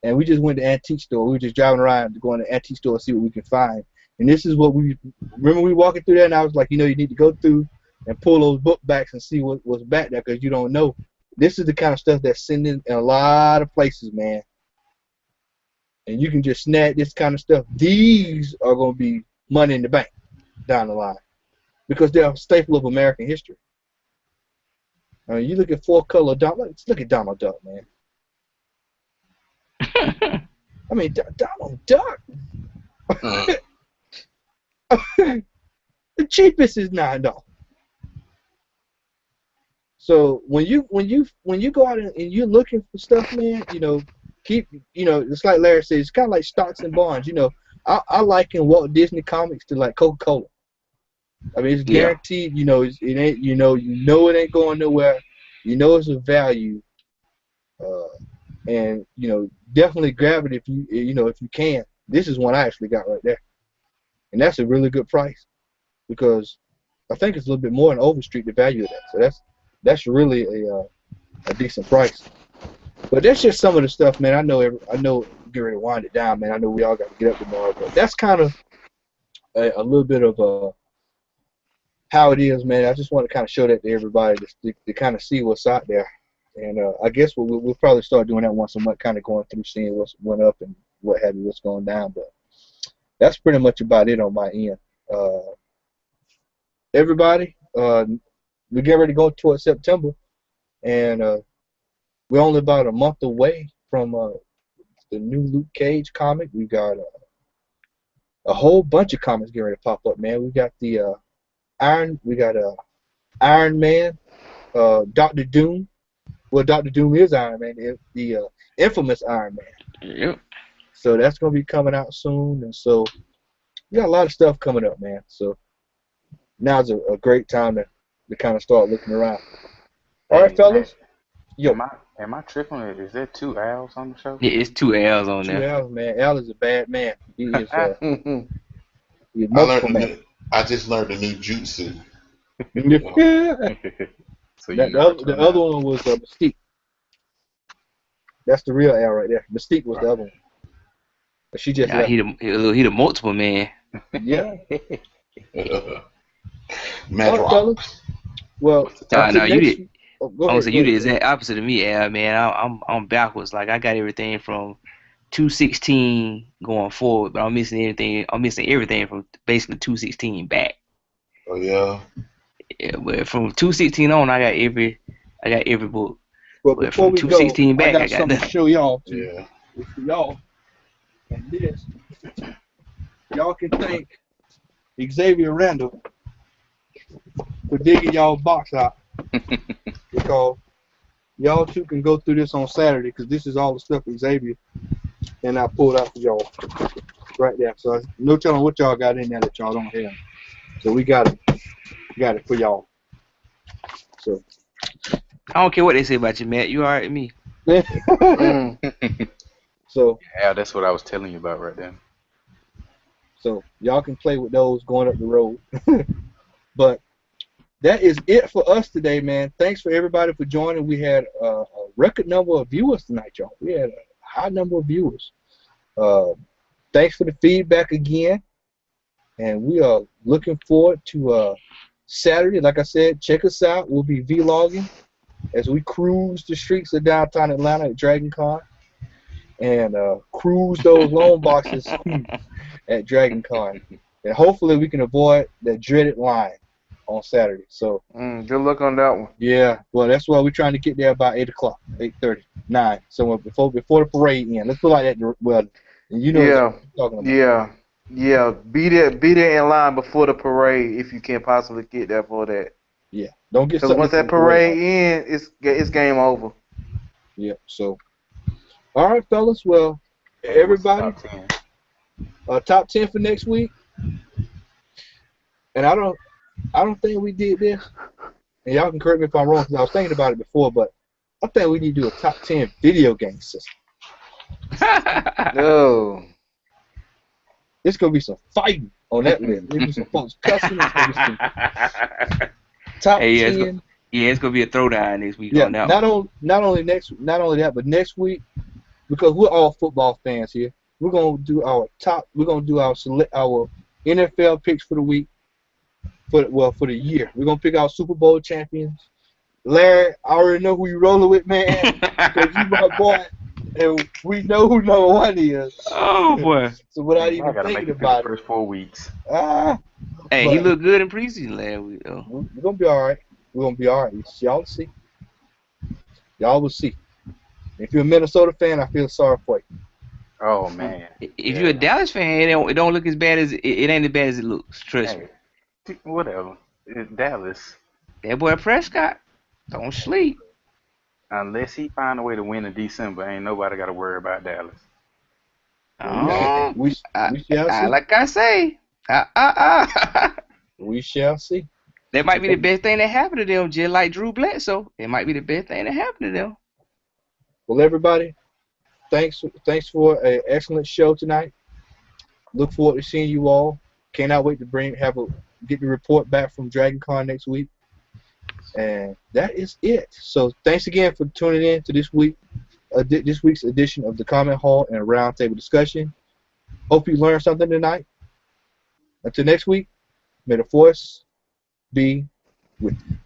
and we just went to antique store. We were just driving around, going to antique store, see what we can find. And this is what we remember. We walking through there, and I was like, you need to go through and pull those book backs and see what's back there, because you don't know. This is the kind of stuff that's sending in a lot of places, man. And you can just snag this kind of stuff. These are going to be money in the bank down the line, because they're a staple of American history. I mean, you look at four-color Donald. Look at Donald Duck, man. I mean, Donald Duck. The cheapest is $9. So when you go out and you're looking for stuff, man, it's like Larry says, it's kind of like stocks and bonds. I liken Walt Disney Comics to like Coca-Cola. I mean, it's guaranteed. It ain't. It ain't going nowhere. It's a value, and definitely grab it if you can. This is one I actually got right there, and that's a really good price, because I think it's a little bit more than Overstreet, the value of that. So that's really a decent price. But that's just some of the stuff, man. I know. Get ready to wind it down, man. I know we all got to get up tomorrow, but that's kind of a little bit of how it is, man. I just want to kind of show that to everybody to kind of see what's out there. And I guess we'll probably start doing that once a month, kind of going through, seeing what's went up and what have you, what's going down. But that's pretty much about it on my end. Everybody, we get ready to go towards September, and we're only about a month away from the new Luke Cage comic. We got a whole bunch of comics getting ready to pop up, man. We got the Iron Man, Doctor Doom. Well, Doctor Doom is Iron Man, the infamous Iron Man. Yep. So that's gonna be coming out soon, and so we got a lot of stuff coming up, man. So now's a great time to kind of start looking around. All right, fellas. Yo. Am I tripping? Is there 2 L's on the show? Yeah, it's 2 L's on there. 2 L's, man. Al is a bad man. He is he's multiple man. I just learned a new jutsu. So the other one was Mystique. That's the real Al right there. Mystique was the other one. But she just left. He the multiple man. Yeah. Mad All right, fellas. Well, you did. Go ahead, you the exact opposite of me, Al, man. I'm backwards. Like, I got everything from 216 going forward, but I'm missing everything from basically 216 back. Oh yeah. Yeah, but from 216 on, I got every book. But But before from we 216 go, back, I got I got something to show y'all. Yeah. For y'all. And this, y'all can thank Xavier Randall for digging y'all box out. Because y'all too can go through this on Saturday, because this is all the stuff Xavier and I pulled out for y'all right there. So no telling what y'all got in there that y'all don't have. So we got it for y'all. So I don't care what they say about you, Matt. You alright with me. So yeah, that's what I was telling you about right then. So y'all can play with those going up the road. But that is it for us today, man. Thanks for everybody for joining. We had a record number of viewers tonight, y'all. We had a high number of viewers. Thanks for the feedback again. And we are looking forward to Saturday. Like I said, check us out. We'll be vlogging as we cruise the streets of downtown Atlanta at Dragon Con, and cruise those loan boxes at Dragon Con. And hopefully we can avoid that dreaded line on Saturday. So good luck on that one. Yeah, well, that's why we're trying to get there about 8 o'clock, 8:30, 9, somewhere before the parade ends. Let's put it like that. Well, you know what I'm talking about. Yeah. Be there in line before the parade if you can possibly get there for that. Yeah, don't get because once that parade ends, it's game over. Yeah. So, all right, fellas. Well, everybody, top 10 for next week. And I don't think we did this. And y'all can correct me if I'm wrong, because I was thinking about it before, but I think we need to do a top 10 video game system. No. There's going to be some fighting on that list. There's going to be some folks cussing. There's going to be some top 10. It's going to be a throwdown next week on that not only that, but next week, because we're all football fans here. We're gonna do our top. We're gonna do our NFL picks for the week. For the year, we're gonna pick our Super Bowl champions. Larry, I already know who you rolling with, man, because you my boy, and we know who number one is. Oh boy. So without Man, I even gotta make thinking it through the about it, first 4 weeks. Hey, he but looked good in preseason last week though. we're gonna be all right. We're gonna be all right. Y'all will see. Y'all will see. If you're a Minnesota fan, I feel sorry for you. Oh man. If you're a Dallas fan, it don't look as bad as it ain't as bad as it looks. Trust me. Hey, whatever. It's Dallas. That boy Prescott don't sleep. Unless he find a way to win in December, ain't nobody got to worry about Dallas. Oh, We shall see. like I say, We shall see. that might be the best thing that happened to them. Just like Drew Bledsoe, it might be the best thing that happened to them. Well, everybody, thanks for an excellent show tonight. Look forward to seeing you all. Cannot wait to get the report back from Dragon Con next week. And that is it. So thanks again for tuning in to this week's edition of the Comment Hall and Roundtable discussion. Hope you learned something tonight. Until next week, may the force be with you.